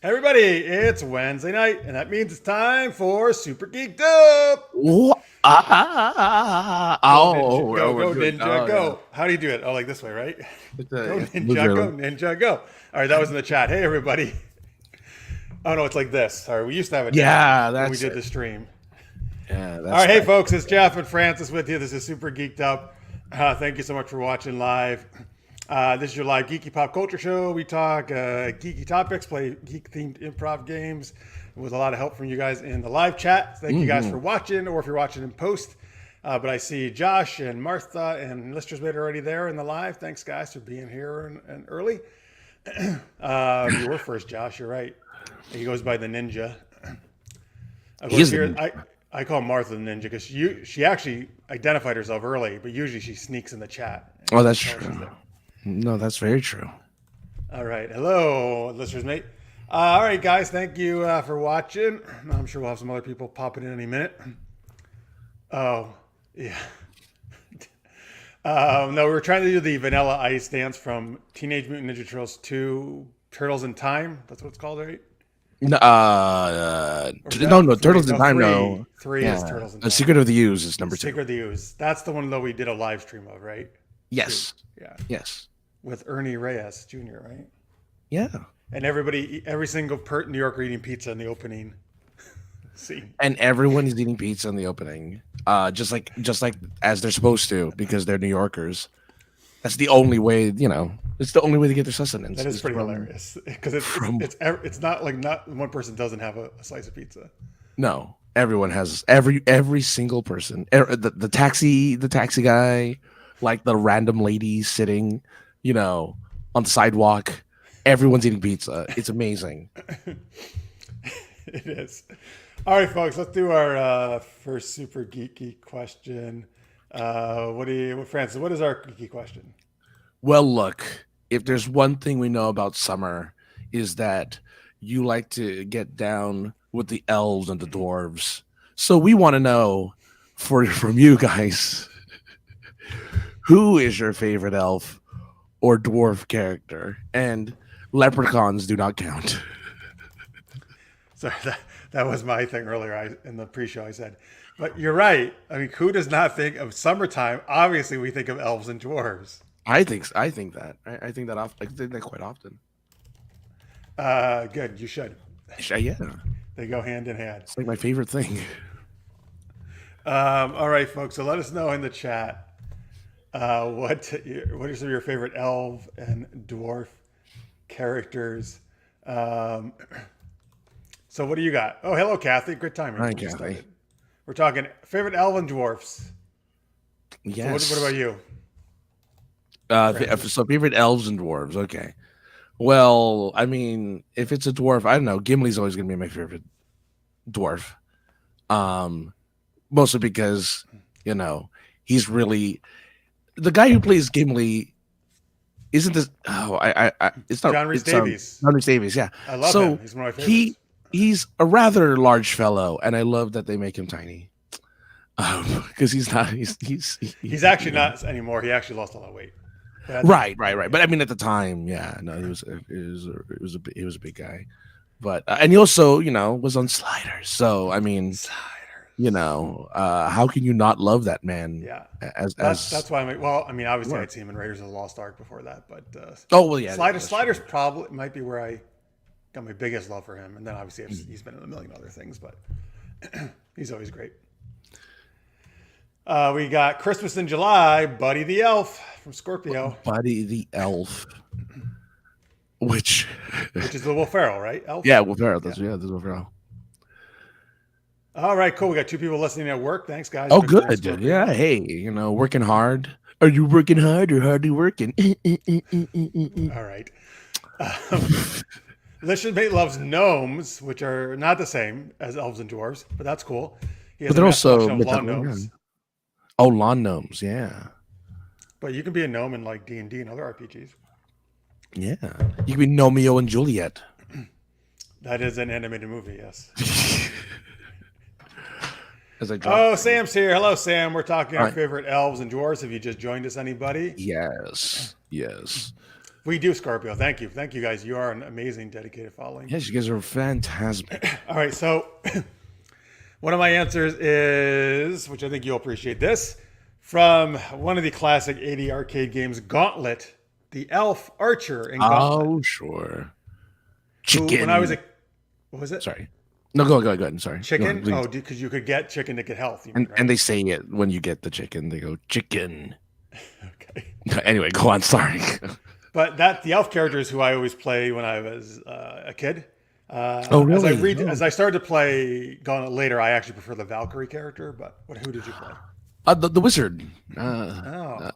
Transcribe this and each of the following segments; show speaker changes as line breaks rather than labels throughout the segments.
Everybody, it's Wednesday night, and that means it's time for Super Geeked Up. Go ninja, go,
We're
go
doing.
ninja,
Oh, yeah.
go. How do you do it? Oh, like this way, right? Go
It's move
ninja, go
early.
ninja, go. All right, that was in the chat. Hey, everybody. Oh no, it's like this. Sorry, we used to have it down
Yeah,
when we
that's
did
it.
the stream.
Yeah,
All right, hey
that.
folks, it's Jeff and Francis with you. This is Super Geeked Up. Thank you so much for watching live. This is your live geeky pop culture show. We talk geeky topics, play geek-themed improv games, with a lot of help from you guys in the live chat. Thank you guys for watching, or if you're watching in post. But I see Josh and Martha and listeners made already there in the live. Thanks, guys, for being here and early. You were first, Josh. You're right. He goes by the Ninja. Of course,
He's
here
the
I call Martha the Ninja because she actually identified herself early, but usually she sneaks in the chat.
Oh, that's true. No, that's very true.
All right. Hello, listeners, mate. All right, guys. Thank you for watching. I'm sure we'll have some other people popping in any minute. Oh, yeah. No, we were trying to do the Vanilla Ice dance from Teenage Mutant Ninja Turtles 2, Turtles in Time. That's what it's called, right?
No,
Or is
no,
that three?
Turtles in
No,
Time.
three.
No,
Three is Turtles in
The
Time.
Secret of the Ooze is number 2.
Secret of the Ooze. That's the one, though, we did a live stream of, right?
Yes.
Yeah.
Yes.
With Ernie Reyes Jr., right?
Yeah.
And every single New Yorker eating pizza in the opening scene.
And everyone is eating pizza in the opening, just like as they're supposed to, because they're New Yorkers. That's the only way, It's the only way to get their sustenance.
That is pretty hilarious because it's not like not one person doesn't have a slice of pizza.
No, everyone has every single person. The taxi guy, like the random lady sitting, on the sidewalk. Everyone's eating pizza. It's amazing.
It is. All right, folks. Let's do our first super geeky question. Francis? What is our geeky question?
Well, look, if there's one thing we know about summer, is that you like to get down with the elves and the dwarves. So we want to know from you guys, who is your favorite elf or dwarf character? And leprechauns do not count.
Sorry, that was my thing earlier. In the pre-show, I said, but you're right. I mean, who does not think of summertime? Obviously, we think of elves and dwarves.
I think that. I think that quite often.
Good. You should.
Yeah.
They go hand in hand.
It's like my favorite thing.
All right, folks. So let us know in the chat what are some of your favorite elf and dwarf characters. So what do you got? Oh, hello, Kathy. Good timing.
Hi, Kathy.
We're talking favorite elf and dwarfs.
Yes.
So what about you?
So favorite elves and dwarves. Okay. Well, I mean, if it's a dwarf, I don't know. Gimli's always gonna be my favorite dwarf. Mostly because he's really the guy who plays Gimli. Isn't this? Oh, it's not
John Rhys Davies.
John Rhys Davies, yeah.
I love him. He's one of my favorites.
He's a rather large fellow, and I love that they make him tiny. Because he's not.
He's actually not anymore. He actually lost a lot of weight.
Right. But I mean, at the time, yeah, no, he was a big guy, but and he also, was on Sliders. So I mean, how can you not love that man?
Yeah,
that's
why obviously I'd seen him in Raiders of the Lost Ark before that, but Sliders probably might be where I got my biggest love for him, and then obviously he's been in a million other things, but he's always great. We got Christmas in July, Buddy the Elf from Scorpio.
Buddy the Elf. Which
is the Will Ferrell, right? Elf?
Yeah, Will Ferrell. That's Will Ferrell.
All right, cool. We got 2 people listening at work. Thanks, guys.
Oh, good. Yeah, hey, working hard. Are you working hard or hardly working?
All right. Listener's mate loves gnomes, which are not the same as elves and dwarves, but that's cool.
But they're also lawn gnomes. Oh, lawn gnomes, yeah.
But you can be a gnome in like D&D and other RPGs.
Yeah, you can be Romeo and Juliet.
That is an animated movie, yes. Sam's here. Hello, Sam. We're talking our favorite elves and dwarves. Have you just joined us, anybody?
Yes.
We do, Scorpio. Thank you. Thank you, guys. You are an amazing, dedicated following.
Yes, you guys are fantastic.
All right. So one of my answers is, which I think you'll appreciate this, from one of the classic 80 arcade games, Gauntlet, the elf archer in Gauntlet.
Oh, sure.
Who,
Chicken.
when I was a, what was it?
Sorry. No, go ahead. I'm sorry.
Chicken?
Go on,
Oh, because you could get chicken to get health. You mean, right?
and they say it when you get the chicken. They go, chicken.
Okay.
Anyway, go on. Sorry.
But the elf character is who I always play when I was a kid.
Oh, really?
As I started to play Gauntlet later, I actually prefer the Valkyrie character. But who did you play?
The wizard. I'm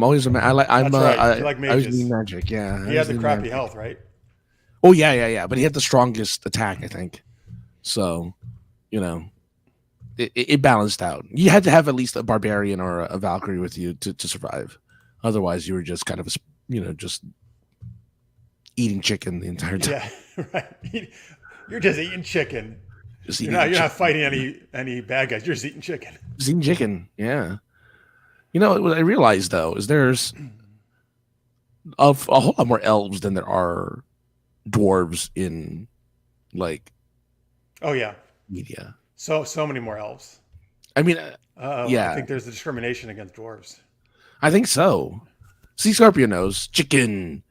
always a man. I'm
That's right. You
I
like
was
mages.
doing magic. Yeah.
He had the crappy health, right?
Oh yeah. But he had the strongest attack, I think. So, it balanced out. You had to have at least a barbarian or a Valkyrie with you to survive. Otherwise, you were just kind of just eating chicken the entire time.
Yeah, right. You're just eating chicken.
You're
not fighting any bad guys. You're just eating chicken.
Just eating chicken. Yeah. What I realized though is there's a whole lot more elves than there are dwarves in
Oh yeah,
media.
so many more elves.
I mean,
I think there's a discrimination against dwarves.
I think so. See, Scorpio knows chicken.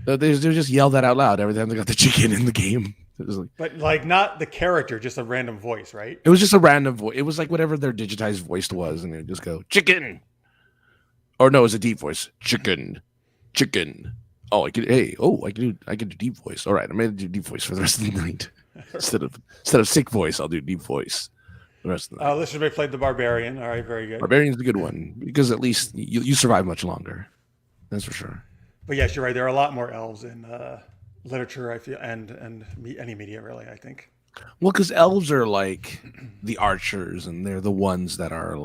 They just yell that out loud every time they got the chicken in the game. It was
But not the character, just a random voice, right?
It was just a random voice. It was like whatever their digitized voice was, and they would just go chicken. Or no, it was a deep voice. Chicken. Oh, I can do deep voice. All right, I'm gonna do deep voice for the rest of the night. instead of sick voice, I'll do deep voice the rest of the night.
Listener may played the barbarian. All right, very good.
Barbarian's a good one because at least you survive much longer. That's for sure.
But yes, you're right. There are a lot more elves in literature, I feel, and any media, really, I think.
Well, because elves are like the archers, and they're the ones that are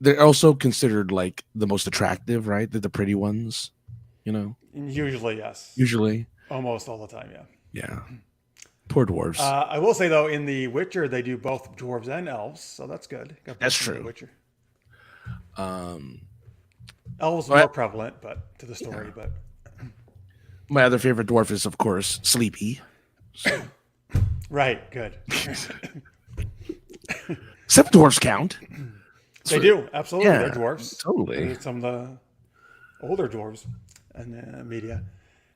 they're also considered like the most attractive, right? They're the pretty ones,
Usually, yes.
Usually.
Almost all the time, yeah.
Yeah. Poor dwarves.
I will say, though, in The Witcher, they do both dwarves and elves, so that's good.
That's true.
The Witcher. Elves more prevalent, but to the story.
Yeah.
But
my other favorite dwarf is, of course, Sleepy. So.
Right, good.
Except dwarves count.
They do, absolutely.
Yeah,
they're dwarves.
Totally.
They're some of the older dwarves in the media.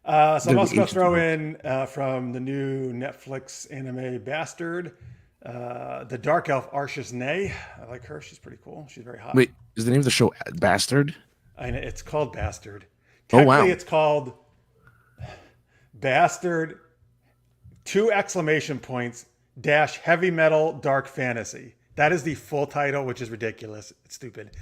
So I'm also going to throw in from the new Netflix anime Bastard, the dark elf Arshis Ney. I like her. She's pretty cool. She's very hot.
Wait, is the name of the show Bastard?
I know, it's called Bastard.
Oh, wow.
Technically, it's called Bastard, 2 exclamation points, dash heavy metal dark fantasy. That is the full title, which is ridiculous. It's stupid.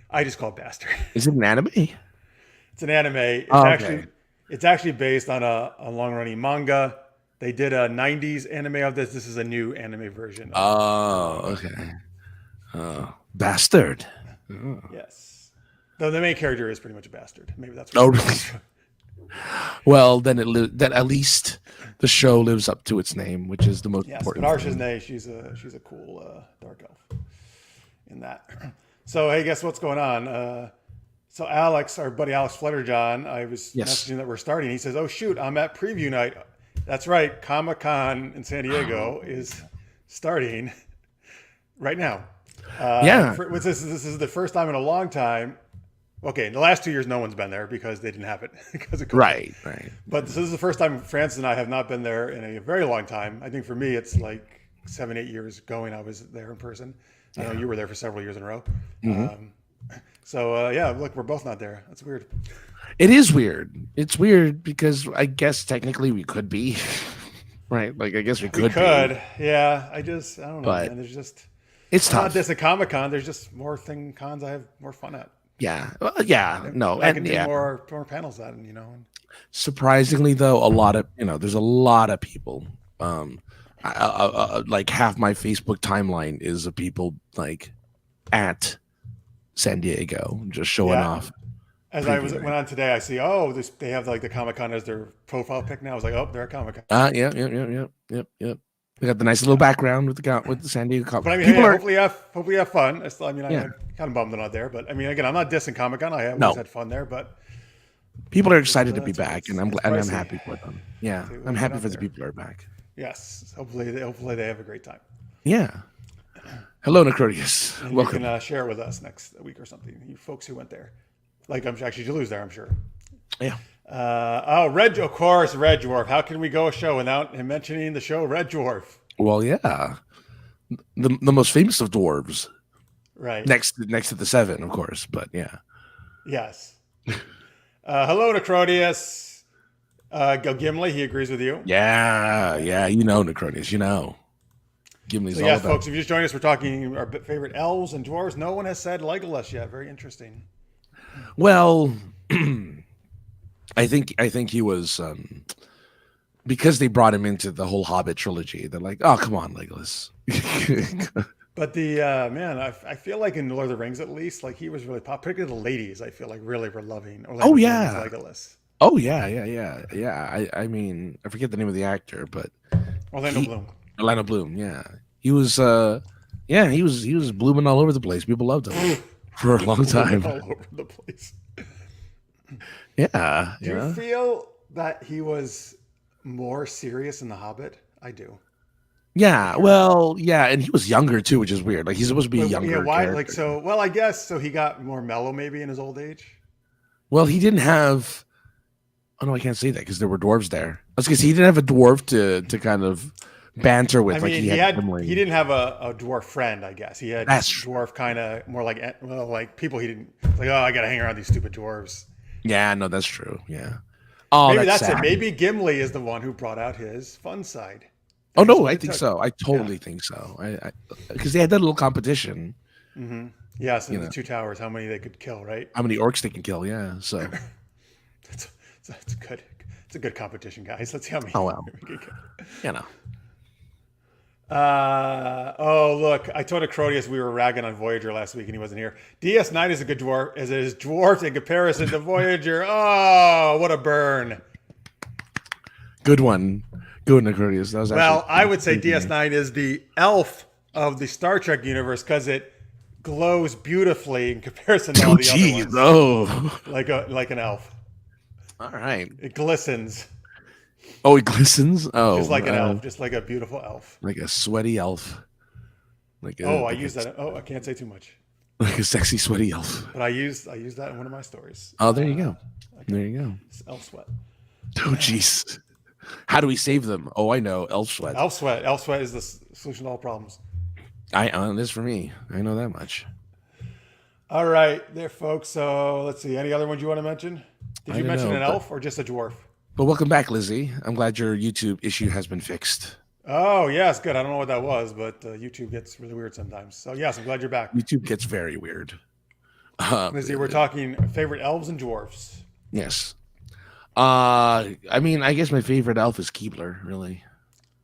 I just call it Bastard.
Is it an anime?
It's an anime.
Okay.
It's actually based on a long-running manga. They did a 90s anime of this. This is a new anime version.
Okay. Bastard. Oh.
Yes. Though the main character is pretty much a bastard. Maybe that's what
really? Well, then then at least the show lives up to its name, which is the most important.
But Arshis Ney, she's a cool dark elf in that. So hey, guess what's going on? So Alex, our buddy Alex Flutterjohn, I was messaging that we're starting. He says, "Oh shoot, I'm at preview night." That's right, Comic-Con in San Diego is starting right now. This is the first time in a long time. Okay, in the last 2 years, no one's been there because they didn't have it because of COVID.
Right.
But this is the first time Francis and I have not been there in a very long time. I think for me, it's like 7-8 years going. I was there in person. I know you were there for several years in a row.
Mm-hmm.
Look, we're both not there. That's weird.
It is weird. It's weird because I guess technically we could be, right? Like I guess we could.
Yeah. I don't know.
But
man. There's just
it's tough.
Not this at Comic-Con. There's just more cons I have more fun at.
Yeah. No.
I can do more panels at, and
Surprisingly, though, there's a lot of people. Like half my Facebook timeline is of people like at San Diego just showing off.
As I went on today, I see they have like the Comic-Con as their profile pic now. I was like, they're at Comic-Con.
Yep. They got the nice little background with the San Diego Comic.
But I mean, hopefully you have fun. I'm kind of bummed they're not there, but I mean, again, I'm not dissing Comic-Con. I always had fun there, but
People are excited to be
That's right.
back, and I'm
It's
glad and I'm
pricey
happy for them. Yeah,
to
I'm
get
happy
up
for the
there.
people who are back.
Yes, hopefully they have a great time,
Yeah. Hello, Necrotius.
and you
Welcome.
can share with us next week or something. You folks who went there, like I'm actually Toulouse there, I'm sure.
Yeah.
Red, of course, Red Dwarf. How can we go a show without him mentioning the show Red Dwarf?
Well, yeah. The most famous of dwarves,
Right.
next to the seven, of course. But yeah.
Yes. Hello, Necrotius. Gimli, he agrees with you.
Yeah, yeah. You know, Necrotius. You know. Gimli's
So
all
yes,
about.
folks, if you just joined us, we're talking our favorite elves and dwarves. No one has said Legolas yet. Very interesting.
Well, I think he was because they brought him into the whole Hobbit trilogy. They're like, oh, come on, Legolas.
But the man, I feel like in Lord of the Rings, at least, like he was really popular. Particularly the ladies, I feel like really were loving. Or like
Oh, yeah.
Legolas.
Oh yeah. I mean, I forget the name of the actor, but
Orlando Bloom.
Orlando Bloom. Yeah, he was. He was blooming all over the place. People loved him for a long time.
All over the place.
Yeah.
Do you feel that he was more serious in The Hobbit? I do.
Yeah. Well, yeah, and he was younger too, which is weird. Like he's supposed to be a younger.
Yeah. Why?
Character.
Like so. Well, I guess so. He got more mellow maybe in his old age.
Well, he didn't have. Oh no, I can't say that because there were dwarves there. I was gonna say he didn't have a dwarf to kind of banter with.
I mean,
like
he didn't have a dwarf friend, I guess. He had dwarf kind of more like people he didn't like. Oh, I got to hang around these stupid dwarves.
Yeah, no, that's true. Yeah. Oh,
maybe that's
sad.
it. Maybe Gimli is the one who brought out his fun side.
Oh no, I think so. I totally think so. I because they had that little competition.
Mm-hmm. Yes, in the Two Towers, how many they could kill, right?
How many orcs they can kill? Yeah, so
it's good. It's a good competition, guys. Let's see how many.
Oh well, you know.
Oh look, I told Acrodius we were ragging on Voyager last week and he wasn't here. DS9 is a good dwarf, as it is dwarfed in comparison to Voyager. Oh, what a burn!
Good one, good one, Acrodius. That was
I would say DS9 is the elf of the Star Trek universe because it glows beautifully in comparison to all the other ones.
Oh,
like an elf.
All right.
It glistens.
Oh, it glistens. Oh,
just like an elf, just like a beautiful elf,
like a sweaty elf.
I use that. Oh, I can't say too much.
Like a sexy sweaty elf.
But I use that in one of my stories.
Oh, there you go. There you go.
It's elf sweat.
Oh, jeez. How do we save them? Oh, I know. Elf sweat.
Elf sweat. Elf sweat is the solution to all problems.
This for me. I know that much.
All right, there, folks. So let's see. Any other ones you want to mention? Did you mention an elf or just a dwarf?
But welcome back, Lizzie. I'm glad your YouTube issue has been fixed.
Oh, yes, good. I don't know what that was, but YouTube gets really weird sometimes. So yes, I'm glad you're back.
YouTube gets very weird.
Lizzie, we're talking favorite elves and dwarfs.
Yes. I mean, I guess my favorite elf is Keebler, really.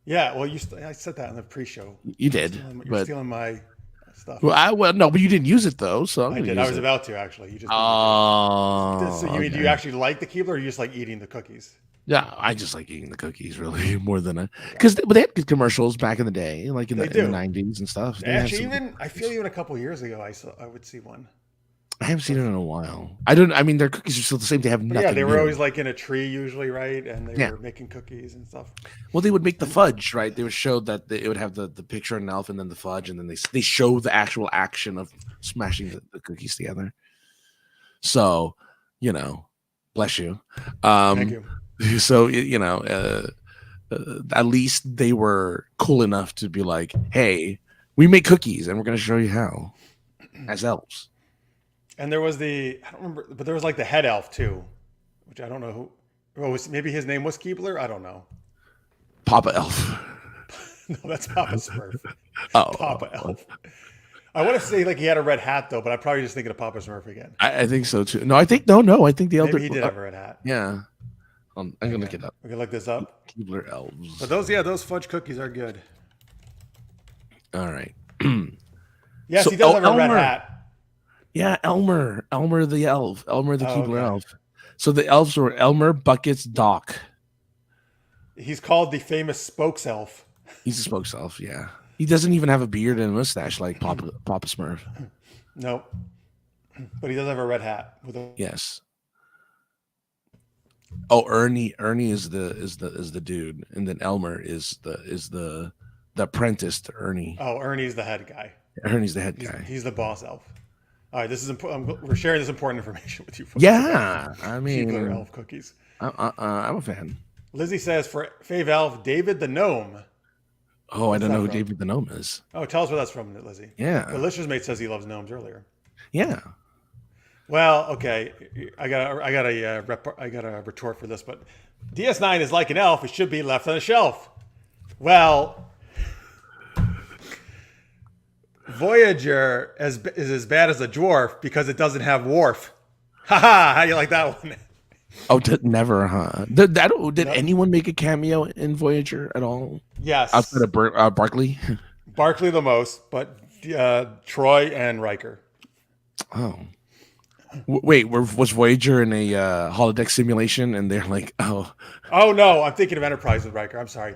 Yeah, well, I said that in the pre-show.
You did.
You're stealing my stuff.
Well, no, but you didn't use it though, so
I did. I was about to actually. You just.
Oh.
So do you actually like the Keebler, or you just like eating the cookies?
Yeah, I just like eating the cookies really more than because they had good commercials back in the day, like in the 90s and stuff.
Actually, I feel even a couple of years ago, I would see one.
I haven't seen it in a while. I mean, their cookies are still the same. They have nothing.
Yeah, they were always like in a tree usually, right? And they were making cookies and stuff.
Well, they would make the fudge, right? They would show that it would have the picture of an elf and then the fudge, and then they show the actual action of smashing the cookies together. So, bless you.
Thank you.
So, at least they were cool enough to be like, hey, we make cookies and we're going to show you how as elves.
And there was I don't remember, but there was like the head elf too, which I don't know who. Oh, maybe his name was Keebler? I don't know.
Papa Elf.
No, that's Papa Smurf.
Oh,
Papa Elf. I want to say like he had a red hat though, but I'm probably just thinking of Papa Smurf again.
I think so too. No, I think I think the elder.
Maybe he did have a red hat.
Yeah. I'm gonna look it up.
We can look this up.
Keebler elves.
But those fudge cookies are good.
All right.
Yes, so, he does have a red hat.
Yeah, Elmer the elf, Elmer the Keebler elf. So the elves were Elmer, Buckets, Doc.
He's called the famous spokes elf.
He's a spokes elf, yeah. He doesn't even have a beard and a mustache like Papa Smurf.
No, but he does have a red hat.
Yes. Oh, Ernie is the dude, and then Elmer is the apprentice to Ernie.
Oh, Ernie's the head guy.
Ernie's the head
He's
guy.
he's the boss elf. All right, this is important. We're sharing this important information with you folks about
Yeah, I
Keebler
mean,
elf cookies.
I'm a fan.
Lizzie says for Fave Elf, David the gnome.
Oh, I
What's
don't know
that
who
from?
David the Gnome is.
Oh, tell us where that's from, Lizzie.
Yeah,
Delicious Mate says he loves gnomes earlier.
yeah.
Well, okay, I got a retort for this, but DS9 is like an elf; it should be left on a shelf. Well, Voyager is as bad as a dwarf because it doesn't have wharf. Haha! How do you like that one?
Oh, never, huh? Did
No.
anyone make a cameo in Voyager at all outside
Yes,
of Barkley?
Barkley the most, but Troy and Riker.
Oh, wait, was Voyager in a holodeck simulation? And they're like, oh,
Oh no, I'm thinking of Enterprise with Riker. I'm sorry.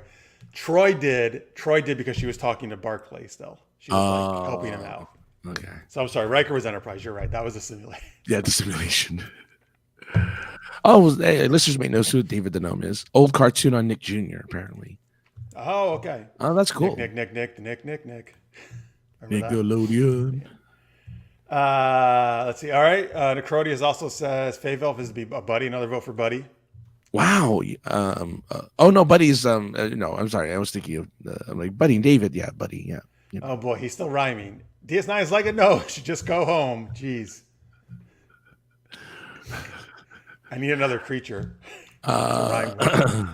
Troy did because she was talking to Barclay still. She was like helping him out.
okay,
So I'm sorry, Riker was Enterprise. You're right. That was a simulation.
yeah, the simulation. Oh, hey, listeners may know who David the Gnome is. Old cartoon on Nick Jr. Apparently.
Oh, okay.
Oh, that's cool.
Nick. Remember that?
Nickelodeon.
Let's see. All right. Necrodius also says Fave Elf is to be a buddy. Another vote for Buddy.
Wow. Oh no, Buddy's. No, I'm sorry. I was thinking of like Buddy and David. Yeah, Buddy. Yeah. Yeah.
Oh boy, he's still rhyming. DS9 is like a no. Should just go home. Jeez. I need another creature. To rhyme with.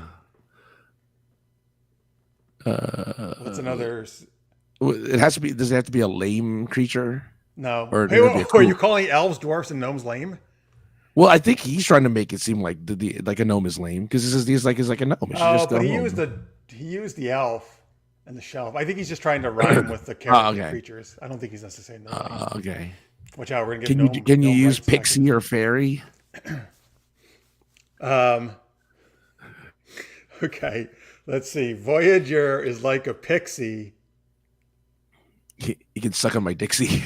What's another?
It has to be. Does it have to be a lame creature?
No.
Or
Hey,
it'll be a
are
cool-
you calling elves, dwarfs, and gnomes lame?
Well, I think he's trying to make it seem like like a gnome is lame because he's like a gnome. It should
Oh,
just go
but he
home.
used the elf and the shelf. I think he's just trying to rhyme with the character
okay.
creatures. I don't think he's necessarily lame.
Okay.
Watch out, we're gonna get
Can you
gnome
use
rights
pixie or fairy?
Okay, let's see. Voyager is like a pixie.
You can suck on my Dixie.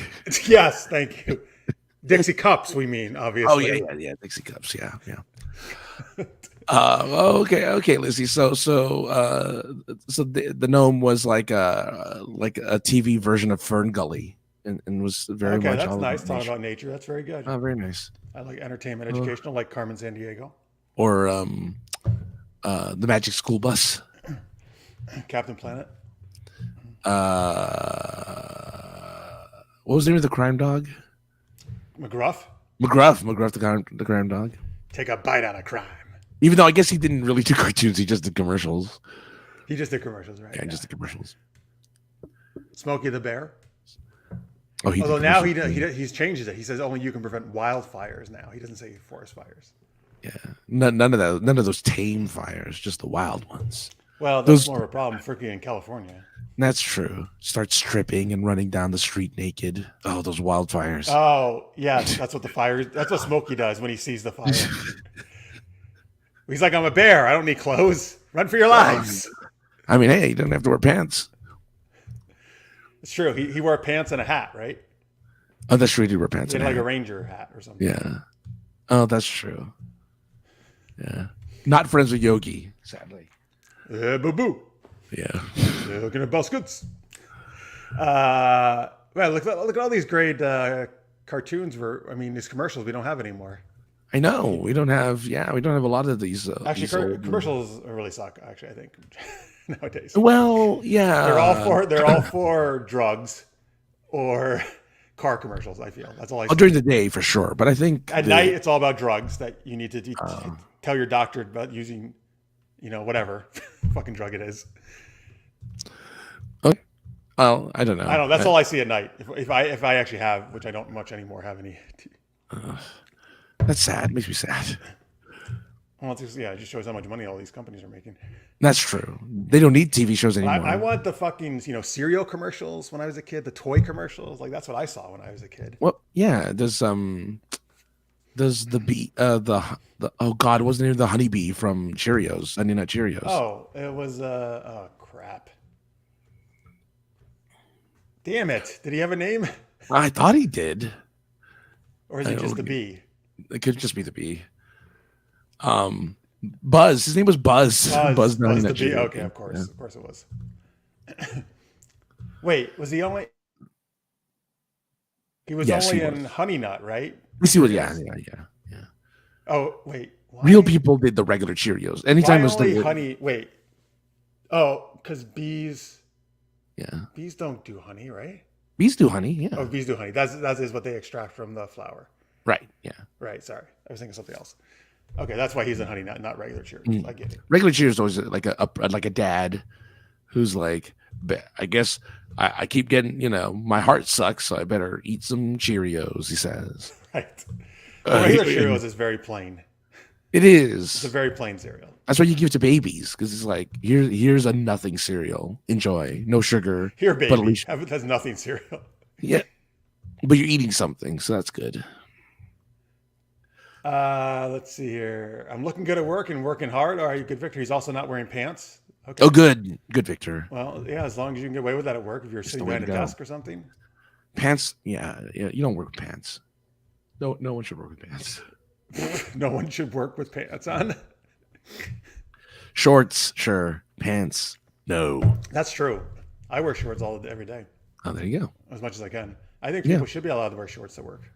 Yes, thank you. Dixie cups, we mean, obviously.
Oh yeah. Dixie cups. Yeah. Okay, Lizzie. So the gnome was like a TV version of Fern Gully, and was very
Okay,
much
that's
all
nice.
about
Talking
nature.
about nature. That's very good.
Oh, very nice.
I like entertainment, educational, like Carmen San Diego.
Or the Magic School Bus.
Captain Planet.
What was the name of the crime dog?
McGruff.
McGruff, the crime dog.
Take a bite out of crime.
Even though I guess he didn't really do cartoons, he just did commercials.
He just did commercials, right?
Yeah, just did commercials.
Smokey the Bear.
Oh, he
Although
did
now
commercials.
he's changed it. He says only you can prevent wildfires now. He doesn't say forest fires.
Yeah, none of those tame fires, just the wild ones.
Well, that's
Those-
more of a problem freaking in California.
That's true. Start stripping and running down the street naked. Oh, those wildfires.
Oh, yes, that's what the fire. That's what Smokey does when he sees the fire. He's like, I'm a bear. I don't need clothes. Run for your lives.
I mean, hey, you don't have to wear pants.
It's true. He wore pants and a hat, right?
Oh, that's true. He did wear pants.
He had
and
like
a
a
hat.
ranger hat or something.
Yeah. Oh, that's true. Yeah. Not friends with Yogi, sadly.
Boo boo.
Yeah.
Looking at baskets. Well, look at all these great cartoons. These commercials we don't have anymore.
I know. We don't have a lot of these.
Actually,
these old-
commercials really suck. Actually, I think nowadays
Well, yeah.
they're all for drugs or car commercials. I feel that's all I see.
During the day for sure, but I think
At night, it's all about drugs that you need to tell your doctor about using, whatever fucking drug it is.
Well, I don't know.
I don't know. That's all I see at night. If I actually have, which I don't much anymore, have any.
That's sad. Makes me sad.
Well, it just shows how much money all these companies are making.
That's true. They don't need TV shows anymore.
I want the fucking cereal commercials when I was a kid, the toy commercials. Like that's what I saw when I was a kid.
Well, yeah. Does the bee the oh god, wasn't it the honeybee from Cheerios? Honey Nut Cheerios.
Oh, it was oh crap. Damn it! Did he have a name,
I thought he did.
or is it just the bee?
It could just be the bee. Buzz. His name was Buzz.
Buzz
Melly
the
Nut
bee.
Sugar.
Okay, of course it was. Wait, was he only? He was
Yes,
only
he
in
was.
Honey Nut, right?
Yes, he was. Yeah.
Oh wait, why?
Real people did the regular Cheerios. Anytime
Why
it was
only
the
honey? Wait. Oh, because bees
yeah,
don't do honey, right?
bees do honey. Yeah,
Oh, bees do honey. That is what they extract from the flower.
right. Yeah,
Right. Sorry, I was thinking something else. Okay, that's why he's in Honey Nut, not regular Cheerios. I get it.
regular Cheerios always like a dad who's like, I guess I keep getting, my heart sucks, so I better eat some Cheerios. He says.
Right. Regular Cheerios is very plain.
It
It's a
is.
very plain cereal.
That's why you give it to babies because it's like here's a nothing cereal. Enjoy, no sugar.
Here,
but at
baby,
least
that's nothing cereal.
yeah, but you're eating something, so that's good.
Let's see here. I'm looking good at work and working hard. All right, good, Victor. He's also not wearing pants. Okay.
Oh, good, Victor.
Well, yeah, as long as you can get away with that at work, if you're sitting
the way
behind a
to go.
desk or something.
Pants, yeah. You don't work with pants. No one should work with pants.
No one should work with pants on.
Shorts, sure. Pants, no.
That's true. I wear shorts every day,
Oh, there you go.
as much as I can. I think people should be allowed to wear shorts to work.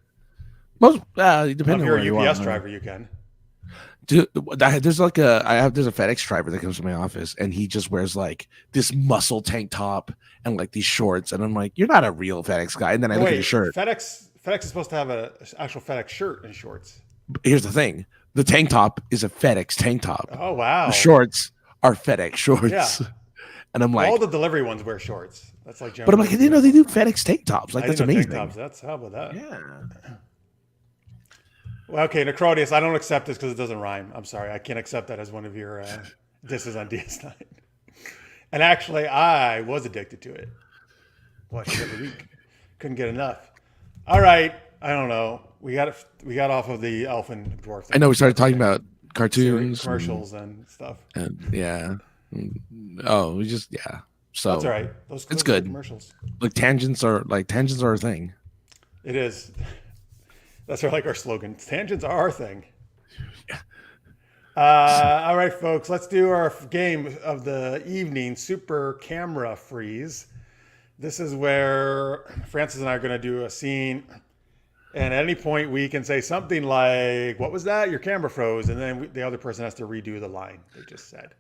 Most
If
depending
you're
on where
a
you
UPS
are.
driver, you can.
Dude, there's a FedEx driver that comes to my office and he just wears like this muscle tank top and like these shorts, and I'm like, you're not a real FedEx guy. And then I look at his shirt.
FedEx is supposed to have an actual FedEx shirt and shorts.
Here's the thing: the tank top is a FedEx tank top.
Oh wow!
The shorts are FedEx shorts.
Yeah.
And I'm like,
all the delivery ones wear shorts. That's like.
But I'm like, I didn't know they do FedEx tank tops. Like, that's amazing.
Tank tops. That's how about that?
Yeah.
Well, okay, Necrodius, I don't accept this because it doesn't rhyme. I'm sorry, I can't accept that as one of your disses on DS9. And actually, I was addicted to it. Watched it every week. Couldn't get enough. All right, I don't know. We got off of the Elf and Dwarf thing.
I know we started talking about cartoons,
commercials, and stuff.
and yeah. Oh, we just So
that's all right.
It's good.
Commercials.
Like tangents are a thing.
It is. That's our slogan. Tangents are our thing.
Yeah.
All right, folks. Let's do our game of the evening, Super Camera Freeze. This is where Francis and I are going to do a scene, and at any point we can say something like, "What was that? Your camera froze," and then the other person has to redo the line they just said.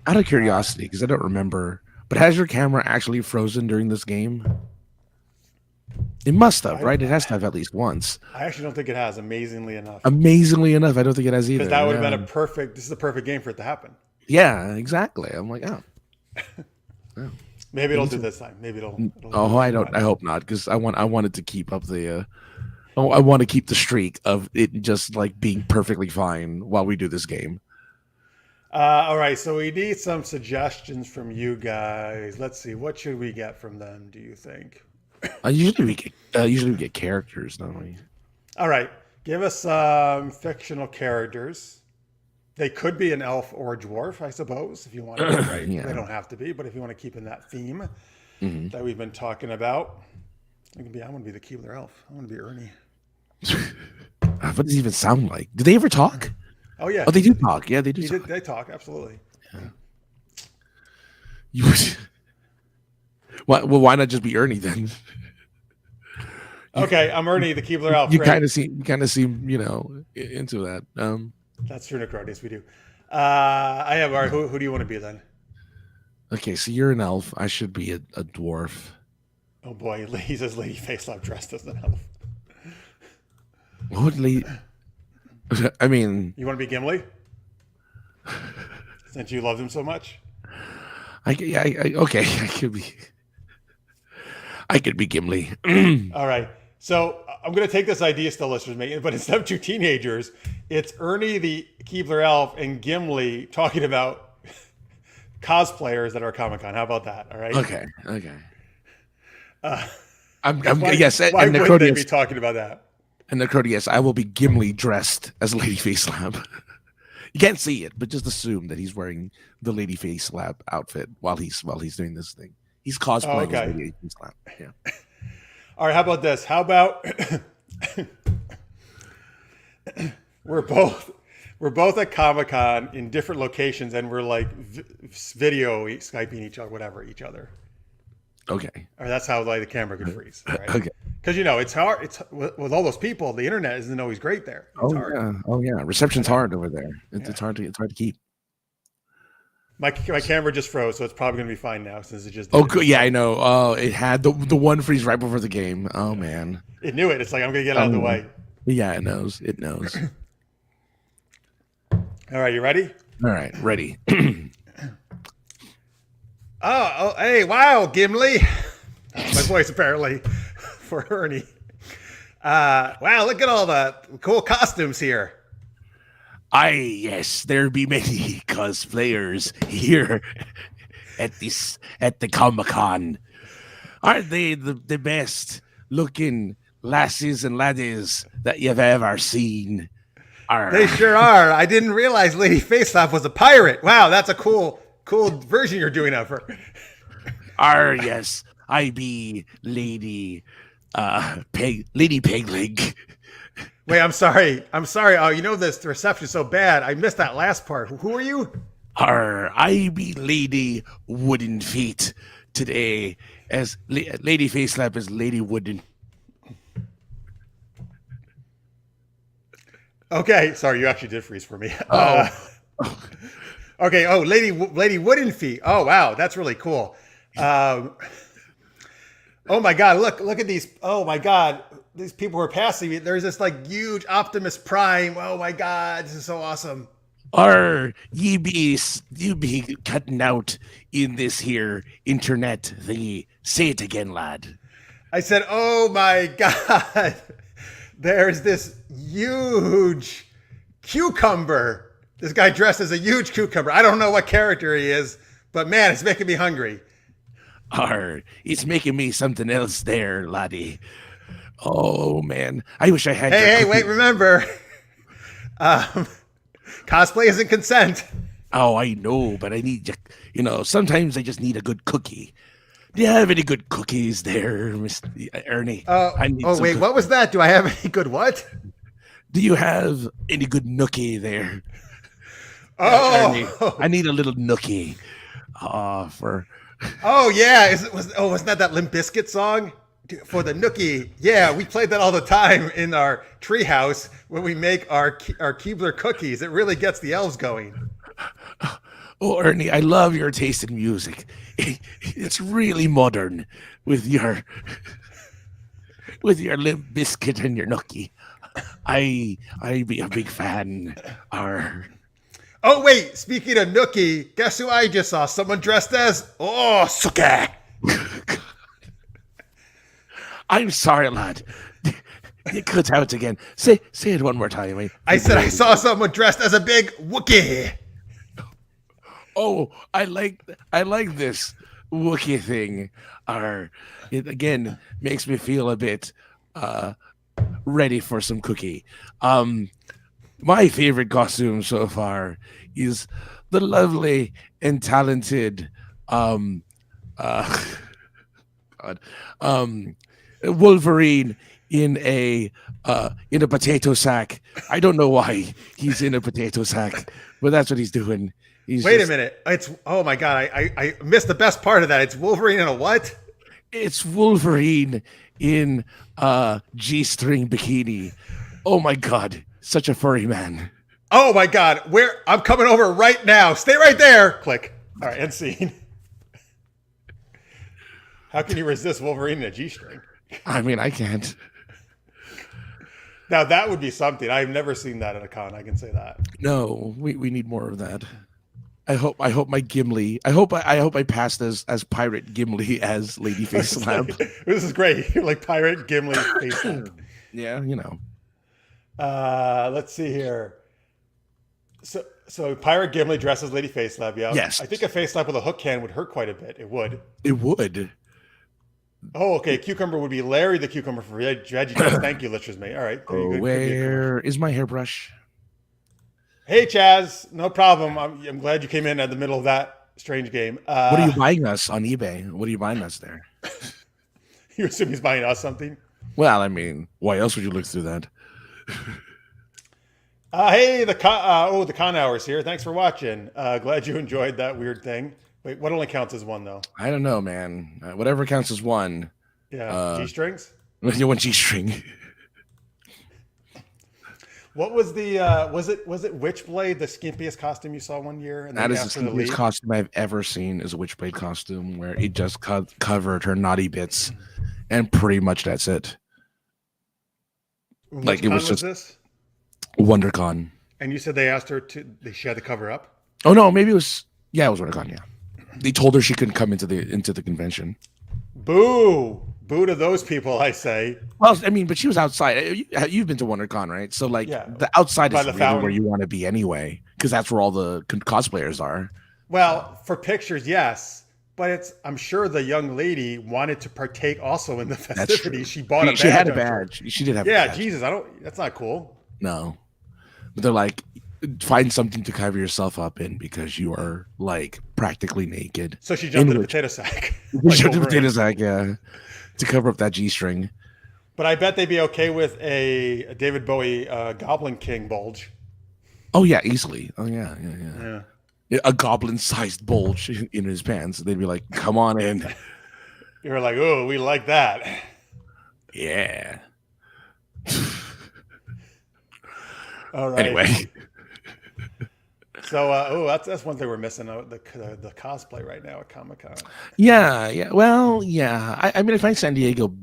Out of curiosity, because I don't remember, but has your camera actually frozen during this game? It must have, right? It has to have at least once.
I actually don't think it has, amazingly enough.
Amazingly enough, I don't think it has either.
Because that would have been this is a perfect game for it to happen.
Yeah, exactly. I'm like, oh.
Maybe it'll do this time. Maybe it'll
I hope not, because I wanted to keep up the I want to keep the streak of it just like being perfectly fine while we do this game.
All right, so we need some suggestions from you guys. Let's see, what should we get from them, do you think?
Usually we get characters, don't we?
All right, give us some fictional characters. They could be an elf or a dwarf, I suppose, if you want to. Right? Yeah. They don't have to be, but if you want to keep in that theme that we've been talking about, I want to be the Keebler elf. I want to be Ernie.
What does he even sound like? Do they ever talk?
Oh yeah.
Oh, they do talk. Yeah, they do.
They talk, absolutely.
Yeah. Why not just be Ernie then?
Okay, I'm Ernie, the Keebler elf.
You kind of seem, into that.
That's true, Necrodius. We do. I have. All right, who do you want to be then?
Okay, so you're an elf. I should be a dwarf.
Oh boy, he says Lady Facelap dressed as an elf.
What lady? I mean,
you want to be Gimli? Since you loved him so much.
Okay, I could be Gimli.
All right. So I'm going to take this idea still, listeners, but instead of two teenagers, it's Ernie the Keebler elf and Gimli talking about cosplayers that are at Comic-Con. How about that? All right.
Okay.
Yes. Why would they be talking about that?
And Necrodius, I will be Gimli dressed as Lady Facelap. You can't see it, but just assume that he's wearing the Lady Facelap outfit while he's doing this thing. He's cosplaying as Lady Facelap. Yeah.
All right. How about this? How about we're both we're both at Comic-Con in different locations, and we're like video Skyping each other.
Okay.
Or that's how like the camera could freeze. Right?
Okay.
Because it's hard. It's with all those people. The internet isn't always great there. It's hard.
Yeah. Oh yeah. Reception's hard over there. It's hard to keep.
My camera just froze, so it's probably gonna be fine now since it just.
Oh, good. Yeah, I know. Oh, it had the one freeze right before the game. Oh man.
It knew it. It's like I'm gonna get out of the way.
Yeah, it knows. It knows.
All right, you ready?
All right, ready.
Oh, hey, wow, Gimli. That's my voice apparently for Ernie. Wow, look at all the cool costumes here.
Yes, there be many cosplayers here at the Comic-Con. Aren't they the best looking lassies and laddies that you've ever seen?
They sure are. I didn't realize Lady Facelap was a pirate. Wow, that's a cool version you're doing of her.
Yes, I be Lady Pegleg.
Wait, I'm sorry. Oh, the reception's so bad. I missed that last part. Who are you?
I be Lady Wooden Feet today, as Lady Facelap is Lady Wooden.
Okay, sorry, you actually did freeze for me.
Oh.
Okay. Oh, Lady Wooden Feet. Oh, wow, that's really cool. Oh my God, look at these. Oh my God, these people who are passing me. There's this like huge Optimus Prime. Oh my God, this is so awesome.
You be cutting out in this here internet thingy. Say it again, lad.
I said, oh my God, there's this huge cucumber. This guy dressed as a huge cucumber. I don't know what character he is, but man, it's making me hungry.
It's making me something else there, laddie. Oh man, I wish I had.
Hey, wait, remember, cosplay isn't consent.
Oh, I know, but I need sometimes I just need a good cookie. Do you have any good cookies there, Mr. Ernie?
Wait, what was that? Do I have any good what?
Do you have any good nookie there?
Oh,
Ernie, I need a little nookie. For.
Oh yeah, wasn't that Limp Bizkit song for the nookie? Yeah, we played that all the time in our treehouse when we make our Keebler cookies. It really gets the elves going.
Oh, Ernie, I love your taste in music. It's really modern with your Limp Bizkit and your nookie. I be a big fan.
Oh wait, speaking of nookie, guess who I just saw? Someone dressed as Suke.
I'm sorry, lad. It cuts out again. Say it one more time.
I said I saw someone dressed as a big Wookiee.
Oh, I like this Wookiee thing. It again makes me feel a bit ready for some cookie. My favorite costume so far is the lovely and talented Wolverine in a potato sack. I don't know why he's in a potato sack, but that's what he's doing.
Wait a minute. Oh my God. I missed the best part of that. It's Wolverine in a what?
It's Wolverine in a G-string bikini. Oh my God. Such a furry man.
Oh my God. I'm coming over right now. Stay right there. Click. All right. End scene. How can you resist Wolverine in a G-string?
I mean, I can't.
Now that would be something. I've never seen that at a con. I can say that.
No, we need more of that. I hope my Gimli. I hope I passed as Pirate Gimli as Lady Facelap.
This is great. You're like Pirate Gimli Facelap.
Yeah,
Let's see here. So Pirate Gimli dresses Lady Facelap. Yeah.
Yes.
I think a Facelap with a hook hand would hurt quite a bit. It would.
It would.
Oh, okay. Cucumber would be Larry the Cucumber for Veggie. Thank you, Lichter's mate. All right.
Where is my hairbrush?
Hey, Chaz. No problem. I'm glad you came in at the middle of that strange game.
What are you buying us on eBay? What are you buying us there?
You assume he's buying us something?
Well, I mean, why else would you look through that?
Hey, the con hour's here. Thanks for watching. Glad you enjoyed that weird thing. Wait, what only counts as one though?
I don't know, man. Whatever counts as one.
Yeah, G strings.
One G string.
What was the was it Witchblade, the skimpiest costume you saw one year? And
That
then
is the
after the
skimpiest
league?
costume I've ever seen. Is a Witchblade costume where it just covered her naughty bits, and pretty much that's it.
Which
Like it
con
was just
this?
WonderCon.
And you said they asked her she had to cover up.
Oh no, maybe it was WonderCon. Yeah, they told her she couldn't come into the convention.
Boo! Boo to those people, I say.
Well, I mean, but she was outside. You've been to WonderCon, right? So like,
Yeah.
the outside
By
is
the
really
fountain.
where you want to be anyway, because that's where all the cosplayers are.
Well, for pictures, yes. But I'm sure the young lady wanted to partake also in the festivities. She bought a badge.
She had a
I'm sure.
badge. She did have.
Yeah,
a badge.
Jesus, that's not cool.
No, but they're like, find something to cover yourself up in because you are like practically naked.
So she jumped in a potato sack.
She jumped in a potato sack, yeah, to cover up that G-string.
But I bet they'd be okay with a David Bowie Goblin King bulge.
Oh yeah, easily. Oh yeah. A goblin-sized bulge in his pants. They'd be like, "Come on in."
You're like, oh, we like that.
Yeah.
All right.
Anyway.
So, that's one thing we're missing, the cosplay right now at Comic-Con.
Yeah. Well, yeah. I mean, I find San Diego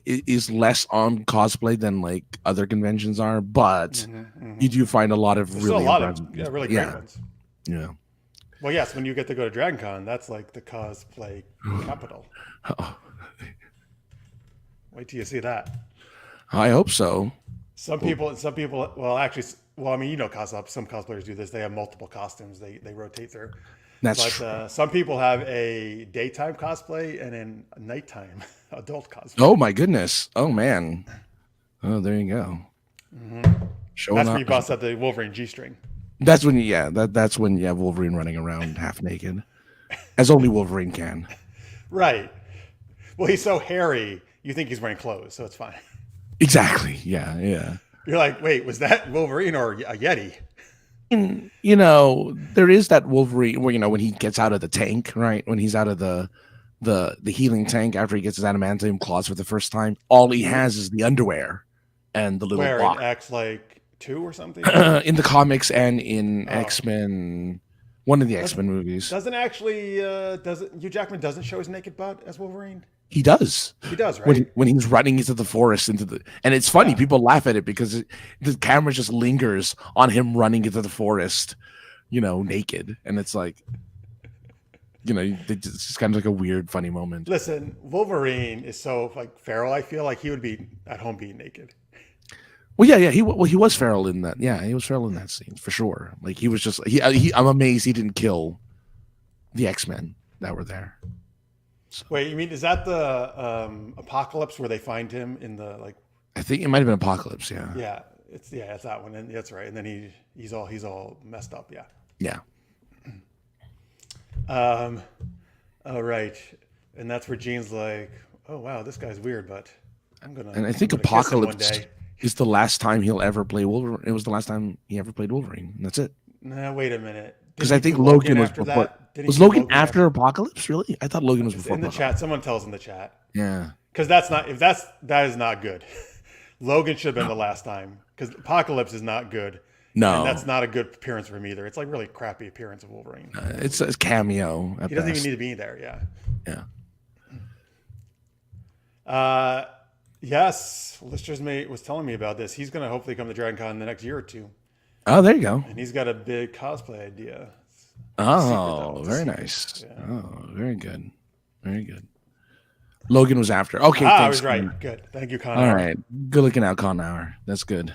is less on cosplay than like other conventions are, but you do find a lot of
There's
really
still a lot of really great ones.
Yeah.
Well, yes, when you get to go to Dragon Con, that's like the cosplay capital.
Oh.
Wait till you see that.
I hope so.
Some people, well, actually, I mean, some cosplayers do this. They have multiple costumes they rotate through.
That's
But
true.
some people have a daytime cosplay and then a nighttime adult cosplay.
Oh my goodness. Oh man. Oh, there you go. Showing
That's
up.
when you bust out the Wolverine G-string.
That's when that's when you have Wolverine running around half naked, as only Wolverine can.
Right. Well, he's so hairy, you think he's wearing clothes, so it's fine.
Exactly. Yeah.
You're like, wait, was that Wolverine or a Yeti?
And, there is that Wolverine where when he gets out of the tank, right? When he's out of the healing tank after he gets his adamantium claws for the first time, all he has is the underwear and the little
Where
block.
in X like 2 or something?
In the comics and in X-Men, one of the X-Men movies.
Doesn't actually Hugh Jackman doesn't show his naked butt as Wolverine?
He does.
He does, right?
When he's running into the forest and it's funny, people laugh at it because the camera just lingers on him running into the forest, naked, and it's like, it's just kind of like a weird, funny moment.
Listen, Wolverine is so like feral. I feel like he would be at home being naked.
Well, yeah, he was feral in that. Yeah, he was feral in that scene for sure. Like he was just I'm amazed he didn't kill the X-Men that were there. So,
wait, you mean is that the Apocalypse where they find him in the like?
I think it might have been Apocalypse. Yeah.
Yeah, it's that one, and that's right. And then he's all messed up. Yeah.
Yeah.
All right, and that's where Jean's like, oh wow, this guy's weird, but I'm gonna.
And I think Apocalypse is the last time he'll ever play Wolverine. It was the last time he ever played Wolverine. And that's it.
Nah, wait a minute.
Because I think Logan was
after
before.
that?
Was Logan after Apocalypse? Really? I thought Logan was before.
In the chat, someone tells in the chat.
Yeah.
Because that is not good. Logan should have been the last time. Because Apocalypse is not good.
No,
and that's not a good appearance for him either. It's like really crappy appearance of Wolverine.
It's a cameo.
He doesn't even need to be there. Yeah.
Yeah.
Yes, Lister's mate was telling me about this. He's going to hopefully come to Dragon Con in the next year or two.
Oh, there you go.
And he's got a big cosplay idea.
Oh, very nice. Yeah. Oh, very good. Very good. Logan was after. Okay, thanks.
I was right. Good. Thank you, Connor.
All right. Good looking out, Connor. That's good.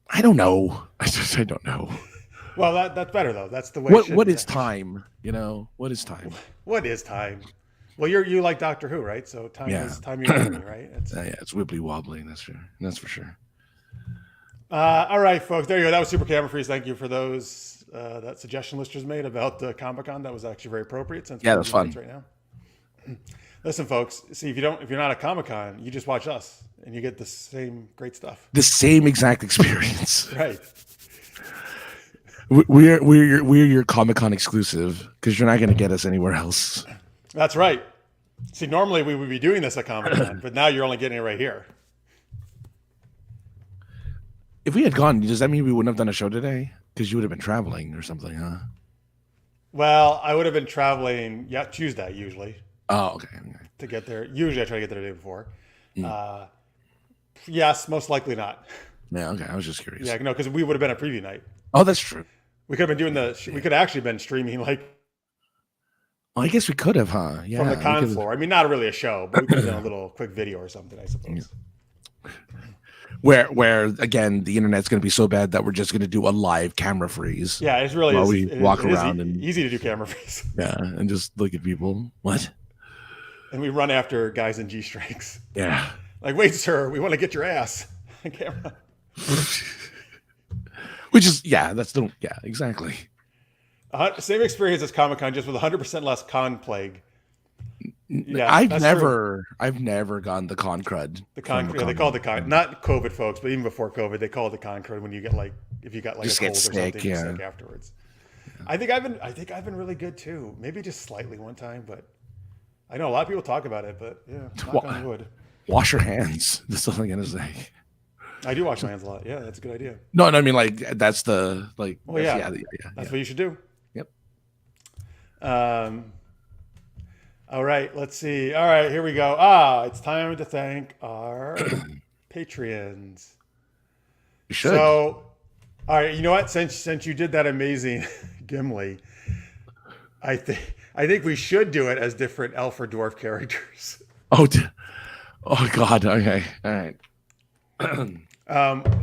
I don't know. I don't know.
Well, that's better though. That's the way.
What is time? What is time?
What is time? Well, you like Doctor Who, right? So time is time your enemy, right?
It's wibbly wobbly. That's true. That's for sure.
All right, folks. There you go. That was Super Camera Freeze. Thank you for those that suggestion Lister's made about the Comic-Con. That was actually very appropriate since
that was fun
right now. Listen, folks. See, if you're not at Comic-Con, you just watch us, and you get the same great stuff.
The same exact experience.
Right.
We're your Comic-Con exclusive because you're not going to get us anywhere else.
That's right. See, normally we would be doing this at Comic-Con, but now you're only getting it right here.
If we had gone, does that mean we wouldn't have done a show today? Because you would have been traveling or something, huh?
Well, I would have been traveling, Tuesday usually.
Oh, okay.
To get there. Usually I try to get there the day before. Yes, most likely not.
Yeah, okay. I was just curious.
Yeah, no, because we would have been at preview night.
Oh, that's true.
We could have been doing we could have actually been streaming like
Oh, I guess we could have, huh? Yeah.
from the con floor. I mean, not really a show, but we could have done a little quick video or something, I suppose.
Where again, the internet's going to be so bad that we're just going to do a live camera freeze.
Yeah, it's really
while we walk around
and
and
easy to do camera freeze.
Yeah, and just look at people. What?
And we run after guys in G-strings.
Yeah.
Like, wait, sir, we want to get your ass on camera.
Which is exactly.
Same experience as Comic-Con, just with 100% less con plague. Yeah,
I've never gone the con crud.
The con, they call it the con, not COVID, folks, but even before COVID, they call it the con crud when you get if you got like
just
a cold or
sick,
something, you're sick afterwards. Yeah. I think I've been really good too. Maybe just slightly one time, but I know a lot of people talk about it. But yeah, knock on wood.
Wash your hands. That's all I'm gonna say.
I do wash my hands a lot. Yeah, that's a good idea.
No, I mean like that's the like.
Well, that's what you should do.
Yep.
All right, let's see. All right, here we go. It's time to thank our Patreons.
You should.
So, all right, you know what? Since you did that amazing Gimli, I think we should do it as different elf or dwarf characters.
Oh God. Okay. All right.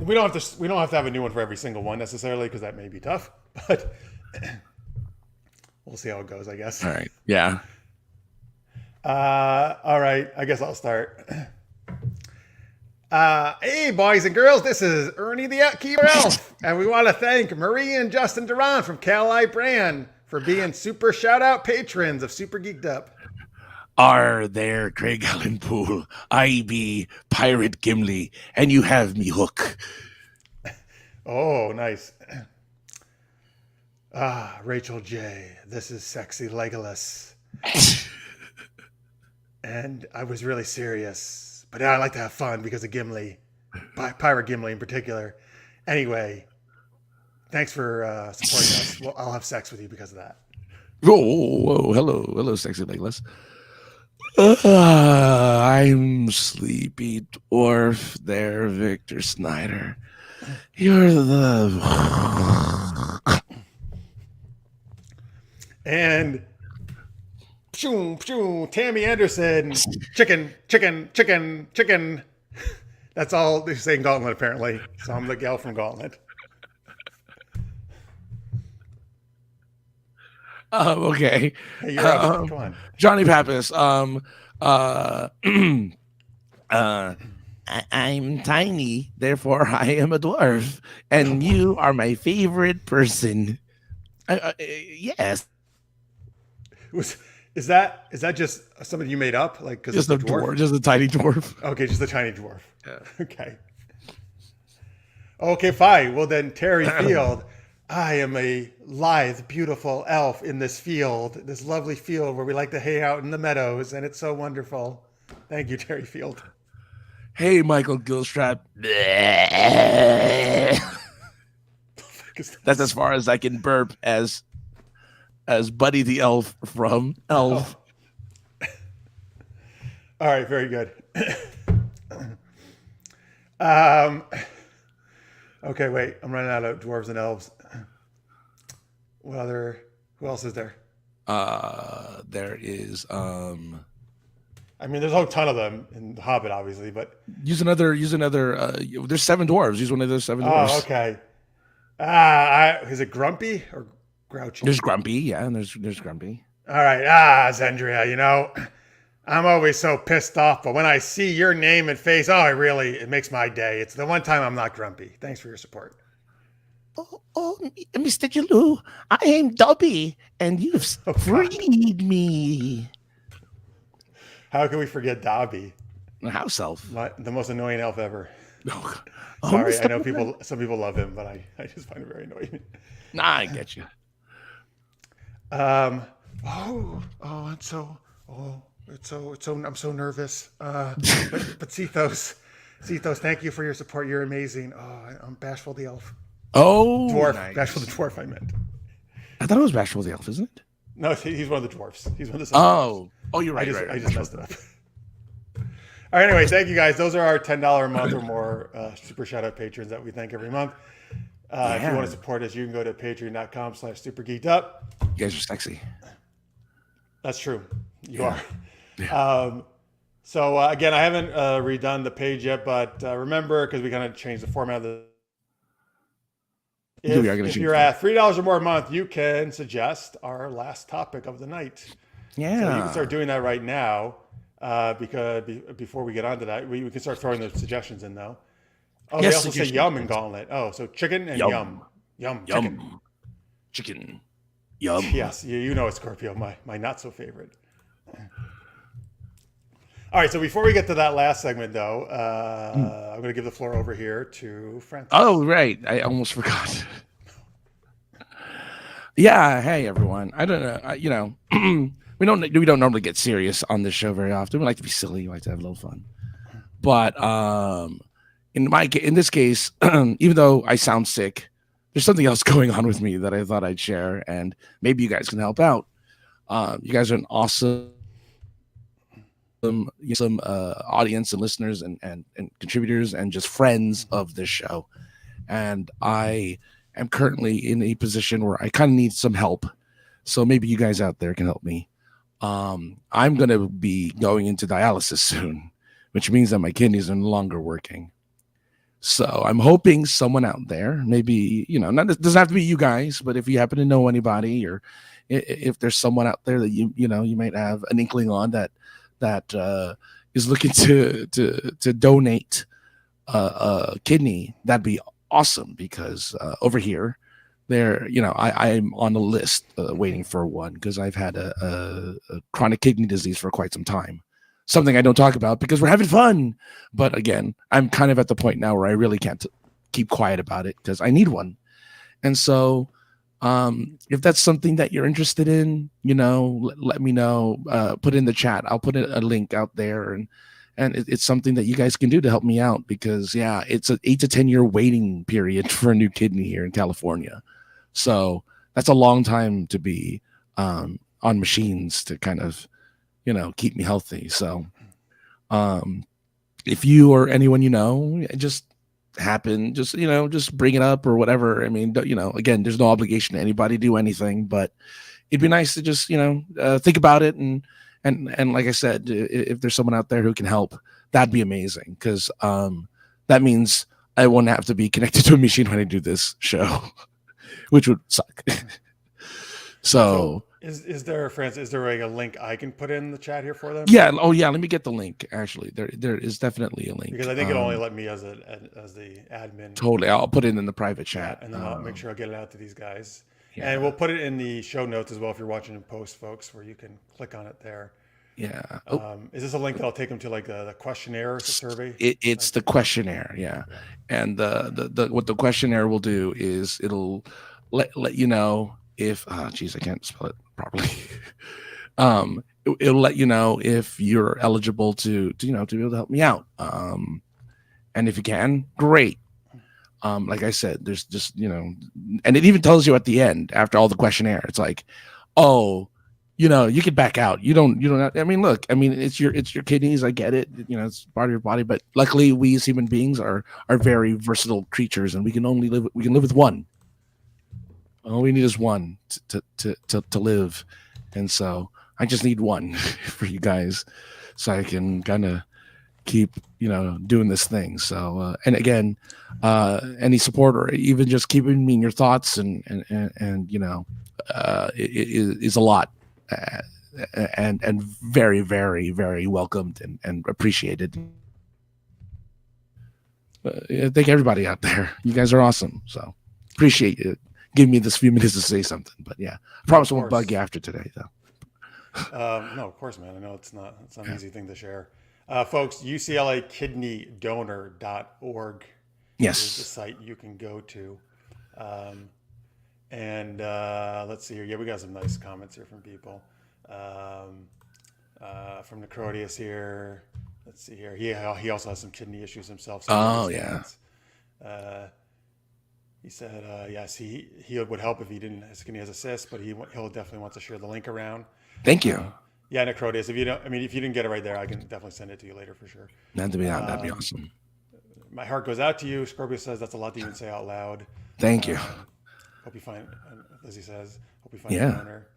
We don't have to have a new one for every single one necessarily because that may be tough, but we'll see how it goes, I guess.
All right. Yeah.
All right, I guess I'll start. Hey, boys and girls, this is Ernie the Outkeeper Elf, and we want to thank Marie and Justin Duran from Cali Brand for being super shout-out patrons of Super Geeked Up.
Are there, Craig Allen Poole? I be Pirate Gimli, and you have me hook.
Oh, nice. Rachel J., this is Sexy Legolas. And I was really serious, but I like to have fun because of Gimli, Pirate Gimli in particular. Anyway, thanks for supporting us. Well, I'll have sex with you because of that.
Oh, hello, Sexy Legolas. I'm Sleepy Dwarf there, Victor Snyder. You're the...
And... Tammy Anderson, chicken. That's all they're saying Gauntlet, apparently. So I'm the gal from Gauntlet.
Okay.
Hey, you're up. Come on.
Johnny Pappas. I'm tiny, therefore I am a dwarf, and you are my favorite person. Yes.
Is that just something you made up? Like, because
just a dwarf, just a tiny dwarf.
Okay, just a tiny dwarf.
Yeah.
Okay, fine. Well, then, Terry Field, I am a lithe, beautiful elf in this field, this lovely field where we like to hang out in the meadows, and it's so wonderful. Thank you, Terry Field.
Hey, Michael Gilstrap. That's as far as I can burp as Buddy the Elf from Elf.
Oh. All right, very good. Okay, wait. I'm running out of dwarves and elves. Who else is there?
There is
I mean, there's a whole ton of them in The Hobbit, obviously, but
use another there's 7 dwarves. Use one of those 7 dwarves.
Oh, okay. Is it Grumpy or Grouchy?
There's Grumpy, yeah, and there's Grumpy.
All right. Zendria, I'm always so pissed off, but when I see your name and face, it makes my day. It's the one time I'm not grumpy. Thanks for your support.
Oh, Mr. Jalou, I am Dobby, and you've freed me.
How can we forget Dobby,
The house elf.
the most annoying elf ever?
Oh,
Sorry, I know some people love him, but I just find it very annoying.
Nah, I get you.
I'm so nervous. But Cethos, thank you for your support. You're amazing. I'm Bashful the Elf.
Oh,
Dwarf.
nice.
Bashful the Dwarf, I meant.
I thought it was Bashful the Elf, isn't it?
No, he's one of the dwarfs. He's one of the dwarfs.
Oh, you're right.
I just messed it up. All right, anyway, thank you guys. Those are our $10 a month or more super shout out patrons that we thank every month. If you want to support us, you can go to patreon.com/supergeekedup.
You guys are sexy.
That's true. You are. Yeah. So again, I haven't redone the page yet, but remember, because we kind of changed the format of the. If you're at $3 or more a month, you can suggest our last topic of the night.
Yeah.
So you can start doing that right now, because before we get on to that, we can start throwing those suggestions in now. Oh, yes, they also say yum in Gauntlet. Oh, so chicken and yum.
Chicken. Yum.
Yes, you know it's Scorpio, my not so favorite. All right, so before we get to that last segment, though, I'm going to give the floor over here to Francis.
Oh, right. I almost forgot. Yeah. Hey, everyone. I don't know. We don't normally get serious on this show very often. We like to be silly. We like to have a little fun. But in this case, even though I sound sick, there's something else going on with me that I thought I'd share, and maybe you guys can help out. You guys are an awesome audience and listeners and contributors and just friends of this show. And I am currently in a position where I kind of need some help. So maybe you guys out there can help me. I'm going to be going into dialysis soon, which means that my kidneys are no longer working. So I'm hoping someone out there, maybe, it doesn't have to be you guys, but if you happen to know anybody, or if there's someone out there that you might have an inkling on that is looking to donate a kidney, that'd be awesome, because over here, I'm on a list waiting for one, because I've had a chronic kidney disease for quite some time. Something I don't talk about because we're having fun. But again, I'm kind of at the point now where I really can't keep quiet about it because I need one. And so if that's something that you're interested in, let me know. Put in the chat. I'll put a link out there, and it's something that you guys can do to help me out, because it's an 8 to 10 year waiting period for a new kidney here in California. So that's a long time to be on machines to kind of keep me healthy. So if you or anyone just bring it up or whatever. I mean, again, there's no obligation to anybody to do anything, but it'd be nice to just think about it, and like I said, if there's someone out there who can help, that'd be amazing, because that means I won't have to be connected to a machine when I do this show, which would suck. So
is there, Francis, is there a link I can put in the chat here for them?
Yeah. Oh yeah. Let me get the link. Actually, there is definitely a link,
because I think it'll only let me as the admin.
Totally. I'll put it in the private chat,
and then I'll make sure I get it out to these guys.
Yeah.
And we'll put it in the show notes as well if you're watching in post, folks, where you can click on it there.
Yeah.
Is this a link that'll take them to like the questionnaire survey?
It's the questionnaire. Yeah. And the what the questionnaire will do is it'll let you know if I can't spell it properly. It'll let you know if you're eligible to be able to help me out. And if you can, great. Like I said, there's just, and it even tells you at the end, after all the questionnaire, it's like, oh, you can back out. You don't have, I mean, look, it's your kidneys. I get it. It's part of your body, but luckily we as human beings are very versatile creatures, and we can live with one. All we need is one to live. And so I just need one for you guys, so I can kind of keep, doing this thing. So, and again, any support, or even just keeping me in your thoughts and it is a lot, and very, very, very welcomed and appreciated. Thank everybody out there. You guys are awesome. So appreciate it. Give me this few minutes to say something, but yeah, I promise I won't bug you after today, though.
No, of course, man. I know it's not an easy thing to share. Folks, UCLAKidneydonor.org is the
Yes.
site you can go to. Um, and let's see here. Yeah, we got some nice comments here from people. From Necrodius here. Let's see here. He also has some kidney issues himself, so he
Oh yeah.
understands. Uh, he said, yes, he would help if he didn't. His kidney has a cyst, but he'll definitely want to share the link around.
Thank you.
Yeah, Necrodius. If you don't, I mean, if you didn't get it right there, I can definitely send it to you later for sure.
That'd be awesome.
My heart goes out to you. Scorpio says that's a lot to even say out loud.
Thank you.
Hope you find, Lizzie says, hope you find a
Yeah.
donor.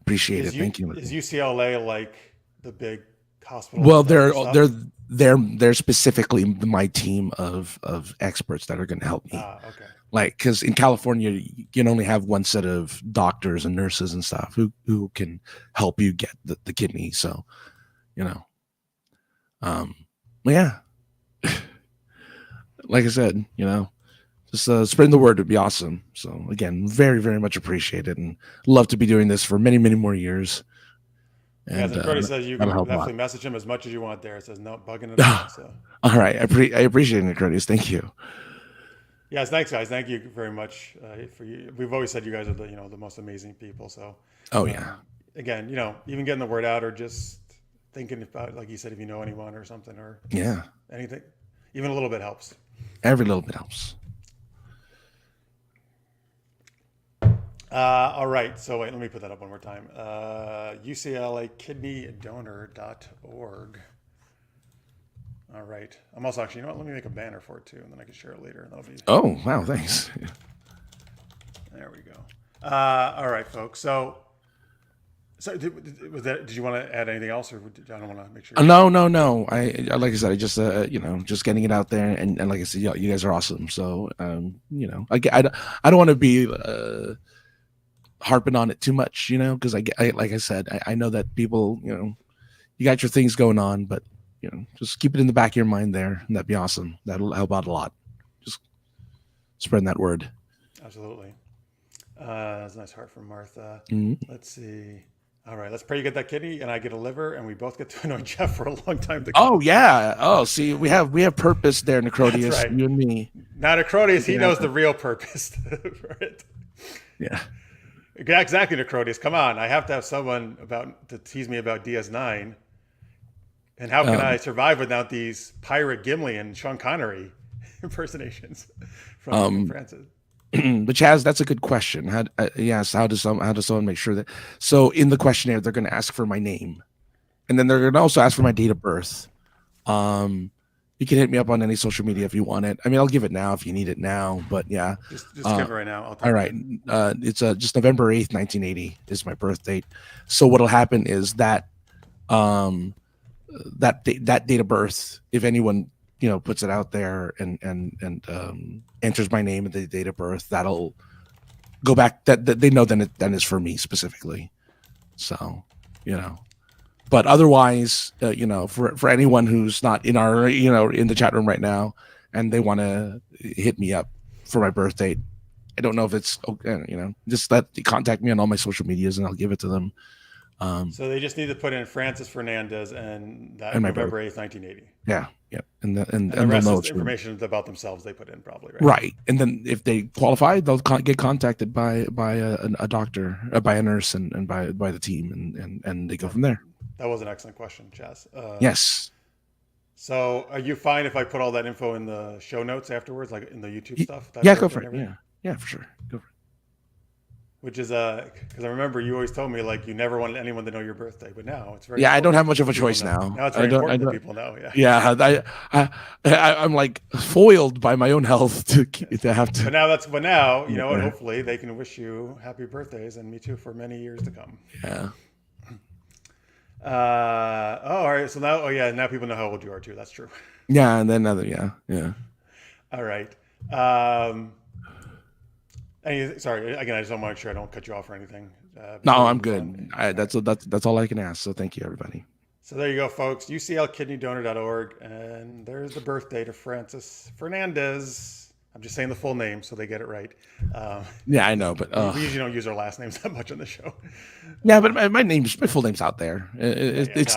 Appreciate it. Thank you.
Is UCLA like the big hospital?
Well, they're specifically my team of experts that are going to help me.
Okay.
Like, because in California, you can only have one set of doctors and nurses and stuff who can help you get the kidney. So, yeah. Like I said, just spreading the word would be awesome. So again, very, very much appreciated, and love to be doing this for many, many more years.
And Cody says you can definitely message him as much as you want there. It says no bugging it out. So.
All right, I appreciate it, Curtis. Thank you.
Yes, thanks, guys. Thank you very much for you. We've always said you guys are the most amazing people. So.
Oh yeah.
Again, even getting the word out, or just thinking about, like you said, if you know anyone or something, or anything, even a little bit helps.
Every little bit helps.
All right. So wait, let me put that up one more time. UCLAKidneyDonor.org. All right. I'm also actually, let me make a banner for it too, and then I can share it later. That'll be.
Oh wow! Thanks.
There we go. All right, folks. So did you want to add anything else, or I don't want to make sure?
No. I like I said, I just just getting it out there, and like I said, you guys are awesome. So I don't want to be harping on it too much, because I like I said, I know that people, you got your things going on, but just keep it in the back of your mind there, and that'd be awesome. That'll help out a lot. Just spreading that word.
Absolutely. That's a nice heart from Martha.
Mm-hmm.
Let's see. All right, let's pray you get that kidney, and I get a liver, and we both get to annoy Jeff for a long time to come.
Oh yeah. Oh, see, we have purpose there, Necrodius. Right. You and me.
Now Necrodius, he knows the real purpose for it.
Yeah.
Exactly, Necrodius. Come on, I have to have someone to tease me about DS9. And how can I survive without these pirate Gimli and Sean Connery impersonations from Francis?
But Chaz, that's a good question. How does someone make sure that? So in the questionnaire, they're going to ask for my name, and then they're going to also ask for my date of birth. You can hit me up on any social media if you want it. I mean, I'll give it now if you need it now. But yeah,
just give it right now.
All right, it's just November 8th, 1980 is my birth date. So what'll happen is that that date of birth, if anyone puts it out there and enters my name and the date of birth, that'll go back, that they know then is for me specifically. So but otherwise, for anyone who's not in our in the chat room right now and they want to hit me up for my birth date, I don't know if it's just contact me on all my social medias and I'll give it to them.
So they just need to put in Francis Fernandez and that November 8th, 1980.
Yeah. And the
rest is information about themselves they put in probably, right?
Right. And then if they qualify, they'll get contacted by a doctor, by a nurse, and by the team, and they go from there.
That was an excellent question, Chaz.
Yes.
So are you fine if I put all that info in the show notes afterwards, like in the YouTube stuff?
Yeah, go for it. Yeah, for sure. Go for it.
Which is because I remember you always told me like you never wanted anyone to know your birthday, but now it's very.
Yeah, I don't have much of a choice now.
Now it's very important that people know.
Yeah. Yeah, I'm like foiled by my own health to have to.
But now you know what? Hopefully they can wish you happy birthdays and me too for many years to come.
Yeah.
All right. So now people know how old you are too. That's true.
Yeah, and then yeah.
All right. Sorry, again, I just want to make sure I don't cut you off or anything.
No, I'm good. That's all I can ask. So thank you, everybody.
So there you go, folks. UCLKidneyDonor.org, and there's the birthday to Francis Fernandez. I'm just saying the full name so they get it right.
Yeah, I know, but
we usually don't use our last names that much on the show.
yeah, but my full name's out there. It's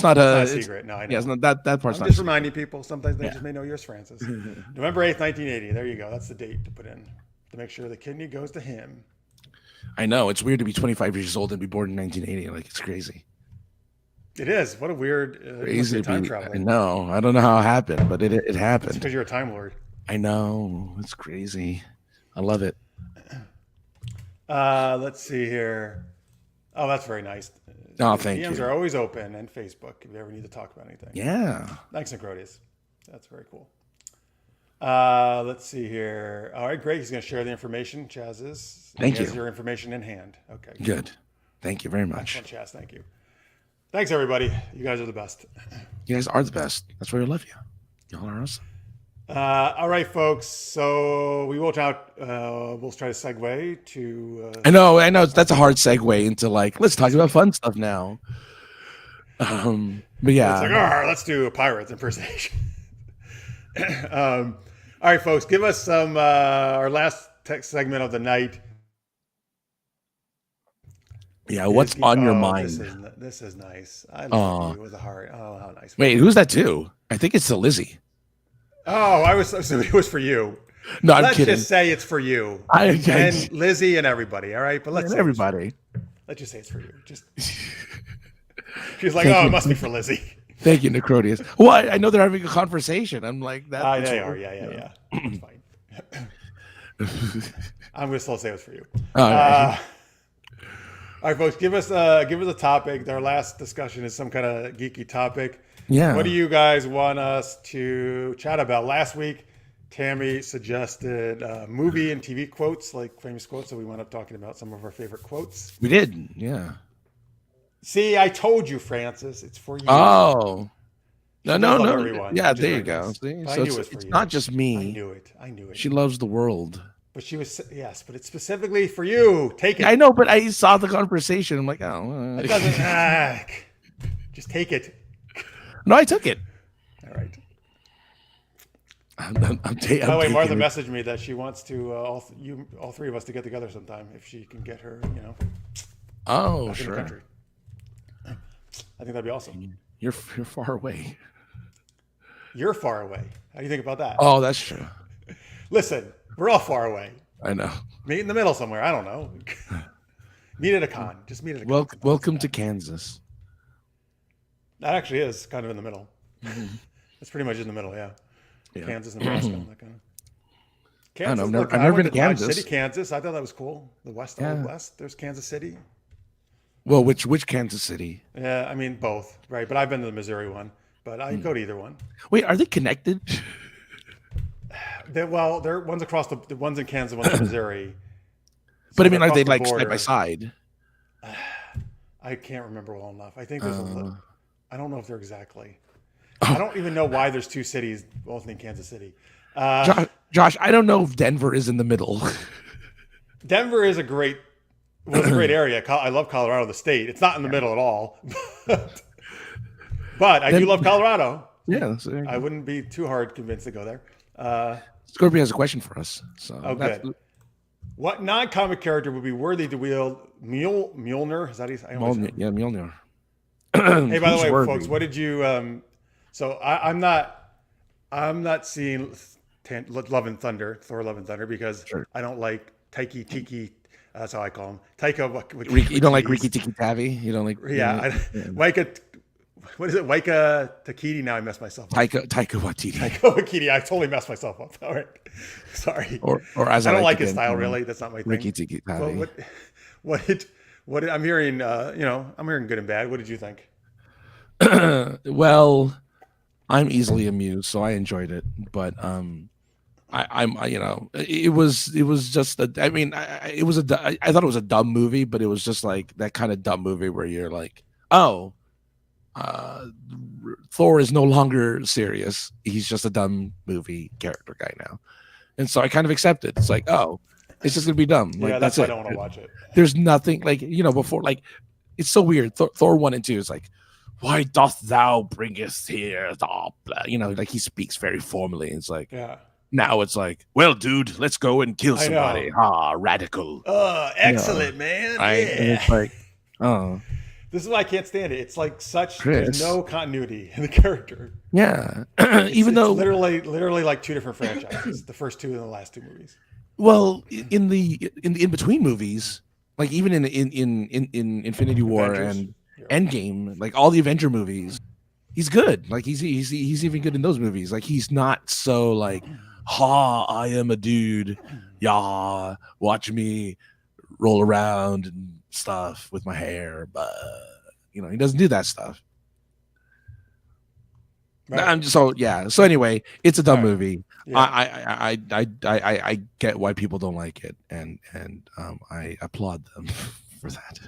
not a
secret. No, I know.
Yeah, it's not that part's
I'm
not
just reminding people. Sometimes they
Yeah.
just may know yours, Francis. November 8th, 1980. There you go. That's the date to put in to make sure the kidney goes to him.
I know it's weird to be 25 years old and be born in 1980. Like it's crazy.
It is. What a weird
Crazy
time
I
travel.
know. I don't know how it happened, but it
It's
happened.
because you're a time lord.
I know. It's crazy. I love it.
Let's see here. Oh, that's very nice.
Oh, thank
DMs
you.
are always open, and Facebook if you ever need to talk about anything.
Yeah.
Thanks, Necrotius. That's very cool. Let's see here. All right, great. He's going to share the information. Chaz is.
Thank
He has
you.
your information in hand. Okay.
Good. Thank you very much.
Excellent, Chaz. Thank you. Thanks, everybody. You guys are the best.
You guys are the best. That's why we love you. Y'all are awesome.
All right, folks. So we will try to segue to.
I know. That's a hard segue into like, let's talk about fun stuff now. But yeah.
It's like, let's do a pirates impersonation. All right, folks. Give us some our last text segment of the night.
Yeah, what's on your mind?
This is nice. I love you with a heart. Oh, how nice.
Wait, who's that too? I think it's the Lizzie.
Oh, I was assuming it was for you.
No, I'm
Let's
kidding.
just say it's for you. And Lizzie and everybody, all right? But let's say
everybody.
Let's just say it's for you. Just she's like, it must be for Lizzie.
Thank you, Necrotius. Well, I know they're having a conversation. I'm like that.
They are. Yeah. It's fine. I'm going to still say it was for you.
All right.
All right, folks, give us a topic. Our last discussion is some kind of geeky topic.
Yeah.
What do you guys want us to chat about? Last week, Tammy suggested movie and TV quotes, like famous quotes. So we wound up talking about some of our favorite quotes.
We did, yeah.
See, I told you, Francis. It's for you.
Oh. No.
Everyone,
yeah, there you go. See? So it's not just me.
I knew it.
She loves the world.
But she was, yes, but it's specifically for you. Take it.
I know, but I saw the conversation. I'm like, oh.
It doesn't, just take it.
No, I took it.
All right.
I'm
By the way, Martha
taking it.
messaged me that she wants to all three of us to get together sometime if she can get her,
Oh,
back in the
sure.
country. I think that'd be awesome.
You're far away.
You're far away. How do you think about that?
Oh, that's true.
Listen, we're all far away.
I know.
Meet in the middle somewhere. I don't know. Meet at a con. Just meet at a con.
Welcome to Kansas.
That actually is kind of in the middle. It's pretty much in the middle, yeah. Kansas, Nebraska, that kind of. Kansas,
I've never been to
Dodge
Kansas.
City, Kansas. I thought that was cool. The West, Old West. There's Kansas City.
Well, which Kansas City?
Yeah, I mean both, right? But I've been to the Missouri one. But I go to either one.
Wait, are they connected?
They're one's across the one's in Kansas, one's in Missouri.
But I mean, are
across
they
the
like
border.
side by side?
I can't remember well enough. I think there's I don't know if they're exactly. I don't even know why there's two cities both in Kansas City.
Josh, I don't know if Denver is in the middle.
Denver is a great area. I love Colorado, the state. It's not in the middle at all. But I do love Colorado.
Yeah.
I wouldn't be too hard convinced to go there.
Scorpio has a question for us. So
good. What non-comic character would be worthy to wield Mjolnir? Is that how you say?
Mjolnir. Yeah, Mjolnir.
Hey, by the way, folks, what did you? So I'm not seeing Love and Thunder, Thor: Love and Thunder, because I don't like Taiki Tiki. That's how I call him. Taika.
You don't like Riki Tiki Tavi? You don't like?
Waika. What is it? Waika Takiti. Now I messed myself up.
Taika Waititi.
Taika Waititi. I totally messed myself up. All right. Sorry.
Or as
I don't like his style, really. That's not my thing.
Riki Tiki Tavi.
What I'm hearing, I'm hearing good and bad. What did you think?
Well, I'm easily amused, so I enjoyed it. But it was just I thought it was a dumb movie, but it was just like that kind of dumb movie where you're like, oh, Thor is no longer serious. He's just a dumb movie character guy now. And so I kind of accept it. It's like, oh, it's just gonna be dumb. Like,
that's why
it.
I don't want to watch it.
There's nothing like, before, like, it's so weird. Thor 1 and 2 is like, why doth thou bringest here the like he speaks very formally. It's like, Now it's like, well, dude, let's go and kill
I know.
somebody. Ah, radical.
Excellent, man.
And
Yeah.
it's like, oh,
This is why I can't stand it. It's like there's
Chris.
no continuity in the character.
Yeah.
It's literally like two different franchises. The first two and the last two movies.
Well, in the in between movies, like even in Infinity War
Avengers.
and Endgame, like all the Avenger movies, he's good. Like he's even good in those movies. Like he's not so like, ha, I am a dude. Yeah, watch me roll around and stuff with my hair, but he doesn't do that stuff.
Right.
I'm just so anyway, it's a dumb movie.
Yeah.
I get why people don't like it, and I applaud them for that.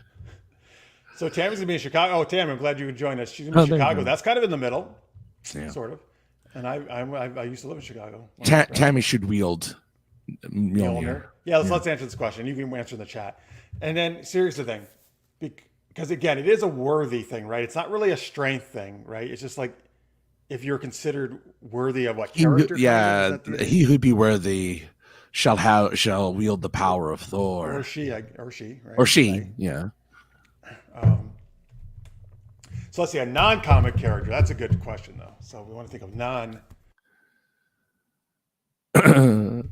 So Tammy's gonna be in Chicago. Oh, Tammy, I'm glad you could join us. She's gonna be in Chicago. That's kind of in the middle, sort of. And I used to live in Chicago.
Tammy should wield Mjolnir.
Yeah, let's answer this question. You can answer in the chat. And then serious thing, because again, it is a worthy thing, right? It's not really a strength thing, right? It's just like if you're considered worthy of what character.
He who'd be worthy shall wield the power of Thor.
Or she, right?
Right? Yeah.
So let's see, a non-comic character. That's a good question, though. So we want to think of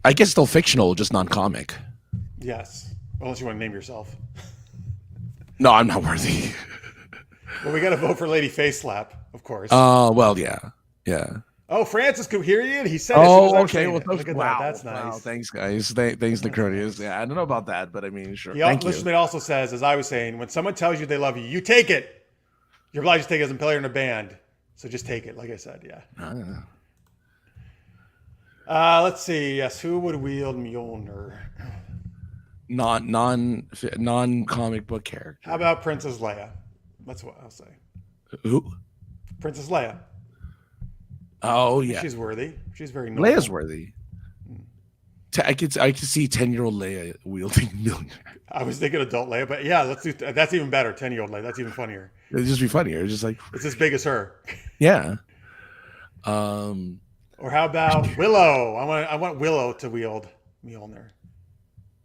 I guess still fictional, just non-comic.
Yes, unless you want to name yourself.
No, I'm not worthy.
Well, we got to vote for Lady Face Slap, of course.
Oh, well, yeah.
Oh, Francis could hear you. He said,
"Oh, okay. Well,
look at
wow,
that. That's nice.
Wow, thanks, guys. Thanks, Necronius. Yeah, I don't know about that, but I mean, sure.
Thank you." Listener also says, as I was saying, when someone tells you they love you, you take it. You're obliged to take it as a player in a band, so just take it. Like I said, yeah. Let's see. Yes, who would wield Mjolnir?
Non comic book character.
How about Princess Leia? That's what I'll say.
Who?
Princess Leia.
Oh yeah,
she's worthy. She's very noble.
Leia's worthy. I could see 10-year-old Leia wielding Mjolnir.
I was thinking adult Leia, but yeah, let's do. That's even better. 10-year-old Leia. That's even funnier.
It'd just be funnier. It's just like
it's as big as her.
Yeah.
Or how about Willow? I want Willow to wield Mjolnir.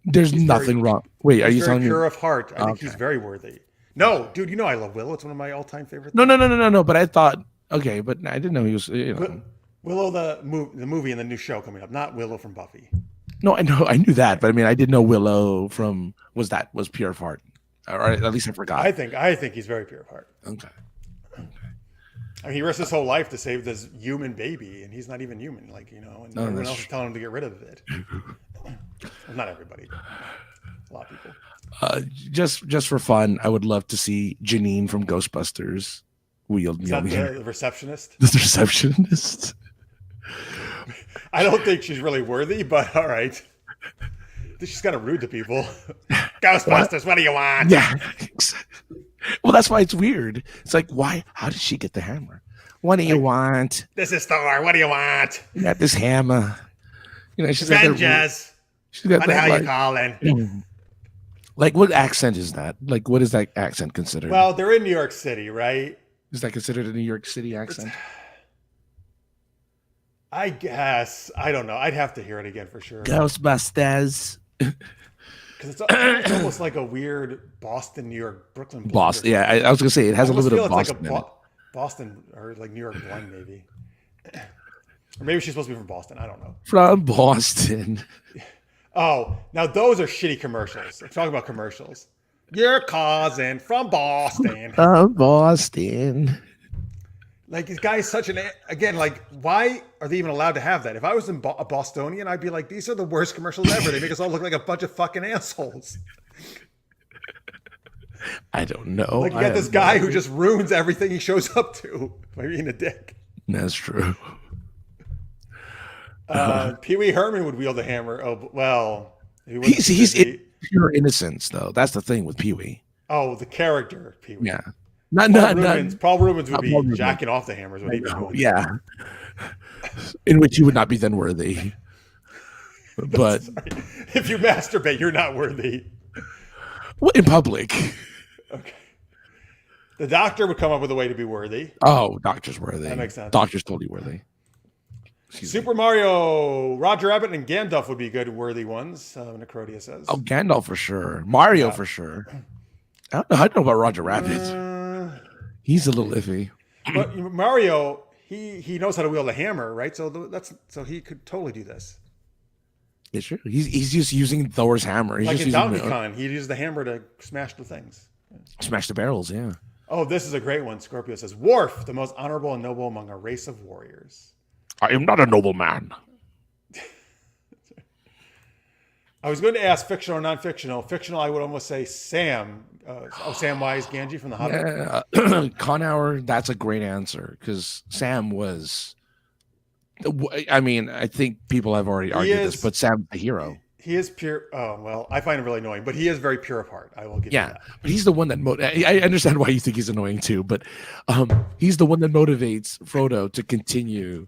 There's nothing wrong. Wait, are you telling me?
Pure of heart. I think he's very worthy. No, dude, you know I love Willow. It's one of my all-time favorite.
No. But I thought, okay, but I didn't know he was.
Willow, the movie and the new show coming up, not Willow from Buffy.
No, I knew that, but I mean, I didn't know Willow from was pure of heart, or at least I forgot.
I think he's very pure of heart. Okay. I mean, he risked his whole life to save this human baby, and he's not even human, and everyone else is telling him to get rid of it. Well, not everybody, but a lot of people.
Just for fun, I would love to see Janine from Ghostbusters wield
Mjolnir. The receptionist.
The receptionist.
I don't think she's really worthy, but all right. She's kind of rude to people. Ghostbusters, what do you want?
Yeah. Well, that's why it's weird. It's like, why? How did she get the hammer? What do you want?
This is Thor. What do you want?
You got this hammer. She's
Avengers.
She's got
what the hell are you calling?
Like, what accent is that? Like, what is that accent considered?
Well, they're in New York City, right?
Is that considered a New York City accent?
I guess. I don't know. I'd have to hear it again for sure.
Ghostbusters.
Because it's almost like a weird Boston, New York, Brooklyn.
Boston. Yeah, I was gonna say it has a little bit of Boston.
Like Boston or like New York blend, maybe. Or maybe she's supposed to be from Boston. I don't know.
From Boston.
Oh, now those are shitty commercials. I'm talking about commercials. Your cousin from Boston.
From Boston.
Like, this guy is such like, why are they even allowed to have that? If I was a Bostonian, I'd be like, these are the worst commercials ever. They make us all look like a bunch of fucking assholes.
I don't know.
Like, you got this guy who just ruins everything he shows up to by being a dick.
That's true.
Pee Wee Herman would wield a hammer. Oh, well.
He's pure innocence, though. That's the thing with Pee Wee.
Oh, the character Pee Wee.
Yeah.
Paul Rubens would be jacking off the hammers.
Yeah. In which you would not be then worthy. But
if you masturbate, you're not worthy.
Well, in public.
Okay. The Doctor would come up with a way to be worthy.
Oh, Doctor's worthy.
That makes sense.
Doctor's totally worthy. Excuse me.
Super Mario, Roger Rabbit, and Gandalf would be good worthy ones. Necrodia says.
Oh, Gandalf for sure. Mario for sure. I don't know about Roger Rabbit. He's a little iffy.
But Mario, he knows how to wield a hammer, right? So he could totally do this.
It's true. He's just using Thor's hammer. He's
Like
just
in
using
Donkey Kong, he used the hammer to smash the things.
smash the barrels. Yeah.
Oh, this is a great one. Scorpio says, Worf, the most honorable and noble among a race of warriors.
I am not a noble man.
I was going to ask fictional or non-fictional. Fictional, I would almost say Sam. Samwise Gamgee from The Hobbit.
Yeah. Con Hour, that's a great answer because Sam was. I mean, I think people have already argued this, but Sam's the hero.
He is pure. Oh, well, I find him really annoying, but he is very pure of heart. I will give you that.
But he's the one that. I understand why you think he's annoying too, but he's the one that motivates Frodo to continue.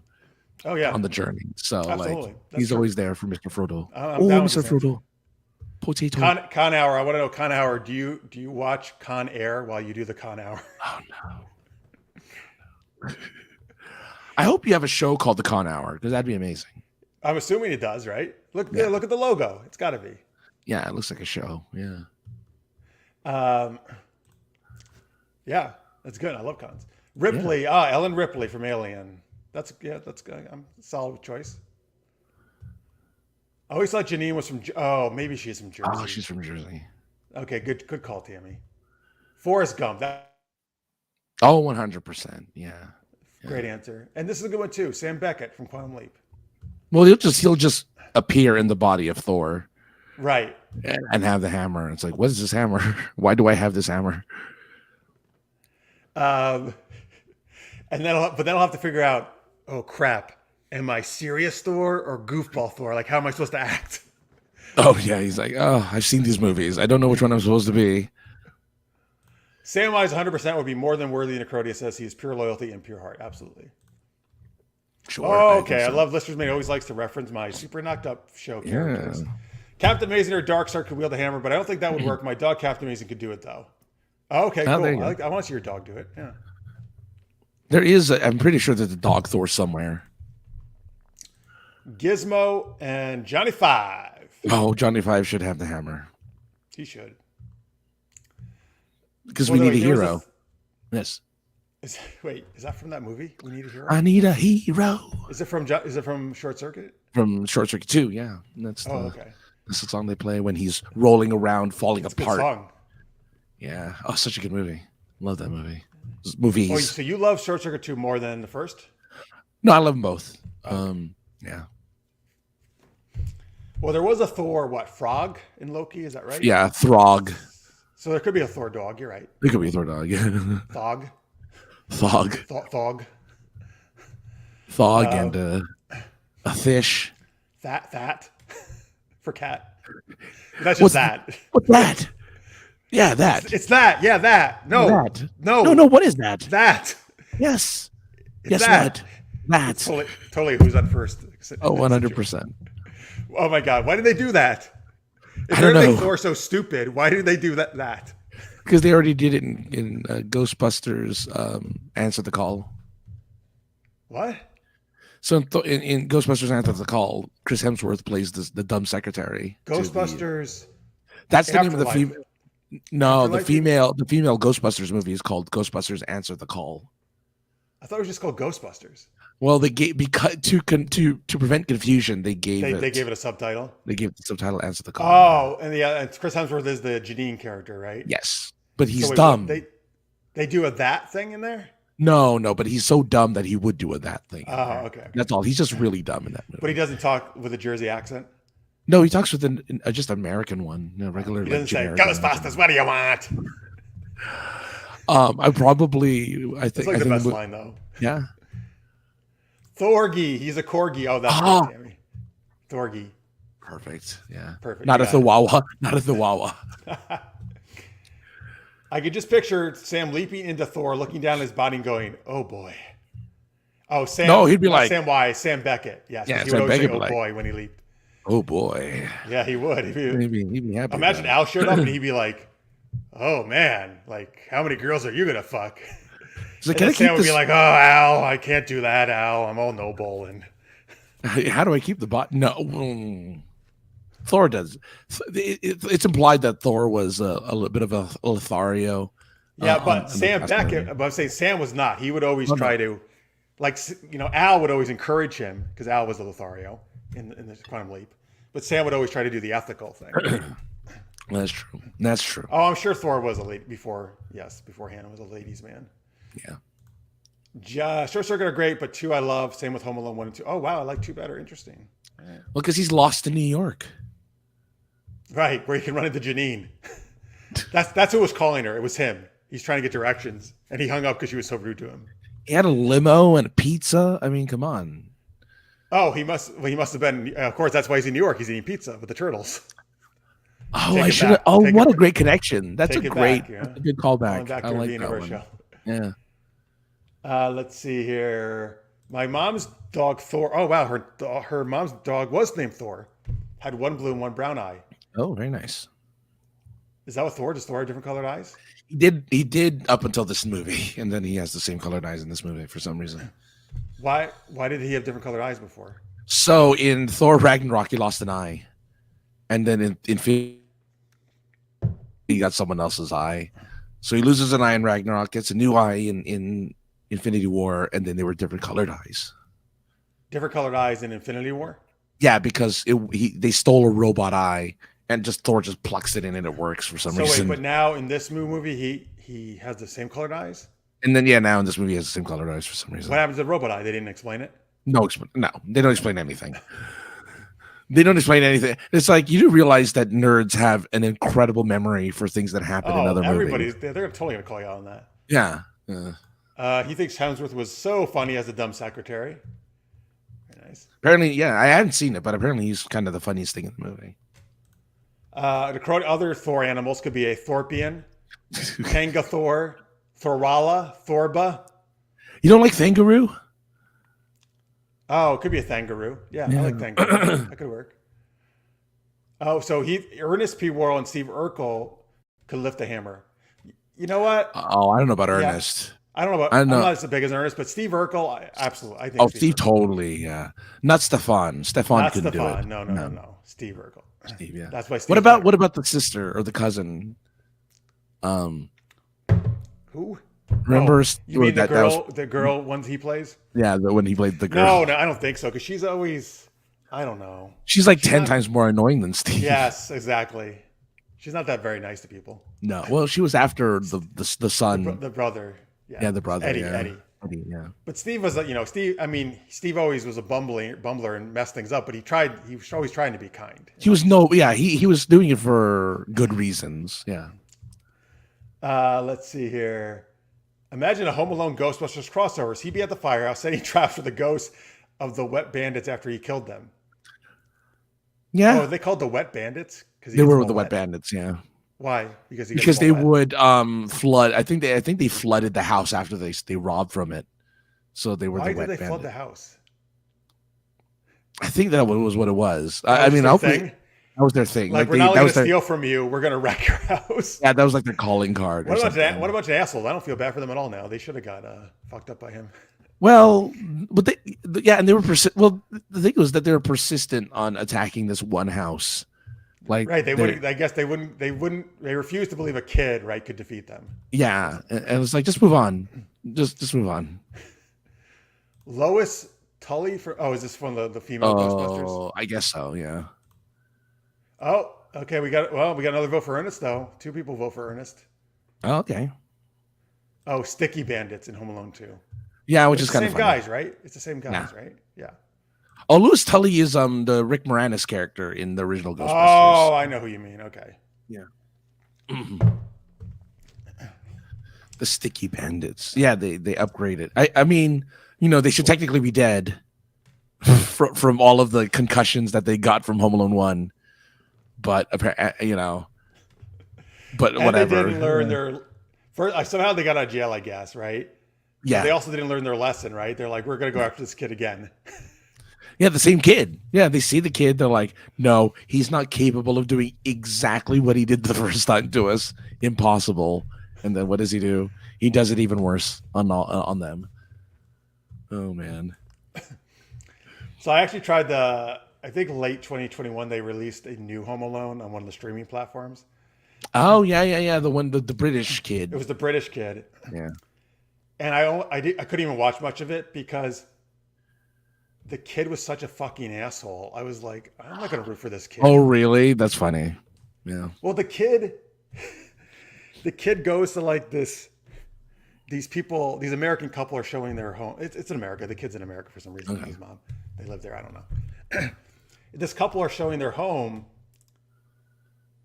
Oh yeah,
on the journey. So
absolutely.
He's true. Always there for Mr. Frodo.
Mr.
Frodo. Potato.
Con Hour. I want to know, Con Hour. Do you watch Con Air while you do the Con Hour?
Oh no. I hope you have a show called the Con Hour because that'd be amazing.
I'm assuming it does, right? Look at the logo. It's got to be.
Yeah, it looks like a show. Yeah.
Yeah, that's good. I love cons. Ripley. Ellen Ripley from Alien. That's good. I'm a solid choice. I always thought Janine was from. Oh, maybe she's from Jersey.
Oh, she's from Jersey.
Okay, good call, Tammy. Forrest Gump.
100%. Yeah.
Great answer. And this is a good one too. Sam Beckett from Quantum Leap.
Well, he'll just appear in the body of Thor,
right,
and have the hammer. It's like, what is this hammer? Why do I have this hammer?
And then I'll have to figure out. Oh crap! Am I serious Thor or goofball Thor? Like, how am I supposed to act?
Oh yeah, he's like, I've seen these movies. I don't know which one I'm supposed to be.
Samwise 100% would be more than worthy. Necrodia says he is pure loyalty and pure heart. Absolutely.
Sure.
Oh, okay. I love Lister's Mate always likes to reference my super knocked up show characters. Yeah. Captain Amazing or Darkstar could wield a hammer, but I don't think that would work. My dog Captain Amazing could do it though. Oh, okay, cool. I want to see your dog do it. Yeah.
There is. I'm pretty sure there's a dog Thor somewhere.
Gizmo and Johnny Five.
Oh, Johnny Five should have the hammer.
He should.
Because we need a hero. Yes.
Is that from that movie? We Need a Hero?
I need a hero.
Is it from Short Circuit?
From Short Circuit 2, yeah. That's
okay.
That's the song they play when he's rolling around, falling apart.
A good song.
Yeah. Oh, such a good movie. Love that movie. Movies.
Oh, so you love Short Circuit 2 more than the first?
No, I love them both. Yeah.
Well, there was a Thor, frog in Loki? Is that right?
Yeah, Throg.
So there could be a Thor dog. You're right.
There could be a Thor dog.
Thog.
Thog. Thog and a fish.
That. For cat. That's just that.
What's that? Yeah, that.
It's that. Yeah, that. No.
That.
No.
What is that?
That.
Yes.
It's
yes,
that.
That.
Totally who's on first.
100%.
Oh my God. Why did they do that? If
I don't know.
Thor so stupid, why did they do that?
Because they already did it in Ghostbusters Answer the Call.
What?
So in Ghostbusters Answer the Call, Chris Hemsworth plays the dumb secretary.
Ghostbusters.
That's the name of the female. No,
Afterlife?
the female Ghostbusters movie is called Ghostbusters Answer the Call.
I thought it was just called Ghostbusters.
Well, they gave to prevent confusion. They gave it They gave the subtitle Answer the Call.
Oh, and Chris Hemsworth is the Janine character, right?
Yes, but he's dumb.
They do a that thing in there.
No, but he's so dumb that he would do a that thing.
Oh, okay.
That's all. He's just really dumb in that movie.
But he doesn't talk with a Jersey accent.
No, he talks with just American one, regular.
He doesn't say Ghostbusters. What do you want?
I think
it's like the best line though.
Yeah.
Thorgy. He's a corgi. Oh, that's right, Tammy. Thorgy.
Perfect. Yeah.
Perfect.
Not at the Wawa. Not at the Wawa.
I could just picture Sam leaping into Thor, looking down at his body and going, "Oh boy." Oh, Sam.
No, he'd be like
Sam Beckett. Yes.
Yeah.
He would always say, "Oh boy," when he leaped.
Oh boy.
Yeah, he would. He'd
be happy.
Imagine Al showed up and he'd be like, "Oh man, like how many girls are you gonna fuck?"
Like,
and Sam would be like, "Oh, Al, I can't do that, Al. I'm all noble." And
How do I keep the bot? No, Thor does. It's implied that Thor was a little bit of a Lothario.
Yeah,
On
but
in the
Sam
past
Beckett,
movie.
but I'm saying Sam was not. He would always
Oh,
try
no.
to, like, Al would always encourage him because Al was a Lothario in the Quantum Leap. But Sam would always try to do the ethical thing.
That's true. That's true.
Oh, I'm sure Thor was a lady before. Yes, before Hannah was a ladies' man.
Yeah.
Short Circuit are great, but 2 I love. Same with Home Alone 1 and 2. Oh wow, I like 2 better. Interesting.
Well, because he's lost in New York.
Right, where you can run into Janine. That's who was calling her. It was him. He's trying to get directions, and he hung up because she was so rude to him.
He had a limo and a pizza. I mean, come on.
Oh, he must have been. Of course, that's why he's in New York. He's eating pizza with the turtles.
Oh,
Take
I
it
should have.
back.
Oh,
Take
what
it-
a great connection. That's a
take it
great,
back, yeah.
that's a good
Going
callback.
back
I
to
like
the
that
universe
one.
show.
Yeah.
Let's see here. My mom's dog Thor. Oh wow, her mom's dog was named Thor. Had 1 blue and 1 brown eye.
Oh, very nice.
Is that what Thor? Does Thor have different colored eyes?
He did up until this movie, and then he has the same colored eyes in this movie for some reason.
Why did he have different colored eyes before?
So in Thor Ragnarok, he lost an eye, and then in Infinity, he got someone else's eye. So he loses an eye in Ragnarok, gets a new eye in Infinity War, and then they were different colored eyes.
Different colored eyes in Infinity War?
Yeah, because they stole a robot eye, and Thor just plucks it in, and it works for some reason.
Wait, but now in this movie, he has the same colored eyes?
And then now in this movie, he has the same colored eyes for some reason.
What happens to the robot eye? They didn't explain it?
No, they don't explain anything. They don't explain anything. It's like you do realize that nerds have an incredible memory for things that happen in other movies.
They're totally going to call you out on that.
Yeah.
He thinks Hemsworth was so funny as a dumb secretary. Very nice.
Apparently, yeah, I hadn't seen it, but apparently he's kind of the funniest thing in the movie.
The other Thor animals could be a Thorpian, Tangathor, Thorwala, Thorba.
You don't like Thangaroo?
Oh, it could be a Thangaroo. Yeah, I like Thangaroo. That could work. Oh, so Ernest P. Worrell and Steve Urkel could lift a hammer. You know what?
Oh, I don't know about Ernest.
I don't know about. I'm not as big as Ernest, but Steve Urkel, absolutely. I think.
Oh, Steve totally. Yeah, not Stefan. Stefan couldn't do it.
No. Steve Urkel.
Steve, yeah.
That's why.
What about the sister or the cousin?
Who?
Remember?
You mean the girl? The girl ones he plays?
Yeah, when he played the girl.
No, I don't think so. Because she's always. I don't know.
She's like 10 times more annoying than Steve.
Yes, exactly. She's not that very nice to people.
No. Well, she was after the son.
The brother.
Yeah, the brother.
Eddie.
Eddie, yeah.
But Steve was, Steve always was a bumbler and messed things up. But he was always trying to be kind.
He was he was doing it for good reasons. Yeah.
Let's see here. Imagine a Home Alone Ghostbusters crossovers. He'd be at the firehouse setting traps for the ghosts of the wet bandits after he killed them.
Yeah.
Oh, are they called the wet bandits?
They were the wet bandits. Yeah.
Why?
Because they would flood. I think they flooded the house after they robbed from it. So they were the wet bandits. Why did they flood
the house?
I think that was what it was. I mean, hopefully that was their thing.
Like we're not going to steal from you. We're going to wreck your house.
Yeah, that was like their calling card.
What a bunch of assholes! I don't feel bad for them at all. Now they should have got fucked up by him.
Well, but they were Well, the thing was that they were persistent on attacking this one house. Like
right, they wouldn't. I guess they wouldn't. They refused to believe a kid, right, could defeat them.
Yeah, and it was like, just move on, just move on.
Lois Tully is this from the female Ghostbusters?
Oh, I guess so. Yeah.
Oh, okay. We got another vote for Ernest though. 2 people vote for Ernest.
Oh, okay.
Oh, Sticky Bandits in Home Alone 2.
Yeah, which is kind of
the same guys, right? It's the same guys, right? Yeah.
Oh, Louis Tully is the Rick Moranis character in the original Ghostbusters.
Oh, I know who you mean. Okay.
Yeah. The Sticky Bandits. Yeah, they upgraded. I mean, they should technically be dead from all of the concussions that they got from Home Alone 1. But apparently, but
and
whatever.
They didn't learn their somehow they got out of jail, I guess, right?
Yeah.
But they also didn't learn their lesson, right? They're like, we're going to go after this kid again.
Yeah, the same kid. Yeah, they see the kid. They're like, no, he's not capable of doing exactly what he did the first time to us. Impossible. And then what does he do? He does it even worse on them. Oh, man.
So I actually tried I think late 2021, they released a new Home Alone on one of the streaming platforms.
Oh yeah. The one, the British
It
kid.
was the British kid.
Yeah.
And I couldn't even watch much of it because the kid was such a fucking asshole. I was like, I'm not going to root for this kid.
Oh really? That's funny. Yeah.
Well, the kid goes to like these people, these American couple are showing their home. It's in America. The kid's in America for some reason.
Okay.
His mom, they live there. I don't know. This couple are showing their home,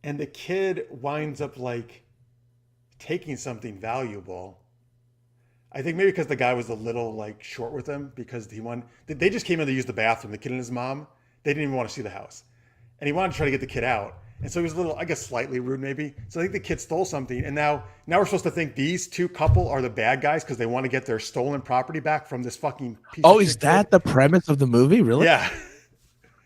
and the kid winds up like taking something valuable. I think maybe because the guy was a little like short with him because they just came in to use the bathroom, the kid and his mom. They didn't even want to see the house. And he wanted to try to get the kid out. And so he was a little, I guess, slightly rude maybe. So I think the kid stole something. And now we're supposed to think these two couple are the bad guys because they want to get their stolen property back from this fucking piece
Oh,
of
is
shit
that
kid.
the premise of the movie? Really?
Yeah.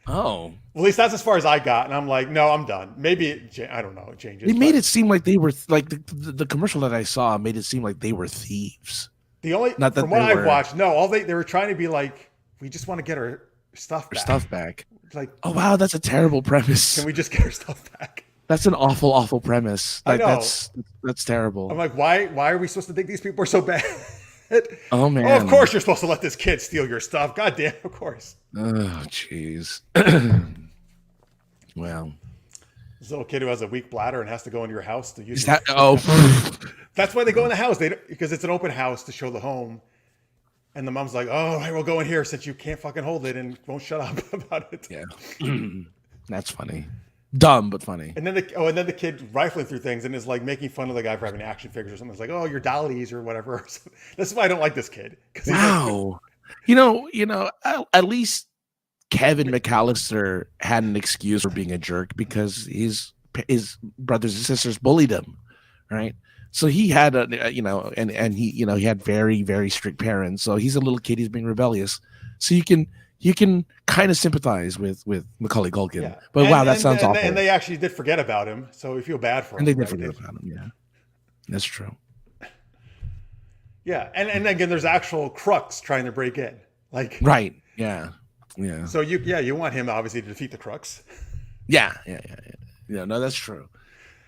Oh.
Well, at least that's as far as I got. And I'm like, no, I'm done. Maybe, I don't know, it changes.
They made it seem like they were like the commercial that I saw made it seem like they were thieves.
From what I've watched, no, they were trying to be like, we just want to get our stuff back. Like,
oh wow, that's a terrible premise.
Can we just get our stuff back?
That's an awful premise. Like,
I know.
That's terrible.
I'm like, why are we supposed to think these people are so bad?
Oh man.
Oh, of course you're supposed to let this kid steal your stuff. God damn, of course.
Oh jeez. Well,
This little kid who has a weak bladder and has to go into your house to use.
is that?
That's why they go in the house. Because it's an open house to show the home. And the mom's like, oh, I will go in here since you can't fucking hold it and won't shut up about it.
Yeah. That's funny. Dumb but funny.
And then the kid rifling through things and is like making fun of the guy for having action figures or something. It's like, oh, your dollies or whatever. That's why I don't like this kid.
Wow. You know, at least Kevin McAllister had an excuse for being a jerk because his brothers and sisters bullied him, right? So he had and he he had very, very strict parents. So he's a little kid. He's being rebellious. So you can kind of sympathize with Macaulay Culkin. Yeah. But wow, that sounds awful.
And they actually did forget about him. So we feel bad for him.
And they did forget about him. Yeah, that's true.
Yeah, and again, there's actual crooks trying to break in. Like,
right. Yeah. Yeah.
So you want him obviously to defeat the crooks.
Yeah. No, that's true.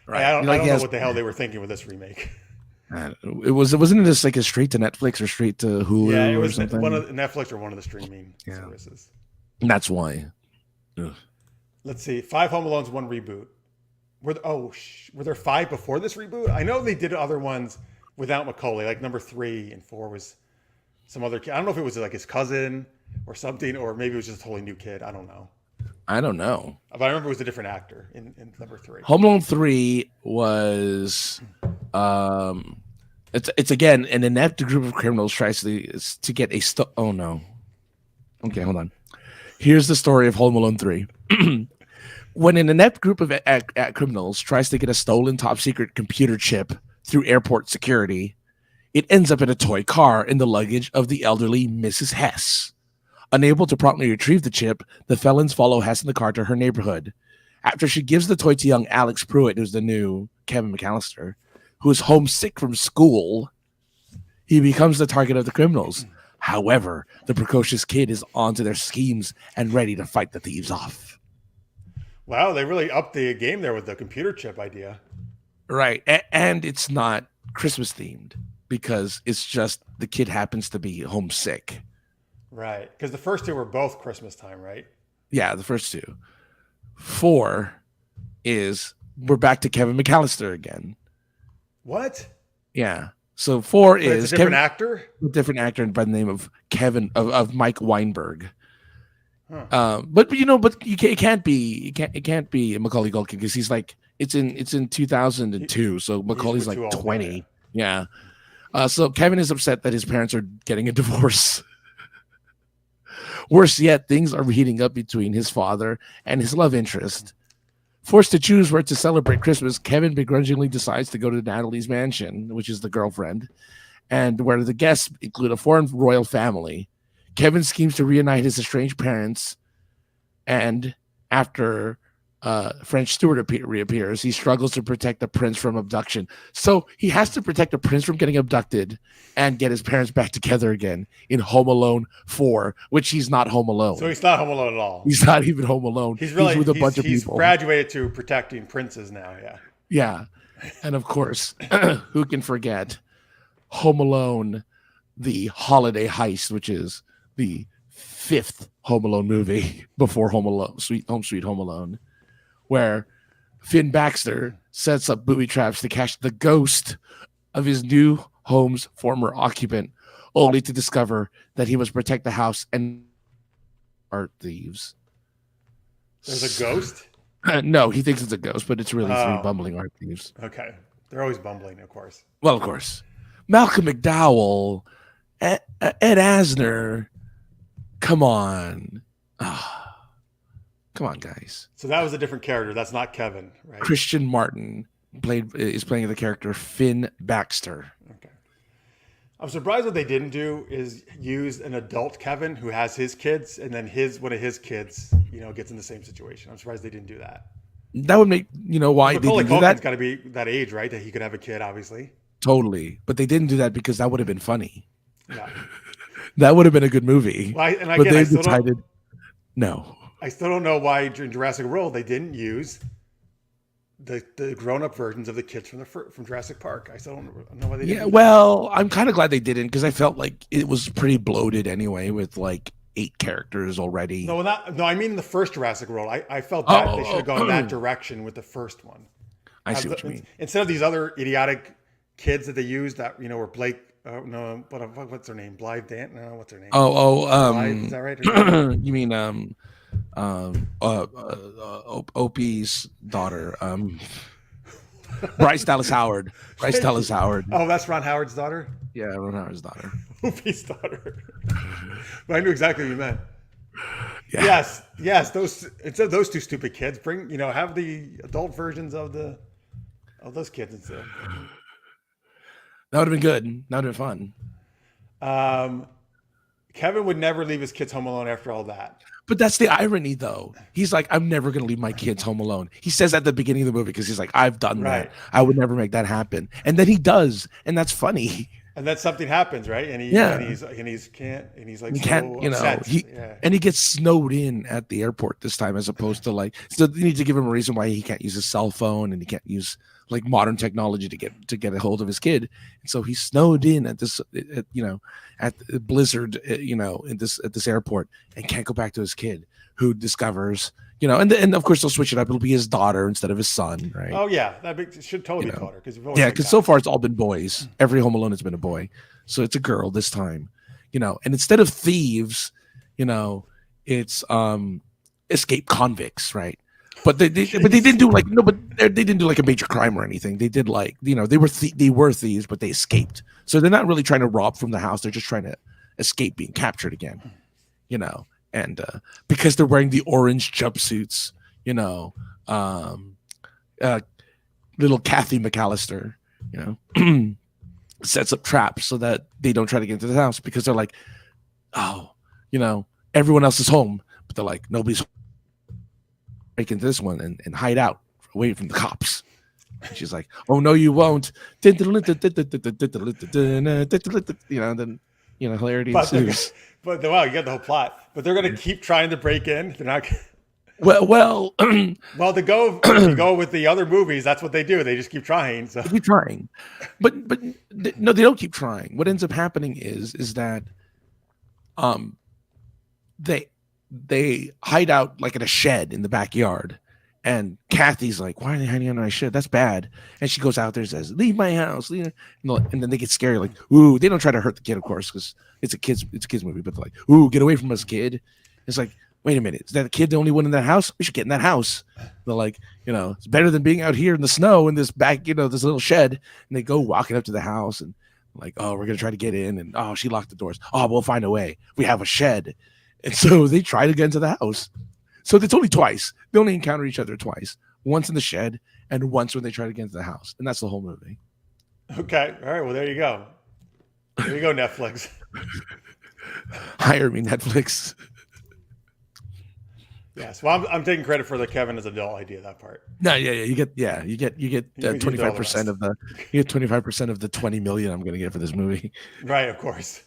Right.
I don't know what the hell they were thinking with this remake.
Wasn't this like a straight to Netflix or straight to Hulu?
Yeah, it was
or something?
one of Netflix or one of the streaming services.
And that's why. Ugh.
Let's see, 5 Home Alones, 1 reboot. Were there 5 before this reboot? I know they did other ones without Macaulay, like number 3 and 4 was some other kid. I don't know if it was like his cousin or something, or maybe it was just a totally new kid. I don't know. But I remember it was a different actor in number 3.
Home Alone 3 was it's again an inept group of criminals tries to get a oh no. Okay, hold on. Here's the story of Home Alone 3. When an inept group of criminals tries to get a stolen top secret computer chip through airport security, it ends up in a toy car in the luggage of the elderly Mrs. Hess. Unable to promptly retrieve the chip, the felons follow Hess in the car to her neighborhood. After she gives the toy to young Alex Pruitt, who's the new Kevin McAllister, who is homesick from school, he becomes the target of the criminals. However, the precocious kid is onto their schemes and ready to fight the thieves off.
Wow, they really upped the game there with the computer chip idea.
Right, and it's not Christmas themed because it's just the kid happens to be homesick.
Right, because the first 2 were both Christmas time, right?
Yeah, the first 2. 4 is we're back to Kevin McAllister again.
What?
Yeah. So 4 is
a different actor?
A different actor by the name of Mike Weinberg.
Huh.
But it can't be Macaulay Culkin because he's like it's in 2002, so Macaulay's like 20. Yeah. So Kevin is upset that his parents are getting a divorce. Worse yet, things are heating up between his father and his love interest. Forced to choose where to celebrate Christmas, Kevin begrudgingly decides to go to Natalie's mansion, which is the girlfriend, and where the guests include a foreign royal family. Kevin schemes to reunite his estranged parents, and after French Stewart reappears. He struggles to protect the prince from abduction. So he has to protect the prince from getting abducted and get his parents back together again in Home Alone 4, which he's not Home Alone.
So he's not Home Alone at all.
He's not even Home Alone.
He's with a bunch
of
people. He's graduated to protecting princes now,
Yeah. And of course, who can forget Home Alone, the holiday heist, which is the 5th Home Alone movie before Home Alone, Sweet Home Alone, where Finn Baxter sets up booby traps to catch the ghost of his new home's former occupant, only to discover that he must protect the house and art thieves.
There's a ghost?
No, he thinks it's a ghost, but it's really 3 bumbling art thieves.
Okay. They're always bumbling, of course.
Well, of course. Malcolm McDowell, Ed Asner. Come on. Come on, guys.
So that was a different character. That's not Kevin, right?
Christian Martin is playing the character Finn Baxter.
Okay. I'm surprised what they didn't do is use an adult Kevin who has his kids, and then one of his kids, gets in the same situation. I'm surprised they didn't do that.
That would make why they didn't do that.
Got to be that age, right? That he could have a kid, obviously.
Totally, but they didn't do that because that would have been funny.
Yeah,
that would have been a good movie.
Well,
but they decided no.
I still don't know why in Jurassic World they didn't use the grown-up versions of the kids from Jurassic Park. I still don't know why they didn't.
Yeah, well, I'm kind of glad they didn't because I felt like it was pretty bloated anyway with like 8 characters already.
No, I mean the first Jurassic World. I felt that they should have gone that direction with the first one.
I see what you mean.
Instead of these other idiotic kids that they used that were Blake. What's her name? Blythe Dant? No, what's her name?
Blythe,
is that right?
You mean Opie's daughter, Bryce Dallas Howard. Bryce Dallas Howard.
Oh, that's Ron Howard's daughter?
Yeah, Ron Howard's daughter.
Opie's daughter. But I knew exactly what you meant.
Yeah.
Yes. Instead of those 2 stupid kids, have the adult versions of those kids instead.
That would have been good. That would have been
fun. Kevin would never leave his kids home alone after all that.
But that's the irony, though. He's like, I'm never going to leave my kids home alone. He says at the beginning of the movie because he's like, I've done that. I would never make that happen. And then he does, and that's funny.
And then something happens, right? And he's like,
and he gets snowed in at the airport this time, as opposed to so they need to give him a reason why he can't use his cell phone and he can't use modern technology to get a hold of his kid. And so he's snowed in at this, at Blizzard, at this airport, and can't go back to his kid, who discovers, and of course they'll switch it up. It'll be his daughter instead of his son, right?
Oh yeah, should totally be daughter
because so far it's all been boys. Every Home Alone has been a boy, so it's a girl this time, and instead of thieves, it's escaped convicts, right? But they didn't do they didn't do a major crime or anything. They did they were thieves, but they escaped. So they're not really trying to rob from the house. They're just trying to escape being captured again, and because they're wearing the orange jumpsuits, little Kathy McAllister, sets up traps so that they don't try to get into the house because they're like, everyone else is home, but they're like, nobody's home. Break into this one and hide out away from the cops. And she's like, oh no, you won't. Hilarity ensues.
But wow, you got the whole plot. But they're gonna keep trying to break in. They're not.
Well.
To go with the other movies, that's what they do. They just keep trying. So.
They keep trying, but no, they don't keep trying. What ends up happening is that, they hide out in a shed in the backyard, and Kathy's like, why are they hiding under my shed? That's bad. And she goes out there and says, leave my house, leave. And then they get scary, ooh. They don't try to hurt the kid, of course, because it's a kids movie, but they're like, ooh, get away from us, kid. It's like, wait a minute, is that kid the only one in that house? We should get in that house. They're like, it's better than being out here in the snow in this back, this little shed. And they go walking up to the house and oh, we're gonna try to get in, and oh, she locked the doors. Oh, we'll find a way. We have a shed. And so they try to get into the house. So it's only twice. They only encounter each other twice. Once in the shed and once when they try to get into the house. And that's the whole movie.
Okay. All right. Well, there you go. There you go, Netflix.
Hire me, Netflix.
Yes. Well, I'm taking credit for the Kevin as adult idea. That part.
No, you get 25% of the 25% of the 20 million I'm going to get for this movie.
Right. Of course.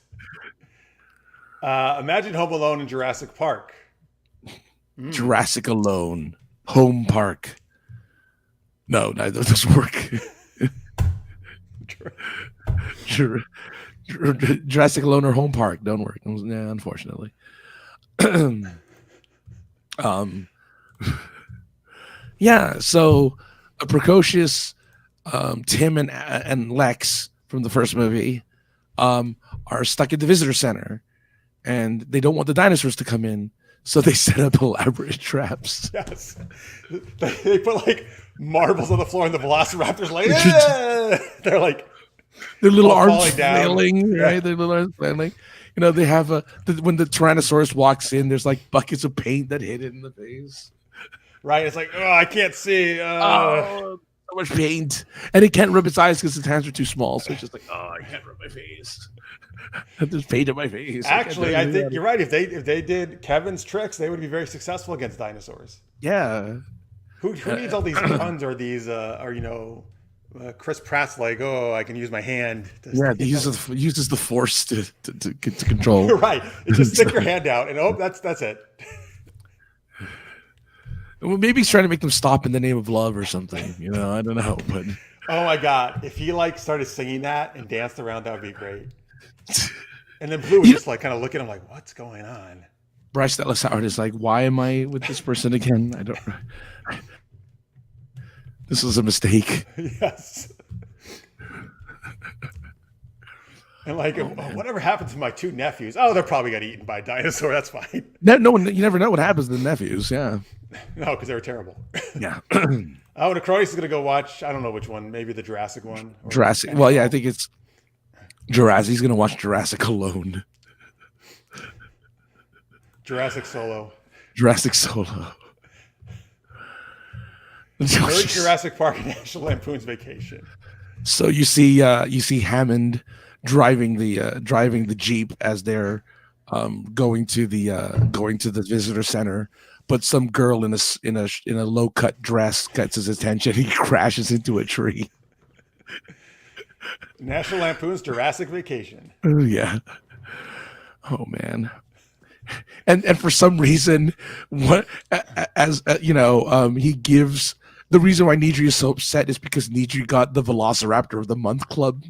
Imagine Home Alone in Jurassic Park.
Jurassic Alone, Home Park. No, neither of those work. Jurassic Alone or Home Park don't work. Yeah, unfortunately. Yeah, so a precocious Tim and Lex from the first movie are stuck at the visitor center, and they don't want the dinosaurs to come in, so they set up elaborate traps.
Yes, they put like marbles on the floor, and the velociraptors like they're like
their little arms flailing, right? Their little arms flailing. You know, they have when the Tyrannosaurus walks in, there's like buckets of paint that hit it in the face.
Right, it's like, oh, I can't see.
So much paint, and it can't rub its eyes because its hands are too small. So it's just like, oh, I can't rub my face. There's paint in my face.
Actually, I think you're right. If they did Kevin's tricks, they would be very successful against dinosaurs.
Yeah.
Who needs all these guns or these Chris Pratt's like, oh, I can use my hand.
He uses the force to control.
You're right. You just stick your hand out, and that's it.
Well, maybe he's trying to make them stop in the name of love or something. You know, I don't know. But
oh my god, if he like started singing that and danced around, that would be great. And then Blue was just like kind of looking at him like, what's going on?
Bryce Dallas Howard is like, why am I with this person again? I don't. This was a mistake.
Yes. And like, whatever happened to my two nephews? Oh, they're probably got eaten by a dinosaur. That's fine.
No, you never know what happens to the nephews. Yeah.
No, because they were terrible.
Yeah.
And Acronis is going to go watch, I don't know which one, maybe the Jurassic one.
Jurassic. Well, yeah, I think it's Jurassic. He's going to watch Jurassic alone.
Jurassic Solo. Jurassic Park and National Lampoon's Vacation.
So you see Hammond driving the Jeep as they're going to the visitor center, but some girl in a low cut dress gets his attention. He crashes into a tree.
National Lampoon's Jurassic Vacation.
Oh yeah. Oh man. And for some reason, he gives. The reason why Nidri is so upset is because Nidri got the Velociraptor of the Month Club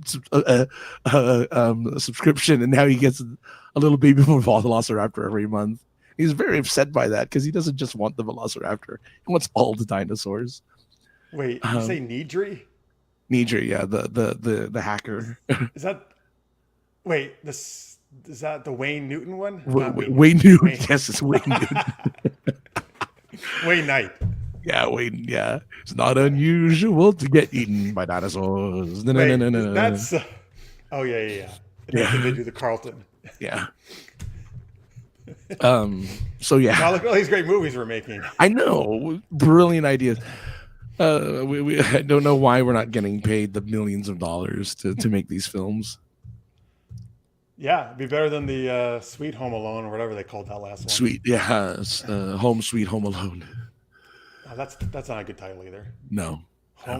subscription, and now he gets a little baby Velociraptor every month. He's very upset by that because he doesn't just want the Velociraptor; he wants all the dinosaurs.
Wait, you say Nidri?
Nidri, yeah, the hacker.
Is that? Wait, is that the Wayne Newton one?
Wayne Newton. Yes, it's Wayne Newton.
Wayne Knight.
Yeah, Wayne. Yeah, it's not unusual to get eaten by dinosaurs. No.
That's. Oh yeah. They do the Carlton.
Yeah. So yeah.
Now look at all these great movies we're making.
I know, brilliant ideas. I don't know why we're not getting paid the millions of dollars to make these films.
Yeah, it'd be better than the Sweet Home Alone or whatever they called that last one.
Sweet, yeah, Home Sweet Home Alone.
Oh, that's not a good title either.
No.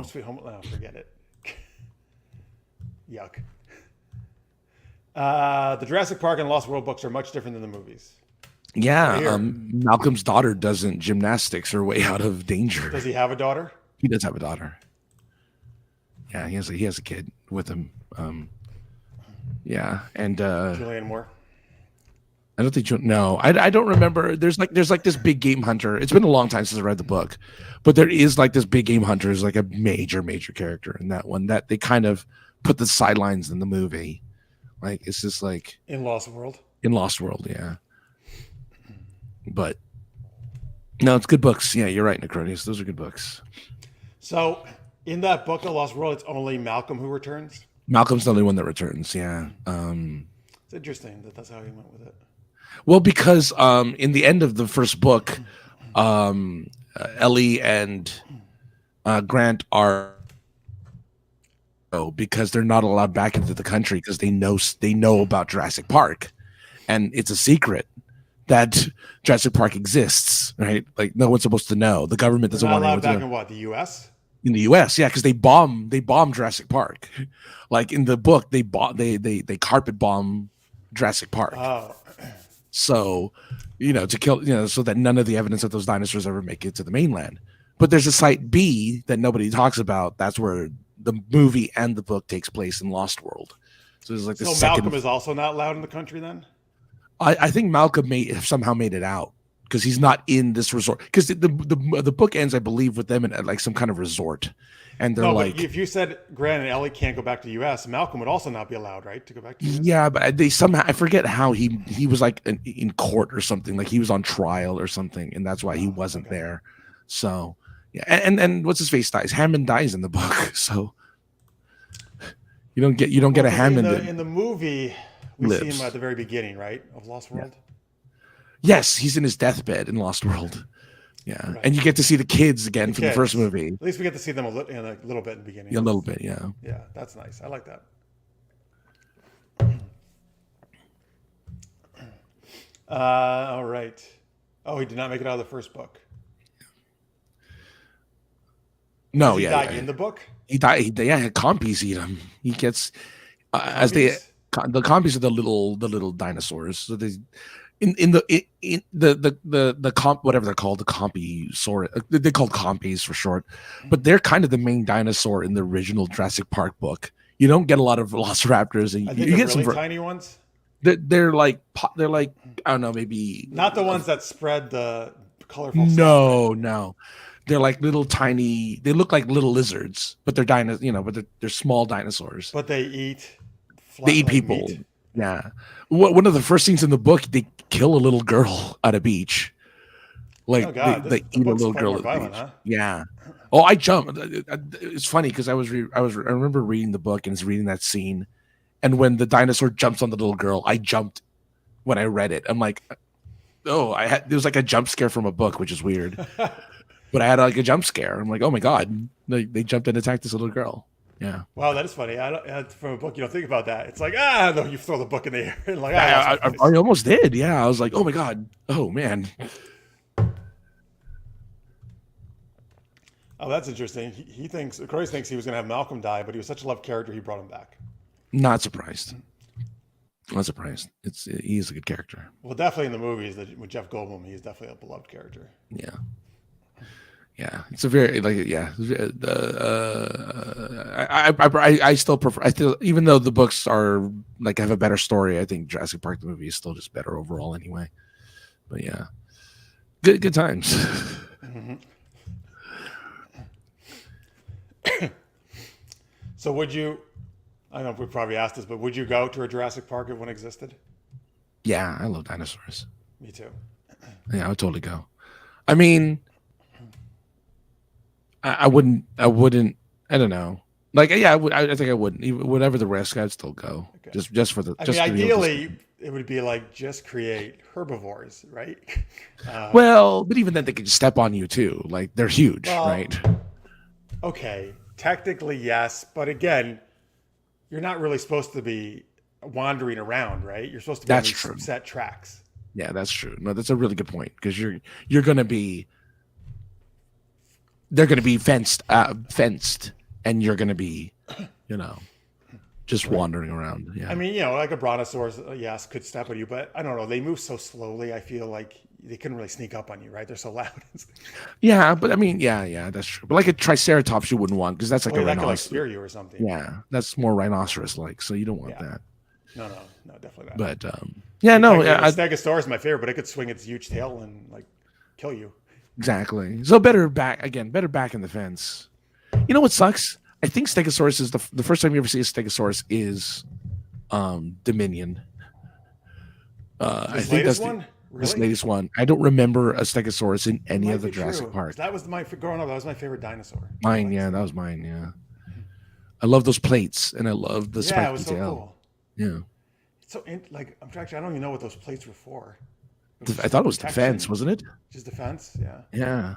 Sweet Home Alone. Forget it. Yuck. The Jurassic Park and Lost World books are much different than the movies.
Yeah, Malcolm's daughter doesn't gymnastics her way out of danger.
Does he have a daughter?
He does have a daughter. Yeah, he has a kid with him. Yeah, and
Julianne Moore.
I don't think I don't remember. There's like this big game hunter. It's been a long time since I read the book, but there is like this big game hunter is like a major character in that one that they kind of put the sidelines in the movie. Like it's just like
in Lost World.
In Lost World, yeah. But no, it's good books. Yeah, you're right, Necronius. Those are good books.
So in that book, The Lost World, it's only Malcolm who returns.
Malcolm's the only one that returns. Yeah.
It's interesting that's how he went with it.
Well, because in the end of the first book, Ellie and Grant are because they're not allowed back into the country because they know about Jurassic Park, and it's a secret that Jurassic Park exists, right? Like no one's supposed to know. The government
They're
doesn't
not
want
allowed
anyone to
back
know.
in what, the U.S.?
In the U.S., yeah, because they bomb Jurassic Park. Like in the book, they carpet bomb Jurassic Park.
Oh,
So, to kill, so that none of the evidence of those dinosaurs ever make it to the mainland. But there's a site B that nobody talks about. That's where the movie and the book takes place in Lost World. So there's like the
so
second.
Malcolm is also not allowed in the country then?
I think Malcolm may have somehow made it out because he's not in this resort. Because the book ends, I believe, with them at like some kind of resort, and they're
No,
like,
but if you said Grant and Ellie can't go back to the U.S., Malcolm would also not be allowed, right, to go back to the U.S.?
yeah, but they somehow, I forget how he was like in court or something, like he was on trial or something, and that's why he wasn't there. So yeah, and what's his face dies. Hammond dies in the book, so you don't get a Hammond
in the movie. We see
lives.
him at the very beginning, right, of Lost World.
Yeah. Yes, he's in his deathbed in Lost World. Yeah,
Right.
and you get to see the kids again from the first movie.
At least we get to see them in a little bit in the beginning.
Yeah, a little bit, yeah.
Yeah, that's nice. I like that. All right. Oh, he did not make it out of the first book.
No,
Does he
yeah,
die
yeah.
in the book?
He died. Yeah, compies eat him. He gets as the compies are the little dinosaurs. So they in the comp, whatever they're called, the compy they're called compies for short, but they're kind of the main dinosaur in the original Jurassic Park book. You don't get a lot of velociraptors, and
I think
you
they're
get
really
some
tiny ones.
they're like I don't know, maybe
Not the ones that spread the colorful stuff.
No. They're like little tiny. They look like little lizards, but they're but they're small dinosaurs.
But they eat.
They eat people. Meat. Yeah. One of the first scenes in the book, they kill a little girl at a beach. Like they eat a little girl at the beach. Huh? Yeah. Oh, I jumped. It's funny because I remember reading the book and reading that scene, and when the dinosaur jumps on the little girl, I jumped when I read it. I'm like, oh, there was like a jump scare from a book, which is weird. But I had like a jump scare. I'm like, oh my god, they jumped and attacked this little girl. Yeah.
Wow, that is funny. From a book, you don't think about that. It's like, no, you throw the book in the air. And like,
I almost did. Yeah, I was like, oh my god, oh man.
Oh, that's interesting. Corey thinks he was going to have Malcolm die, but he was such a loved character, he brought him back.
Not surprised. He's a good character.
Well, definitely in the movies with Jeff Goldblum, he's definitely a beloved character.
Yeah. Yeah, it's a very I still prefer. Even though the books are like have a better story, I think Jurassic Park the movie is still just better overall anyway. But yeah, good times.
Mm-hmm. So would you? I don't know if we probably asked this, but would you go to a Jurassic Park if one existed?
Yeah, I love dinosaurs.
Me too.
Yeah, I would totally go. I mean. I wouldn't. I don't know. Like, yeah, I would. I think I wouldn't. Whatever the risk, I'd still go. Okay. Just for the.
Ideally, it would be like just create herbivores, right?
Well, but even then, they could step on you too. Like they're huge, right?
Okay, technically yes, but again, you're not really supposed to be wandering around, right? You're supposed to be on set tracks.
Yeah, that's true. No, that's a really good point because you're going to be. They're going to be fenced, and you're going to be, just wandering around. Yeah.
I mean, like a brontosaurus, yes, could step on you, but I don't know. They move so slowly. I feel like they couldn't really sneak up on you, right? They're so loud.
Yeah, but I mean, yeah, that's true. But like a triceratops, you wouldn't want because that's like a rhinoceros.
That could like spear you or something.
Yeah, that's more rhinoceros-like, so you don't want that.
No, definitely not.
But
Stegosaurus is my favorite, but it could swing its huge tail and like kill you.
Exactly. So better back in the fence. You know what sucks? I think Stegosaurus is the first time you ever see a Stegosaurus is Dominion. I think that's this latest one. I don't remember a Stegosaurus in any of the Jurassic Park.
That was growing up. That was my favorite dinosaur.
Mine, yeah, that was mine. Yeah, I love those plates, and I love the spiky
it was so
tail.
Cool.
Yeah.
So I don't even know what those plates were for.
I thought it was defense, wasn't it?
Just defense, yeah.
Yeah.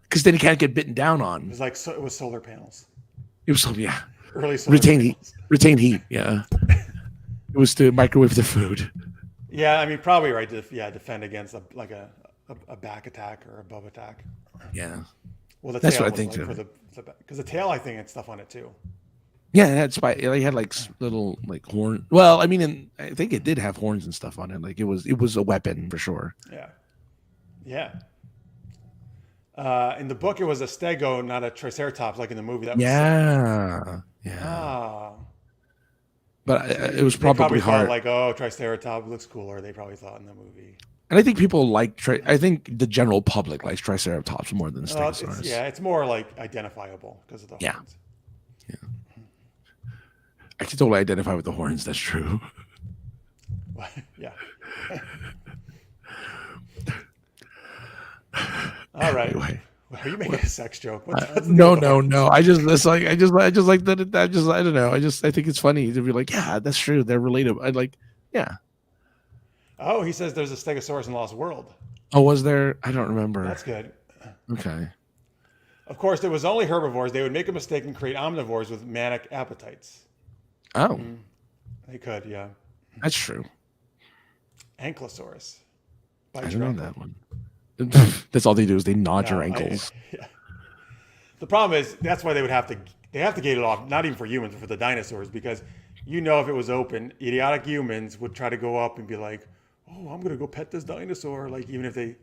Because then you can't get bitten down on.
It was like it was solar panels.
It was
early solar panels.
Retain heat. Yeah. It was to microwave the food.
Yeah, I mean, probably right to defend against a back attack or a above attack.
Yeah,
Well, the
that's
tail
what I
was
think
like
too.
because the tail I think had stuff on it too.
Yeah, it had They had like little like horn. Well, I mean, I think it did have horns and stuff on it. Like it was a weapon for sure.
Yeah, yeah. In the book, it was a stego, not a triceratops, like in the movie. That was sick.
Yeah, yeah.
Ah,
But
so
it was
they probably
probably
thought
hard.
like, oh, triceratops looks cooler. They probably thought in the movie.
And I think people like I think the general public likes Triceratops more than Stegosaurus.
It's more like identifiable because of the
Yeah,
horns.
yeah. I can totally identify with the horns. That's true.
Yeah. All right.
Anyway,
Are you making a sex joke? What's the deal
no,
with the
no,
horns?
no. I just like that. I don't know. I think it's funny to be like, yeah, that's true. They're relatable. I like, yeah.
Oh, he says there's a Stegosaurus in Lost World.
Oh, was there? I don't remember.
That's good.
Okay.
Of course, there was only herbivores. They would make a mistake and create omnivores with manic appetites.
Oh,
They could, yeah.
that's true.
Ankylosaurus.
I
Bites
don't
your
know
ankle.
that one. That's all they do is they nod
No,
your ankles.
yeah. The problem is that's why they have to gate it off, not even for humans, but for the dinosaurs, because if it was open, idiotic humans would try to go up and be like, oh, I'm gonna go pet this dinosaur, like even if they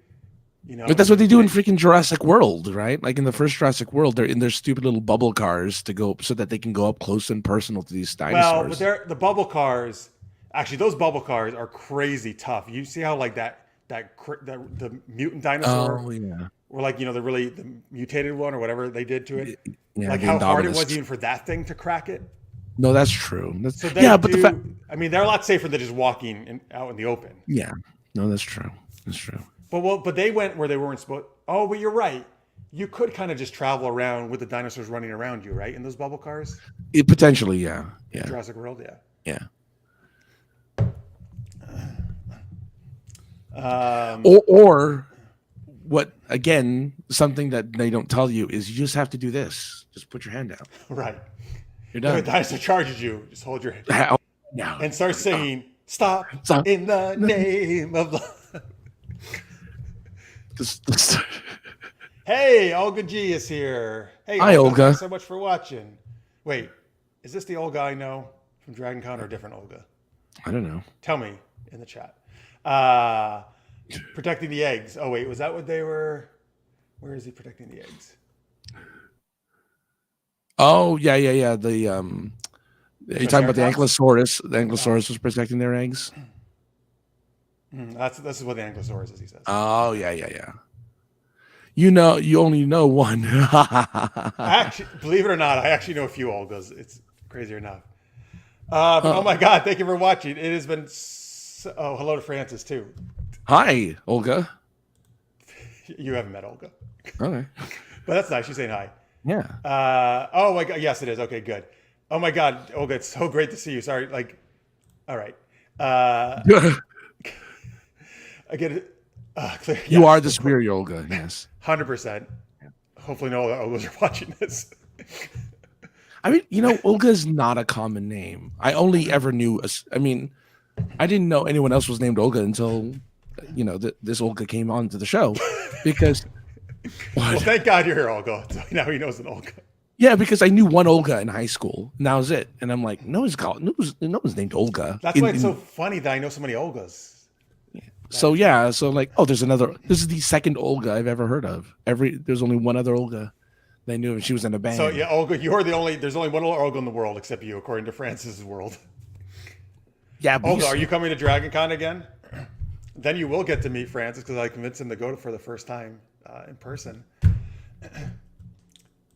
But that's what they do in freaking Jurassic World, right? Like in the first Jurassic World, they're in their stupid little bubble cars to go so that they can go up close and personal to these
Well,
dinosaurs.
but the bubble cars, actually, those bubble cars are crazy tough. You see how like the mutant dinosaur,
Oh yeah,
or like the mutated one or whatever they did to it,
yeah.
like
The
how hard it
Indominus.
was even for that thing to crack it.
No, that's true.
So
But the fact,
I mean, they're a lot safer than just walking out in the open.
yeah, no, that's true. That's true.
But they went where they weren't supposed. Oh, but you're right. You could kind of just travel around with the dinosaurs running around you, right? In those bubble cars,
Potentially, yeah, yeah,
Jurassic World, yeah.
yeah.
Um,
Or what? Again, something that they don't tell you is you just have to do this. Just put your hand out.
right.
You're
If a
done.
dinosaur charges you, just hold your hand
No.
and start singing, "Stop
Stop.
in the name of love."
Just-
Hey, Olga G is here. Hey,
Hi, Olga.
Thanks so much for watching. Wait, is this the Olga I know from Dragon Con or a different Olga?
I don't know.
Tell me in the chat. Protecting the eggs. Oh, wait, was that what they were? Where is he protecting the eggs?
Oh yeah, yeah, yeah. Are you talking about the
Triceratops?
Ankylosaurus? The Ankylosaurus was protecting their eggs.
This is what the Ankylosaurus is, he says.
Oh yeah, yeah, yeah. You only know one.
Actually, believe it or not, I actually know a few Olgas. It's crazy enough. Oh my God, thank you for watching. It has been. Hello to Francis too.
Hi, Olga.
You haven't met Olga,
Okay.
but that's nice. She's saying hi.
Yeah.
Oh my God, yes, it is. Okay, good. Oh my God, Olga, it's so great to see you. Sorry, all right. I get it. Clear.
You
Yes,
are the superior Olga. Yes.
100%. Hopefully, no other Olgas are watching this.
I mean, Olga's not a common name. I only ever knew. I didn't know anyone else was named Olga until, this Olga came on to the show, because.
Well, thank God you're here, Olga. So now he knows an Olga.
Yeah, because I knew one Olga in high school, and that was it. And I'm like, no one's named Olga.
That's why it's so funny that I know so many Olgas.
So like, there's another. This is the second Olga I've ever heard of. There's only one other Olga that I knew, and she was in a band.
So yeah, Olga, there's only one Olga in the world except you, according to Francis's world.
Yeah, but
Olga, are you coming to Dragon Con again? Then you will get to meet Francis because I convinced him to go for the first time in person.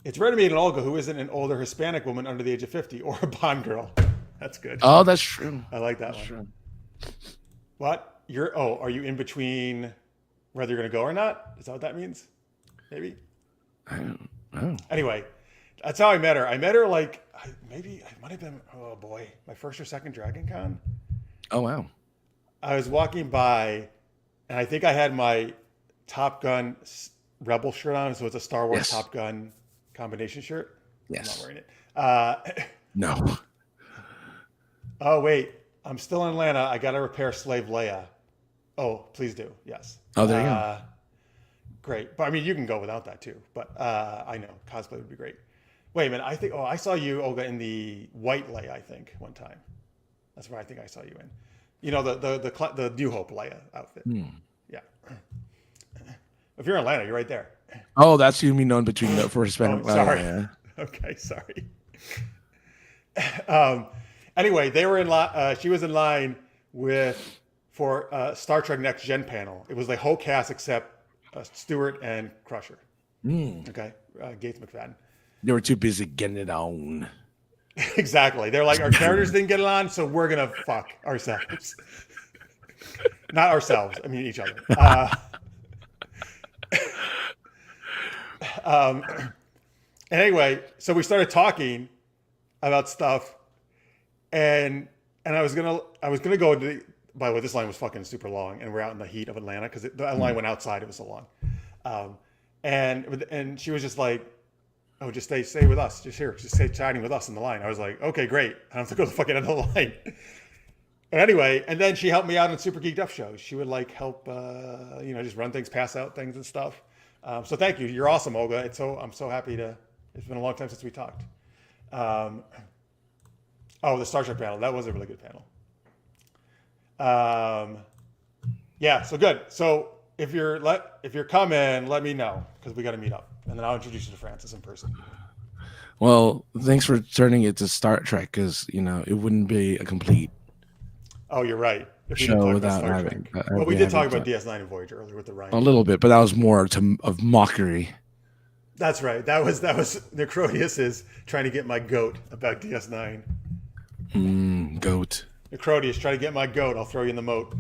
It's rare to meet an Olga who isn't an older Hispanic woman under the age of 50 or a Bond girl. That's good.
Oh, that's true.
I like that one.
True.
What? Are you in between whether you're going to go or not? Is that what that means? Maybe.
I don't know.
Anyway, that's how I met her. I met her it might have been, oh boy, my first or second Dragon Con.
Oh wow.
I was walking by, and I think I had my Top Gun Rebel shirt on, so it's a Star Wars Top Gun combination shirt.
Yes.
I'm not wearing it.
No.
Oh wait, I'm still in Atlanta. I got to repair Slave Leia. Oh, please do. Yes.
Oh, there you go.
Great. But I mean, you can go without that too. But I know cosplay would be great. Wait a minute. I think. Oh, I saw you, Olga, in the white Leia. I think one time. That's where I think I saw you in. You know, the New Hope Leia outfit. Yeah. If you're in Atlanta, you're right there.
Oh, that's you mean known between the for Hispanic.
Sorry.
Yeah.
Okay, sorry. Anyway, they were in she was in line for Star Trek Next Gen panel. It was the whole cast except Stewart and Crusher. Okay, Gates McFadden.
They were too busy getting it on.
Exactly. They're like, our characters didn't get it on, so we're gonna fuck ourselves. Not ourselves. I mean each other. Anyway, so we started talking about stuff, and I was gonna go into. By the way, this line was fucking super long, and we're out in the heat of Atlanta because the line went outside. It was so long, and she was just like, "Oh, just stay with us. Just stay chatting with us in the line." I was like, "Okay, great. I don't have to go to the fucking end of the line." And anyway, and then she helped me out in Super Geeked Up shows. She would like help, just run things, pass out things and stuff. So thank you. You're awesome, Olga. I'm so happy to. It's been a long time since we talked. The Star Trek panel. That was a really good panel. So good. So if you're coming, let me know because we got to meet up, and then I'll introduce you to Francis in person.
Well, thanks for turning it to Star Trek because it wouldn't be a complete.
Oh, you're right. If we
show
didn't talk
without
about Star
having.
Trek. Well, we did talk about DS9 and Voyager earlier with the Ryan.
A little bit, but that was more of mockery. That's
right. That was Necrodius is trying to get my goat about DS9.
Goat.
Necrodius, try to get my goat. I'll throw you in the moat.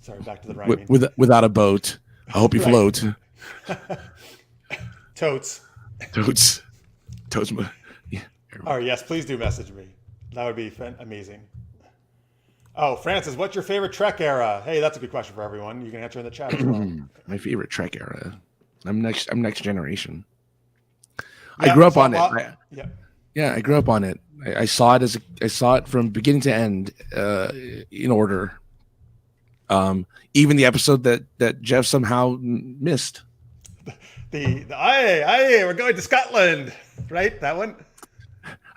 Sorry, back to the rhyming.
Without a boat. I hope you float.
Totes.
Yeah.
Oh, yes, please do message me. That would be amazing. Oh, Francis, what's your favorite Trek era? Hey, that's a good question for everyone. You can answer in the chat as well.
My favorite Trek era. I'm next generation. Yeah, I grew up on it. I grew up on it. I saw it from beginning to end in order. Even the episode that Jeff somehow missed.
We're going to Scotland, right? That one.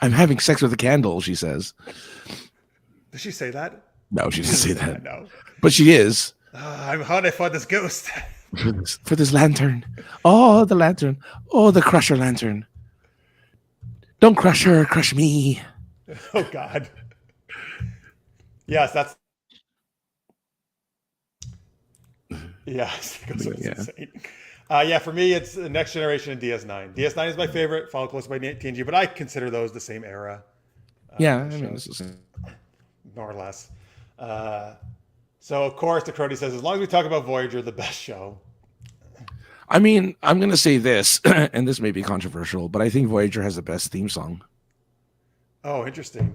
I'm having sex with a candle, she says.
Did she say that?
No, she didn't say that.
No.
But she is.
I'm hunting for this ghost.
For this lantern. Oh, the lantern. Oh, the crusher lantern. Don't crush her, crush me.
Oh, God. Yes, that's... Yes, insane. For me, it's the Next Generation and DS9. DS9 is my favorite, followed close by TNG, but I consider those the same era.
This is
more or less. So, of course, the Crody says, as long as we talk about Voyager, the best show.
I mean, I'm going to say this, and this may be controversial, but I think Voyager has the best theme song.
Oh, interesting.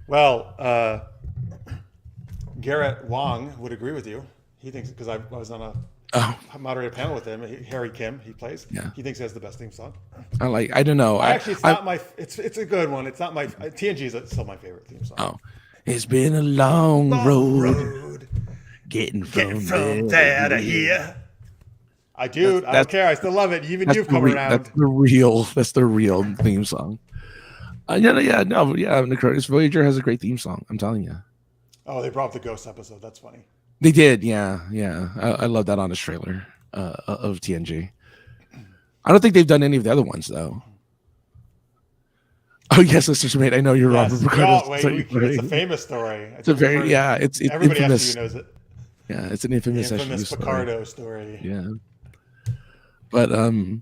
Well, Garrett Wong would agree with you. He thinks, because I was on a moderator panel with him, Harry Kim, he plays. Yeah. He thinks he has the best theme song.
I don't know.
It's a good one. It's not my, TNG is still my favorite theme song.
Oh, it's been a long road getting from there to here.
I don't care. I still love it. Even you've come around.
That's the real theme song. Necrodius Voyager has a great theme song. I'm telling you.
Oh, they brought up the Ghost episode. That's funny.
They did, yeah. I love that on this trailer of TNG. I don't think they've done any of the other ones though. Oh yes, Mr. Schmidt, I know you're Robert Picardo.
It's a famous story.
It's everybody
infamous. Knows it.
Yeah, it's an infamous
Picardo story.
Yeah. But I mean,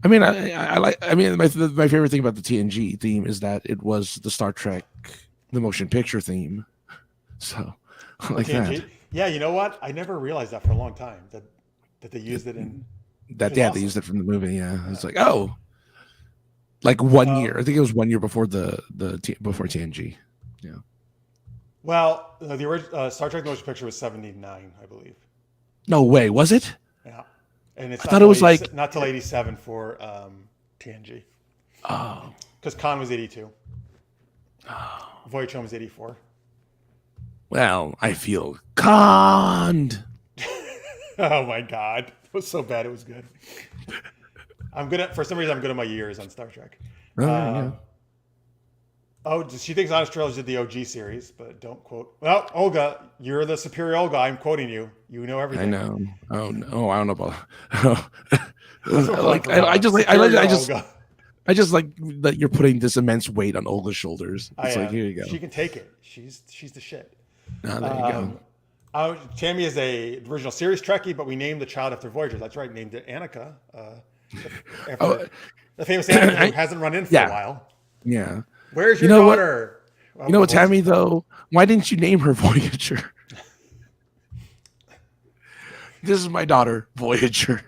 my favorite thing about the TNG theme is that it was the Star Trek, the motion picture theme. So, like TNG? That.
Yeah, you know what? I never realized that for a long time that they used it in.
They used it from the movie. Yeah, it's like like 1 year. I think it was 1 year before before TNG. Yeah.
Well, the original Star Trek motion picture was 79, I believe.
No way, was it?
Yeah, and I
thought it was like
not till 87 for TNG.
Oh,
because Khan was 82. Voyage Home is 84.
Well, I feel conned.
Oh my god, it was so bad. It was good. For some reason I'm good at my years on Star Trek.
Yeah.
She thinks Honest Trailers did the OG series, but don't quote. Well, Olga, you're the superior Olga. I'm quoting you. You know everything.
I know. Oh no, I don't know about. I just like that you're putting this immense weight on Olga's shoulders. It's like, here you go.
She can take it. She's the shit.
Oh, there you go.
Tammy is a original series Trekkie, but we named the child after Voyager. That's right, named it Annika. The famous Annika who hasn't run in for a while.
Yeah.
Where's your daughter?
You know what, Tammy, though? Why didn't you name her Voyager? This is my daughter, Voyager.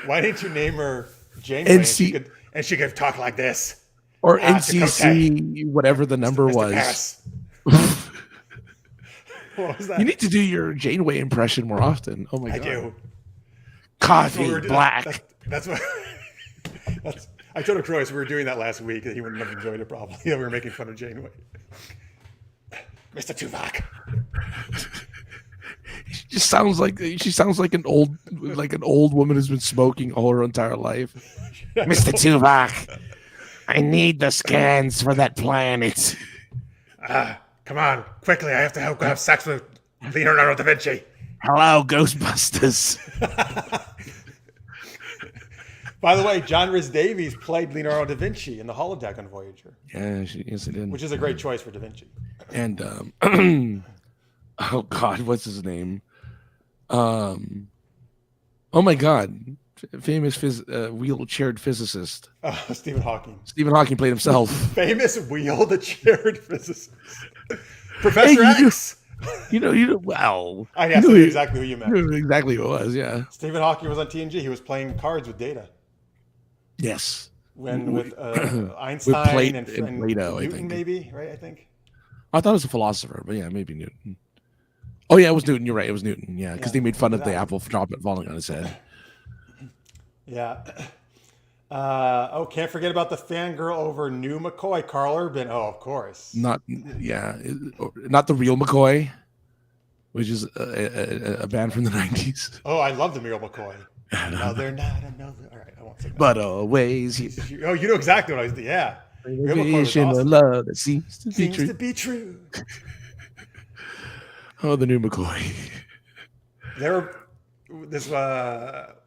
Why didn't you name her Janeway and she could talk like this?
Or NCC, whatever the number was.
What was that?
You need to do your Janeway impression more often. Oh my God.
I do.
Coffee, black.
That's what... I told Croy, we were doing that last week, that he wouldn't have enjoyed it probably. We were making fun of Janeway. Mr. Tuvok.
She sounds like an old woman who's been smoking all her entire life. Mr. Tuvok, I need the scans for that planet.
Come on, quickly! I have to have sex with Leonardo da Vinci.
Hello, Ghostbusters.
By the way, John Rhys Davies played Leonardo da Vinci in the holodeck on Voyager.
Yeah, yes, he did.
Which is a great choice for da Vinci.
And oh God, what's his name? Oh my God, famous wheelchaired physicist.
Stephen Hawking.
Stephen Hawking played himself.
Famous wheelchaired physicist. Professor X.
You know. Wow.
I knew exactly who you meant.
You knew exactly who it was. Yeah.
Stephen Hawking was on TNG. He was playing cards with Data.
Yes.
With Einstein and
Plato,
Newton,
I think.
maybe, right? I think.
I thought it was a philosopher, but yeah, maybe Newton. Oh yeah, it was Newton. You're right. It was Newton. Yeah, because they made fun of the apple falling on his head.
Yeah. Can't forget about the fangirl over new McCoy, Carl Urban. Oh, of course.
Not the real McCoy, which is a band from the 90s.
Oh, I love the real McCoy. No, they're not another. All right, I won't say that.
But always.
Oh, you know exactly what I was. Yeah.
Vision of love that seems to be
true.
Oh, the new McCoy.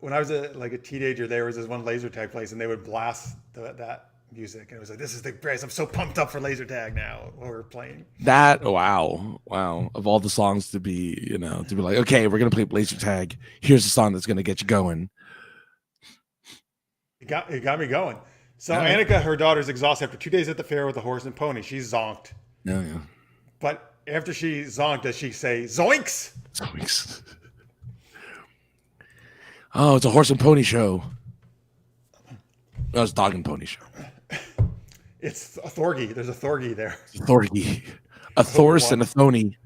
When I was a teenager, there was this one laser tag place, and they would blast that music, and it was like, "This is the greatest! I'm so pumped up for laser tag now." While we're playing
that, wow! Of all the songs to be like, okay, we're gonna play laser tag. Here's the song that's gonna get you going.
It got me going. So Annika, her daughter's exhausted after 2 days at the fair with the horse and pony. She's zonked.
Oh, yeah.
But after she zonked, does she say zoinks?
Zoinks. Oh, it's a horse and pony show. No, it's a dog and pony show.
It's a Thorgy. There's a Thorgy there.
Thorgy. A Thorse and a Thony.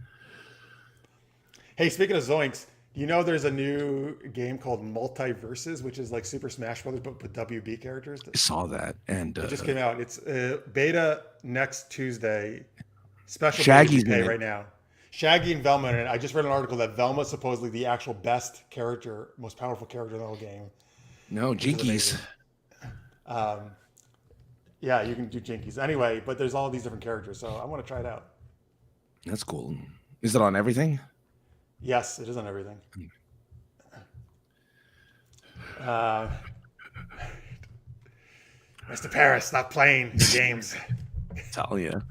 Hey, speaking of zoinks, you know there's a new game called Multiverses, which is like Super Smash Brothers, but with WB characters.
I saw that. And
it just came out. It's beta next Tuesday. Special
Shaggy's
pay right now. Shaggy and Velma, and I just read an article that Velma is supposedly the actual best character, most powerful character in the whole game.
No, Jinkies.
Yeah, you can do Jinkies. Anyway, but there's all these different characters, so I want to try it out.
That's cool. Is it on everything?
Yes, it is on everything. Mr. Paris, stop playing the games.
Telling you.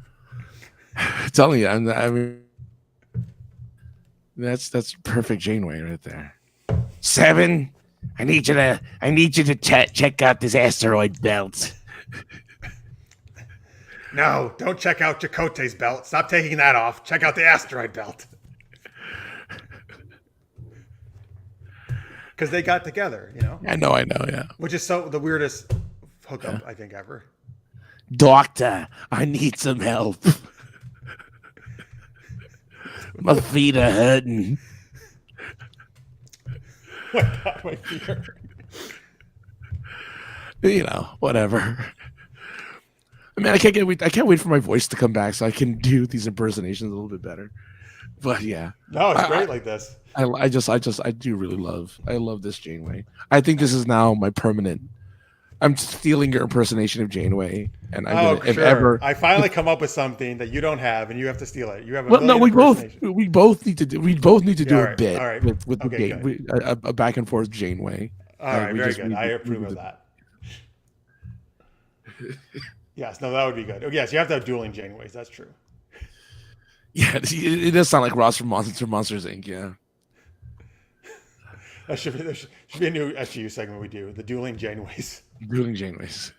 I mean, that's perfect Janeway right there. 7, I need you to check out this asteroid belt.
No, don't check out Chakotay's belt. Stop taking that off. Check out the asteroid belt. Because they got together,
I know, yeah.
Which is the weirdest hookup, I think, ever.
Doctor, I need some help. My feet are hurting.
Oh my God, my feet are hurting.
Whatever. mean, I can't wait for my voice to come back so I can do these impersonations a little bit better. But yeah,
No, it's great like this.
I do really love this Janeway. I think this is now my permanent. I'm stealing your impersonation of Janeway, and I'm gonna, if
sure.
ever
I finally come up with something that you don't have, and you have to steal it. You have a
well, no,
million
we both need to do
Yeah,
a bit
all right.
with
Okay,
a back and forth Janeway.
All right, very good. I approve of that. Yes, no, that would be good. Oh, yes, you have to have dueling Janeways. That's true.
Yeah, it does sound like Ross from Monsters Inc. Yeah,
There should be a new SGU segment we do: the dueling Janeways.
dueling Janeways.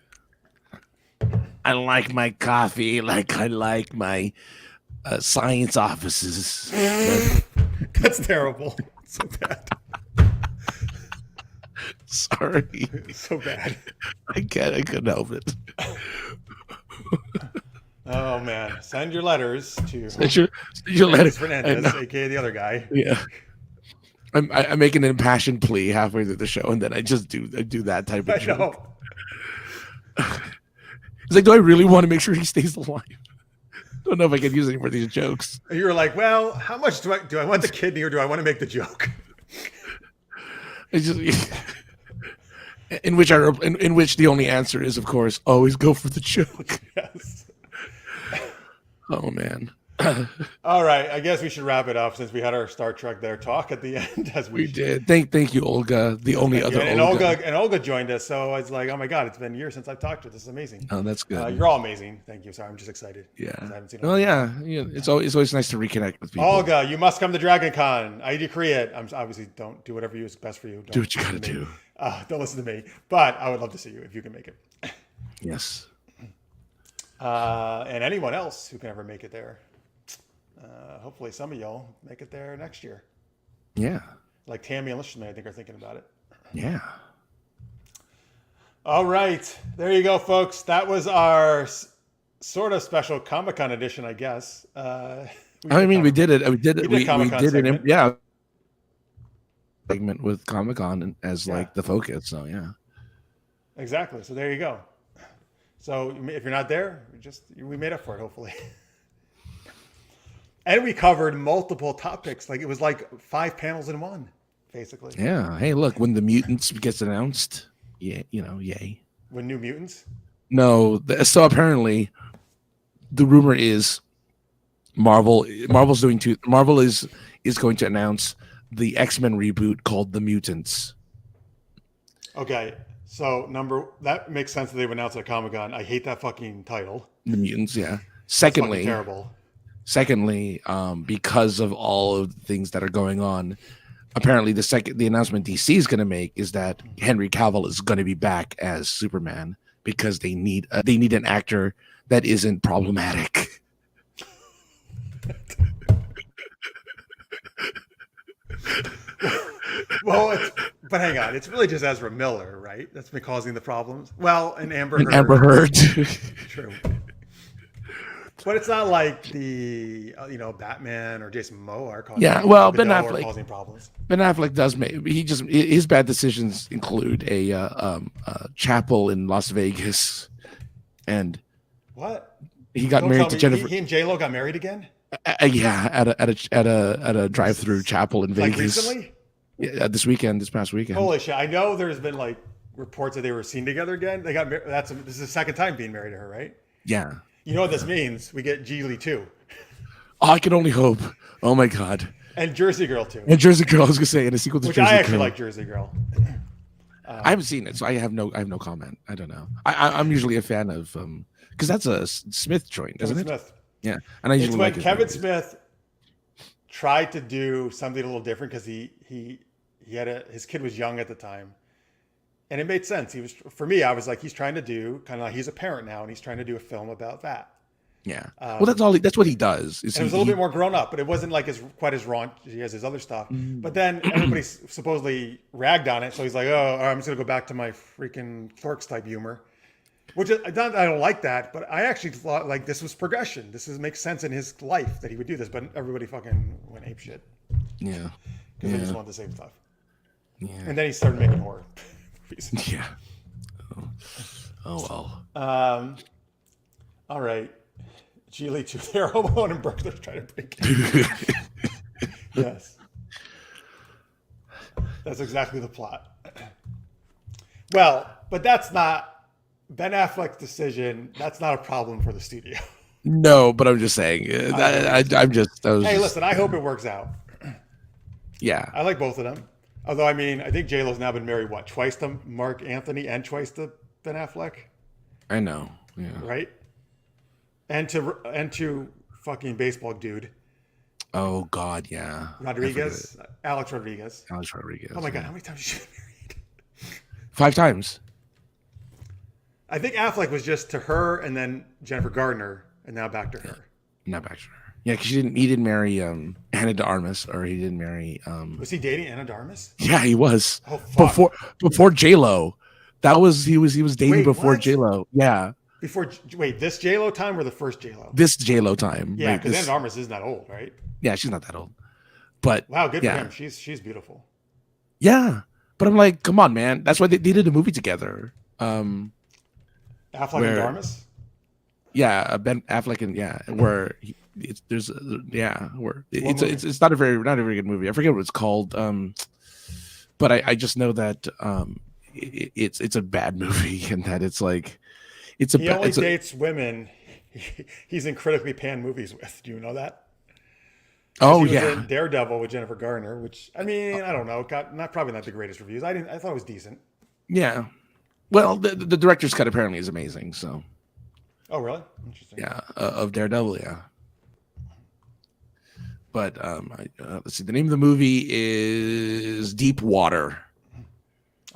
I like my coffee like I like my science offices.
That's terrible. So bad.
Sorry.
So bad.
I couldn't help it.
Oh man, send your letters to
Send your letter.
Fernandez, aka the other guy.
Yeah. I'm making an impassioned plea halfway through the show, and then I do that type of joke. It's like, do I really want to make sure he stays alive? Don't know if I can use any more of these jokes.
You were like, well, how much do I want the kidney, or do I want to make the joke?
It's just, in which the only answer is, of course, always go for the joke.
Yes.
Oh man.
All right, I guess we should wrap it up since we had our Star Trek there talk at the end. As we
did. Thank you, Olga. The only other
Olga. And Olga joined us, so I was like, oh my god, it's been years since I've talked to her. This is amazing.
Oh, that's good.
You're all amazing. Thank you. Sorry, I'm just excited.
Yeah.
I haven't seen
well, yeah. It's always nice to reconnect with people.
Olga, you must come to Dragon Con. I decree it. I'm obviously don't do whatever is best for you. Don't
do what you gotta do.
Don't listen to me. But I would love to see you if you can make it.
Yes.
And anyone else who can ever make it there. Hopefully some of y'all make it there next year.
Yeah.
Like Tammy and Lishman, I think, are thinking about it.
Yeah.
All right. There you go, folks. That was our sort of special Comic-Con edition, I guess.
We did it. We did it. Yeah. Segment with Comic-Con as like the focus. So, yeah.
Exactly. So there you go. So if you're not there, we made up for it, hopefully. And we covered multiple topics. Like it was like 5 panels in one, basically.
Yeah. Hey, look, when the Mutants gets announced, yeah, yay.
When New Mutants?
No. So apparently, the rumor is Marvel is going to announce the X-Men reboot called The Mutants.
Okay. So that makes sense that they've announced at Comic-Con. I hate that fucking title.
The Mutants, yeah.
Secondly, terrible.
Secondly, because of all of the things that are going on, apparently the announcement DC is going to make is that Henry Cavill is going to be back as Superman because they need an actor that isn't problematic.
Well, but hang on, it's really just Ezra Miller, right? That's been causing the problems. Well, and Amber
Heard.
True. But it's not like the Batman or Jason Momoa are causing.
Yeah, well, Ben Affleck
causing problems.
Ben Affleck does make his bad decisions include a chapel in Las Vegas, and
what
he got married to Jennifer.
He and J-Lo got married again.
Yeah, at a drive-through chapel in Vegas.
Like recently?
Yeah, this past weekend.
Holy shit! I know there's been like reports that they were seen together again. They got married. This is the second time being married to her, right?
Yeah.
You know what this means? We get Geely too.
Oh, I can only hope. Oh my god.
And Jersey Girl too.
And Jersey Girl, I was gonna say, in a sequel to
Which
Jersey Girl.
I actually like Jersey Girl.
I haven't seen it, so I have no comment. I don't know. I'm usually a fan of because that's a Smith joint, isn't it?
Smith.
Yeah, and I usually like it.
Kevin Smith tried to do something a little different because he had his kid was young at the time, and it made sense. For me, I was like, he's trying to do kind of like he's a parent now, and he's trying to do a film about that.
Yeah. Well, that's what he does.
It was a little bit more grown up, but it wasn't like quite as raunchy as his other stuff. But then everybody supposedly ragged on it, so he's like, "Oh, I'm just gonna go back to my freaking Clerks type humor," which I don't like that. But I actually thought like this was progression. Makes sense in his life that he would do this. But everybody fucking went ape shit.
Yeah.
Because they just want the same stuff.
Yeah.
And then he started making horror movies.
Yeah. Oh well.
All right. Geely to their homeowner and burglars try to break in. Yes. That's exactly the plot. Well, but that's not Ben Affleck's decision. That's not a problem for the studio.
No, but I'm just saying.
Hey, listen, I hope it works out.
Yeah.
I like both of them. Although, I mean, I think J-Lo's now been married, what, twice to Mark Anthony and twice to Ben Affleck?
I know. Yeah.
Right? And to fucking baseball dude.
Oh, God, yeah.
Rodriguez? Alex Rodriguez.
Alex Rodriguez.
Oh, my God, how many times has she been married?
5 times.
I think Affleck was just to her and then Jennifer Gardner, and now back to her.
Not back to her. Yeah, because he didn't marry Anna de Armas, or he didn't marry.
Was he dating Anna de Armas?
Yeah, he was.
Oh, fuck.
Before J-Lo. He was dating before J-Lo. Yeah.
This J-Lo time or the first J-Lo?
This J-Lo time.
Yeah, because Anna de Armas isn't that old, right?
Yeah, she's not that old. But
wow, good for him. She's beautiful.
Yeah, but I'm like, come on, man. That's why they did a movie together.
Affleck and Darmas.
Yeah, Ben Affleck and where it's not a very good movie. I forget what it's called. But I just know that it's a bad movie and that it's like
he only dates women he's in critically panned movies with. Do you know that?
Oh,
he was
yeah.
in Daredevil with Jennifer Garner, which, I mean, I don't know, probably not the greatest reviews. I thought it was decent.
Yeah. Well, the director's cut apparently is amazing. So.
Oh, really? Interesting.
Yeah, of Daredevil. Yeah. But let's see. The name of the movie is Deep Water.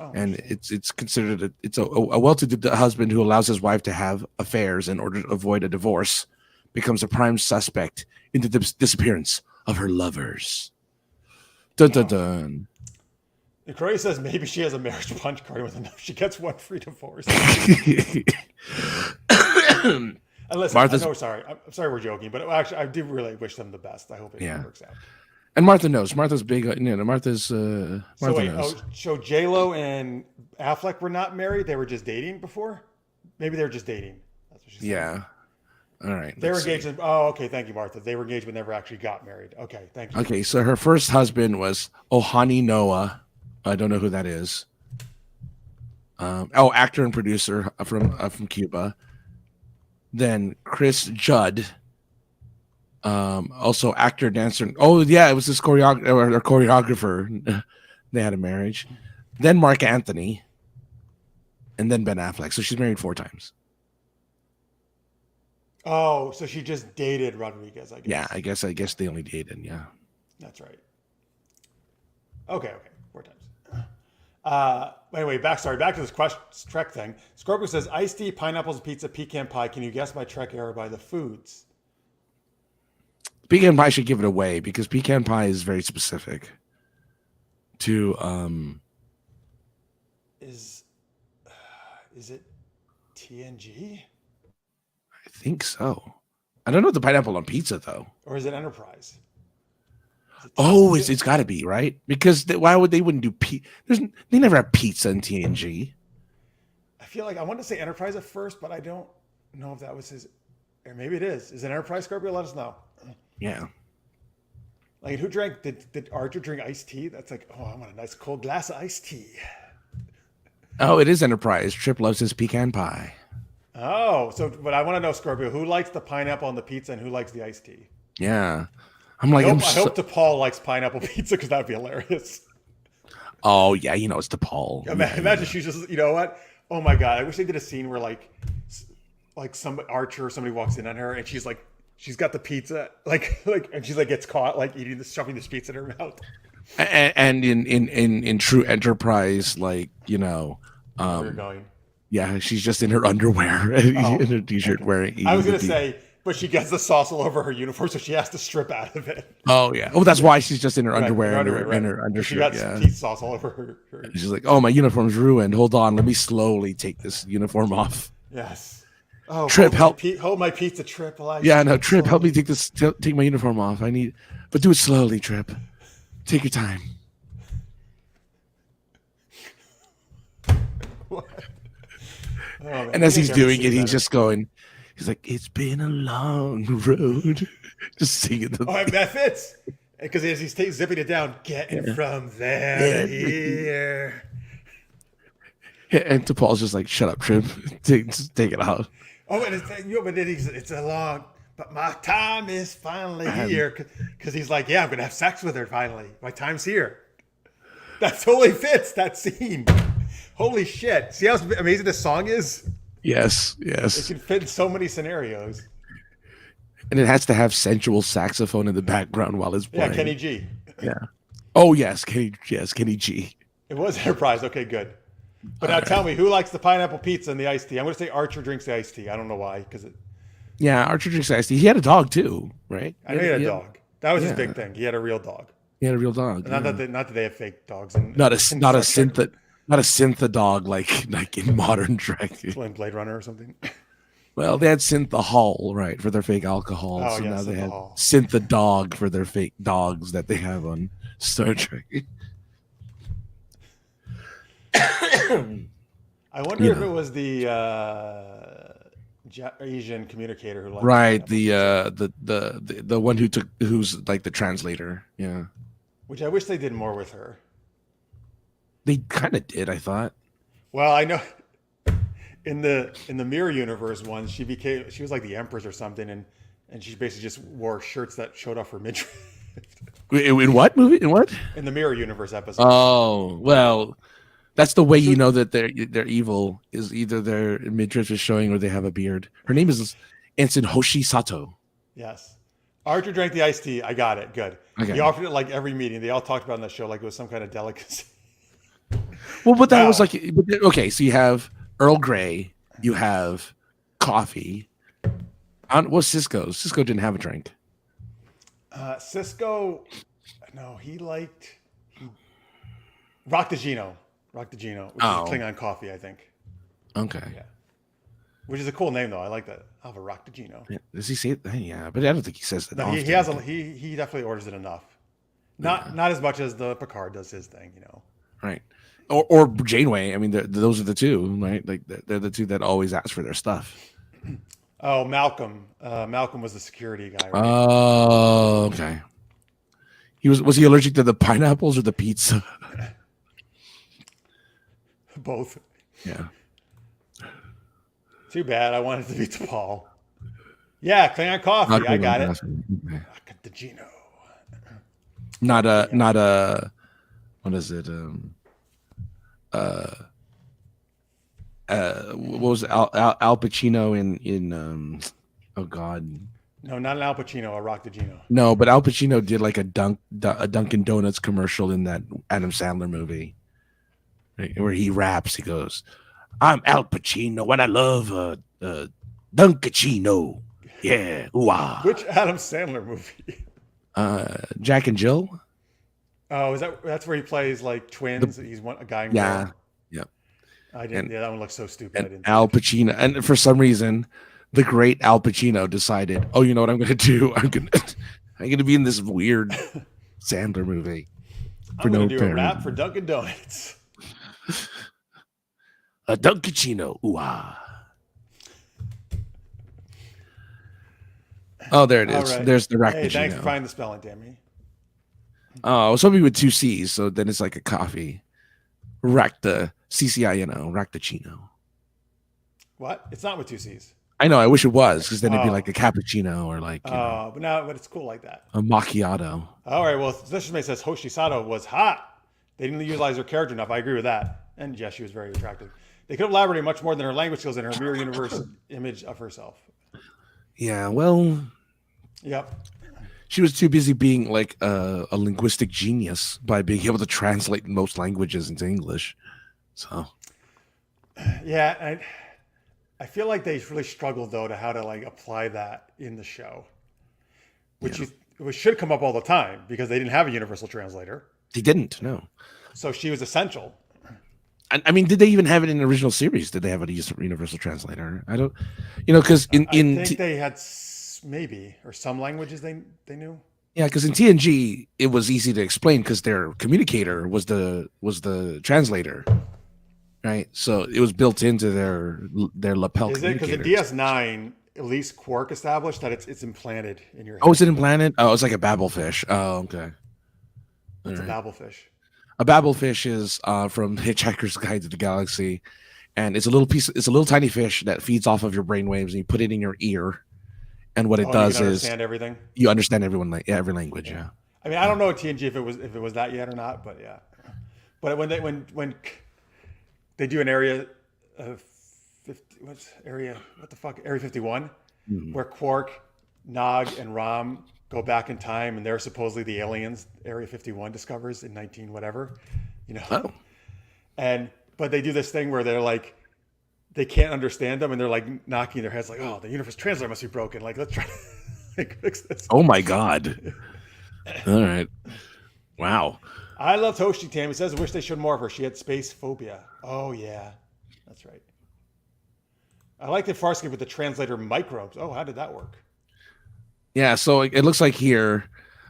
Oh, and it's considered a well-to-do husband who allows his wife to have affairs in order to avoid a divorce becomes a prime suspect in the disappearance of her lovers. Dun dun dun.
Croy says maybe she has a marriage punch card with enough. She gets one free divorce. And listen, I'm sorry we're joking, but actually I do really wish them the best. I hope it works out.
And Martha knows. Martha's big. Martha knows.
So J-Lo and Affleck were not married. They were just dating before. Maybe they were just dating. That's what she said.
Yeah. All right.
They were engaged. Okay. Thank you, Martha. They were engaged but never actually got married. Okay. Thank you.
Okay. So her first husband was Ohani Noah. I don't know who that is. Actor and producer from Cuba. Then Chris Judd. Also actor, dancer. Oh yeah, it was this choreographer. They had a marriage. Then Mark Anthony. And then Ben Affleck. So she's married 4 times.
Oh, so she just dated Rodriguez, I guess.
Yeah, I guess they only dated, yeah.
That's right. Okay. 4 times. Anyway, back to this Trek thing. Scorpio says, iced tea, pineapples, pizza, pecan pie. Can you guess my Trek era by the foods?
Pecan pie should give it away because pecan pie is very specific to
Is it TNG?
I think so. I don't know the pineapple on pizza though.
Or is it Enterprise?
It's got to be, right? Because why would they wouldn't do they never have pizza in TNG.
I feel like I wanted to say Enterprise at first, but I don't know if that was his, or maybe it is. Is it Enterprise, Scorpio? Let us know.
Yeah.
Like, who drank, did Archer drink iced tea? That's like, oh, I want a nice cold glass of iced tea.
Oh, it is Enterprise. Trip loves his pecan pie.
Oh, but I want to know, Scorpio, who likes the pineapple on the pizza and who likes the iced tea?
Yeah. I'm like,
I hope DePaul likes pineapple pizza because that'd be hilarious.
Oh, yeah, it's DePaul.
Imagine she's just, you know what? Oh my God, I wish they did a scene where like some Archer or somebody walks in on her and she's like, she's got the pizza, and she's like gets caught like shoving this pizza in her mouth.
And in true Enterprise, like,
where you're going.
Yeah, she's just in her underwear in her t-shirt wearing.
I was gonna say, but she gets the sauce all over her uniform, so she has to strip out of it.
Oh yeah. Oh, that's why she's just in her underwear and her undershirt.
She got pizza sauce all over her.
She's like, "Oh, my uniform's ruined. Hold on, let me slowly take this uniform off."
Yes. Oh,
Trip, help!
Hold my pizza, Trip.
Trip, help me take my uniform off. But do it slowly, Trip. Take your time.
What? Oh,
and as he's doing it, he's just going. He's like, it's been a long road. Just singing the
Oh, that fits. Because as he's zipping it down, getting from there to here.
And T'Pol's just like, shut up, Trim. Just take it out.
Oh, and it's a long, but my time is finally here. Because he's like, yeah, I'm going to have sex with her finally. My time's here. That totally fits that scene. Holy shit. See how amazing this song is?
Yes.
It can fit in so many scenarios.
And it has to have sensual saxophone in the background while it's playing.
Yeah, Kenny G.
Yeah. Oh, yes, Kenny G.
It was Enterprise. Okay, good. But now tell me, who likes the pineapple pizza and the iced tea? I'm going to say Archer drinks the iced tea. I don't know why.
Yeah, Archer drinks iced tea. He had a dog, too, right?
I know he had a dog. That was his big thing. He had a real dog.
He had a real dog.
Not that they have fake dogs.
Not a syntha dog like in modern Dracula.
Like Blade Runner or something.
Well, they had synthahol, right, for their fake alcohol.
Oh,
so
yeah,
now they had
synthahol.
syntha dog for their fake dogs that they have on Star Trek.
I wonder if it was the Asian communicator who liked
right,
pineapple
the one who's like the translator. Yeah.
which I wish they did more with her.
They kind of did, I thought.
Well, I know in the Mirror Universe one, she was like the Empress or something, and she basically just wore shirts that showed off her midriff.
In what movie? In what?
In the Mirror Universe episode.
Oh, well, that's the way you know that they're evil, is either their midriff is showing or they have a beard. Her name is Ensign Hoshi Sato.
Yes. Archer drank the iced tea. I got it. Good.
Okay.
He offered it like every meeting. They all talked about it on the show like it was some kind of delicacy.
Well, but that was like, okay, so you have Earl Grey, you have coffee. What's Cisco's? Cisco didn't have a drink.
Cisco, no, he Rock the Gino, which is Klingon coffee, I think.
Okay.
Yeah. Which is a cool name, though. I like that. I'll have a Rock the Gino.
Yeah. Does he say it? Yeah, but I don't think he says it.
No,
often.
he definitely orders it enough. Not as much as the Picard does his thing,
Right. Or Janeway. I mean, those are the two, right? Like they're the two that always ask for their stuff.
Oh, Malcolm. Malcolm was the security guy. Right?
Oh, okay. Was he allergic to the pineapples or the pizza?
Both.
Yeah.
Too bad. I wanted to be T'Pol. Yeah, Klingon coffee. I got it.
Okay.
Rock the Gino.
Not a. What is it? What was Al Pacino in oh god,
No, not an Al Pacino, a Rock the Gino.
no, but Al Pacino did like a Dunkin' Donuts commercial in that Adam Sandler movie, right, where he raps. He goes, "I'm Al Pacino and I love Dunkachino." Yeah, ooh-ah.
Which Adam Sandler movie?
Jack and Jill.
Oh, that's where he plays like twins? He's a guy and girl.
Yeah, yeah.
I didn't. Yeah, that one looks so stupid. I didn't.
Al Pacino, and for some reason, the great Al Pacino decided, "Oh, you know what I'm going to do? I'm going to be in this weird Sandler movie."
I'm going to do a rap for Dunkin' Donuts.
A Dunkachino, ooh-ah. Oh, there it is.
Right.
There's the Rack.
Hey, thanks for finding the spelling, Tammy.
Oh, I was hoping with 2 C's, so then it's like a coffee. Rack the CCINO, Rack the Chino.
What? It's not with 2 C's.
I know. I wish it was, because then it'd be like a cappuccino or like
but it's cool like that.
a macchiato.
All right. Well, this says Hoshi Sato was hot. They didn't utilize her character enough. I agree with that. And yes, she was very attractive. They could have elaborated much more than her language skills and her mirror universe image of herself.
Yeah, well,
Yep.
she was too busy being like a linguistic genius by being able to translate most languages into English. So,
Yeah, I feel like they really struggled though to how to like apply that in the show, which should come up all the time because they didn't have a universal translator.
they didn't, no.
So she was essential.
I mean, did they even have it in the original series? Did they have a universal translator? I don't, because
I think they had maybe or some languages they knew.
Yeah, because in TNG it was easy to explain because their communicator was the translator, right? So it was built into their lapel.
Is it because in
communicators.
DS9 at least Quark established that it's implanted in your head.
Oh, is it implanted? Oh, it's like a babblefish. Oh, okay.
It's
All
a
right.
babblefish.
A babblefish is from Hitchhiker's Guide to the Galaxy, and it's a little piece. It's a little tiny fish that feeds off of your brainwaves, and you put it in your ear, and what it
Oh, and you
does
can
is
understand everything.
you understand every language. Yeah.
I mean, I don't know at TNG if it was that yet or not, but yeah. But when they do an area of 50, what's area? What the fuck? Area 51, where Quark, Nog, and Rom go back in time, and they're supposedly the aliens Area 51 discovers in 19 whatever, you know.
Oh.
But they do this thing where they're like, they can't understand them, and they're like knocking their heads, like, "Oh, the universe translator must be broken. Like, let's try to like, fix this."
Oh my God. All right. Wow.
I love Toshi Tam. He says, "I wish they showed more of her. She had space phobia." Oh yeah, that's right. I like the Farscape with the translator microbes. Oh, how did that work?
Yeah. So it looks like here,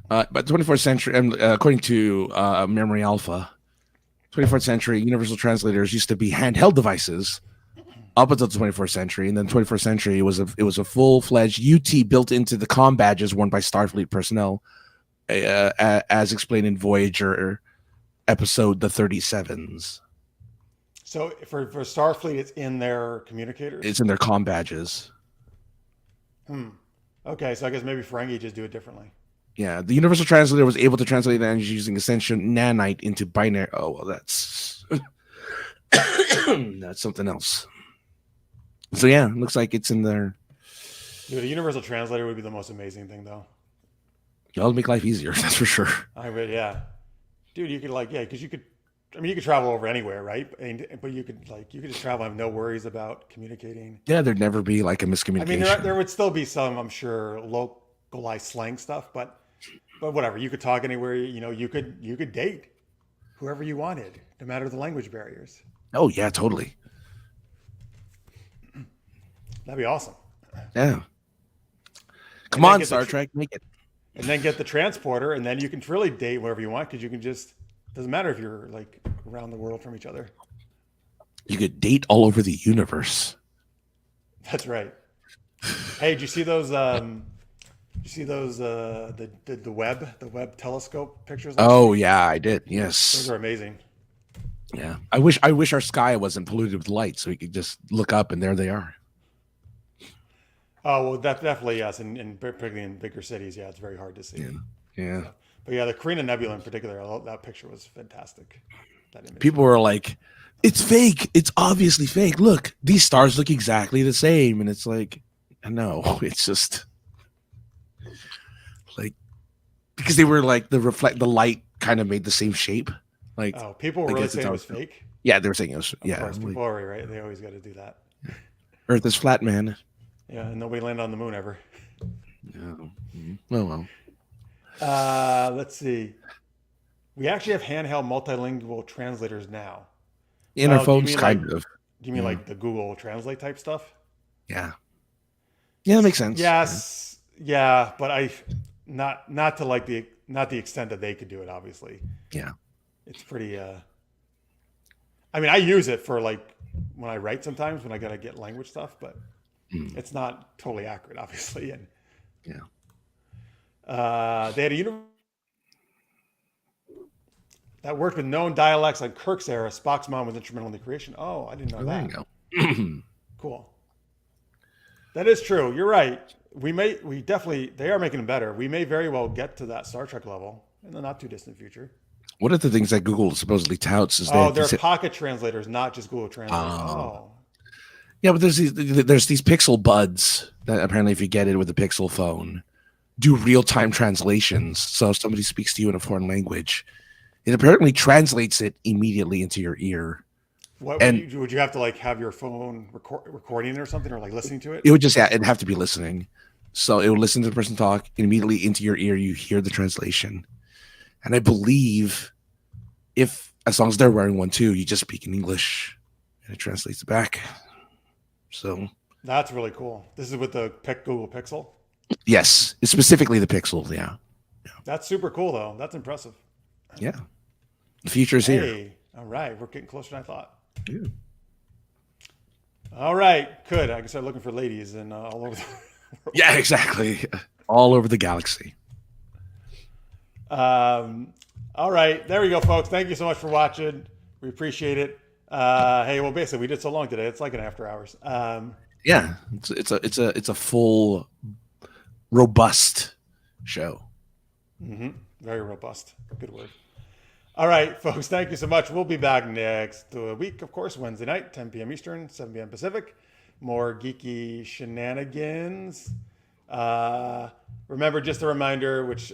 but 24th century, according to Memory Alpha, 24th century universal translators used to be handheld devices up until the 24th century, and then 21st century it was a full-fledged UT built into the comm badges worn by Starfleet personnel, as explained in Voyager episode The 37s.
So for Starfleet, it's in their communicators.
It's in their comm badges.
Okay, so I guess maybe Ferengi just do it differently.
Yeah, the universal translator was able to translate the energy using essential nanite into binary. Oh well, that's that's something else. So yeah, looks like it's in there.
Dude, a universal translator would be the most amazing thing, though.
That'll make life easier, that's for sure.
I would, yeah. Dude, you could because you could. I mean, you could travel over anywhere, right? But you could just travel and have no worries about communicating.
Yeah, there'd never be like a miscommunication.
I mean, there would still be some, I'm sure, localized slang stuff, but whatever. You could talk anywhere. You know, you could date whoever you wanted, no matter the language barriers.
Oh yeah, totally.
That'd be awesome.
Yeah. Come on, Star Trek, make it.
And then get the transporter, and then you can really date wherever you want because you can just. Doesn't matter if you're like around the world from each other.
You could date all over the universe.
That's right. Hey, did you see those? The Webb telescope pictures?
Oh yeah, I did. Yes,
those are amazing.
Yeah, I wish our sky wasn't polluted with light, so we could just look up and there they are.
Oh well, definitely yes, and particularly in bigger cities, yeah, it's very hard to see.
Yeah.
So, but yeah, the Carina Nebula in particular, that picture was fantastic. That image.
People were like, "It's fake. It's obviously fake. Look, these stars look exactly the same." And it's like, no, it's just like because they were like the light kind of made the same shape. Like,
oh, people were really saying it was fake.
Yeah, they were saying it was.
Of course, people are right. They always got to do that.
Earth is flat, man.
Yeah, and nobody landed on the moon ever.
Oh well.
Let's see. We actually have handheld multilingual translators now.
In our phones, kind of.
Do you mean like the Google Translate type stuff?
Yeah. Yeah, that makes sense.
Yes. Yeah, but not to like not the extent that they could do it, obviously.
Yeah.
It's pretty I mean, I use it for like when I write sometimes when I gotta get language stuff, but it's not totally accurate, obviously. And
yeah.
They had a that worked with known dialects like Kirk's era. Spock's mom was instrumental in the creation. Oh, I didn't know that.
There you go.
Cool. That is true. You're right. They are making them better. We may very well get to that Star Trek level in the not too distant future.
One of the things that Google supposedly touts is
they're pocket translators, not just Google Translate.
Yeah, but there's these Pixel buds that apparently, if you get it with a Pixel phone, do real-time translations. So if somebody speaks to you in a foreign language, it apparently translates it immediately into your ear.
Would you have to like have your phone recording it or something, or like listening to it?
It would just it'd have to be listening. So it would listen to the person talk, and immediately into your ear you hear the translation. And I believe as long as they're wearing one too, you just speak in English and it translates it back. So
that's really cool. This is with the Google Pixel?
Yes, it's specifically the Pixel. Yeah.
That's super cool though. That's impressive.
Yeah. The future is here.
All right. We're getting closer than I thought.
Yeah.
All right, good. I can start looking for ladies and all over the world.
Yeah, exactly. All over the galaxy.
All right, there we go, folks. Thank you so much for watching. We appreciate it. Hey, well, basically, we did so long today. It's like an after hours.
Yeah, it's a full, robust show.
Very robust. Good word. All right, folks. Thank you so much. We'll be back next week, of course, Wednesday night, 10 p.m. Eastern, 7 p.m. Pacific. More geeky shenanigans. Remember, just a reminder, which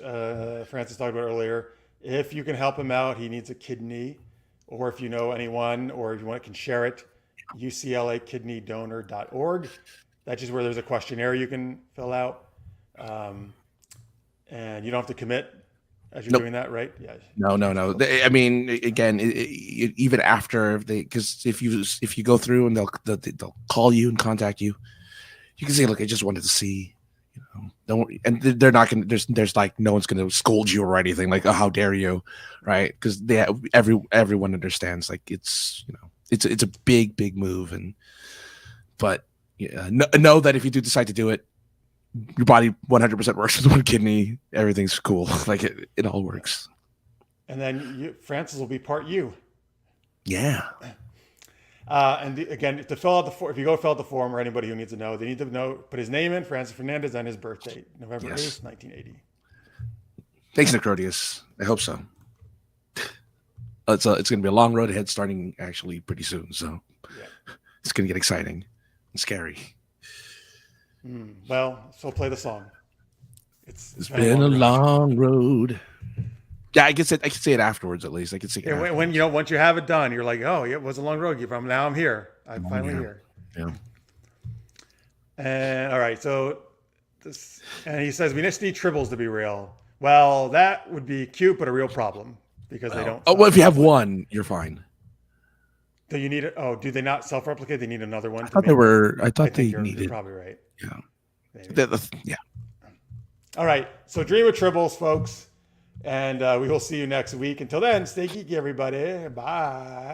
Francis talked about earlier, if you can help him out, he needs a kidney, or if you know anyone, or if you want, can share it, uclakidneydonor.org. That's just where there's a questionnaire you can fill out. And you don't have to commit as you're doing that, right? Yeah.
No. I mean, again, even after because if you go through and they'll call you and contact you, you can say, look, I just wanted to see. And they're not gonna. There's like no one's gonna scold you or anything like, oh, how dare you, right? Because everyone understands like it's a big move, but know that if you do decide to do it, your body 100% works with one kidney. Everything's cool. Like it all works.
And then Francis will be part you.
Yeah.
Again, to fill out the form, if you go fill out the form, or anybody who needs to know, they need to put his name in, Francis Fernandez, and his birth date, November 8th, 1980.
Thanks, Necrodius. I hope so. It's going to be a long road ahead, starting actually pretty soon. So it's going to get exciting and scary.
Well, so play the song.
It's been a long road. Yeah, I can say it afterwards at least. I can say it
when once you have it done, you're like, oh, yeah, it was a long road. Now I'm here. I'm finally here.
Yeah.
And all right, so and he says we just need tribbles to be real. Well, that would be cute, but a real problem because they don't.
Oh, well, if you have one, you're fine.
Do you need it? Oh, do they not self-replicate? They need another one.
I thought they needed.
You're probably right.
Yeah. Yeah.
All right. So dream of tribbles, folks. And we will see you next week. Until then, stay geeky, everybody. Bye.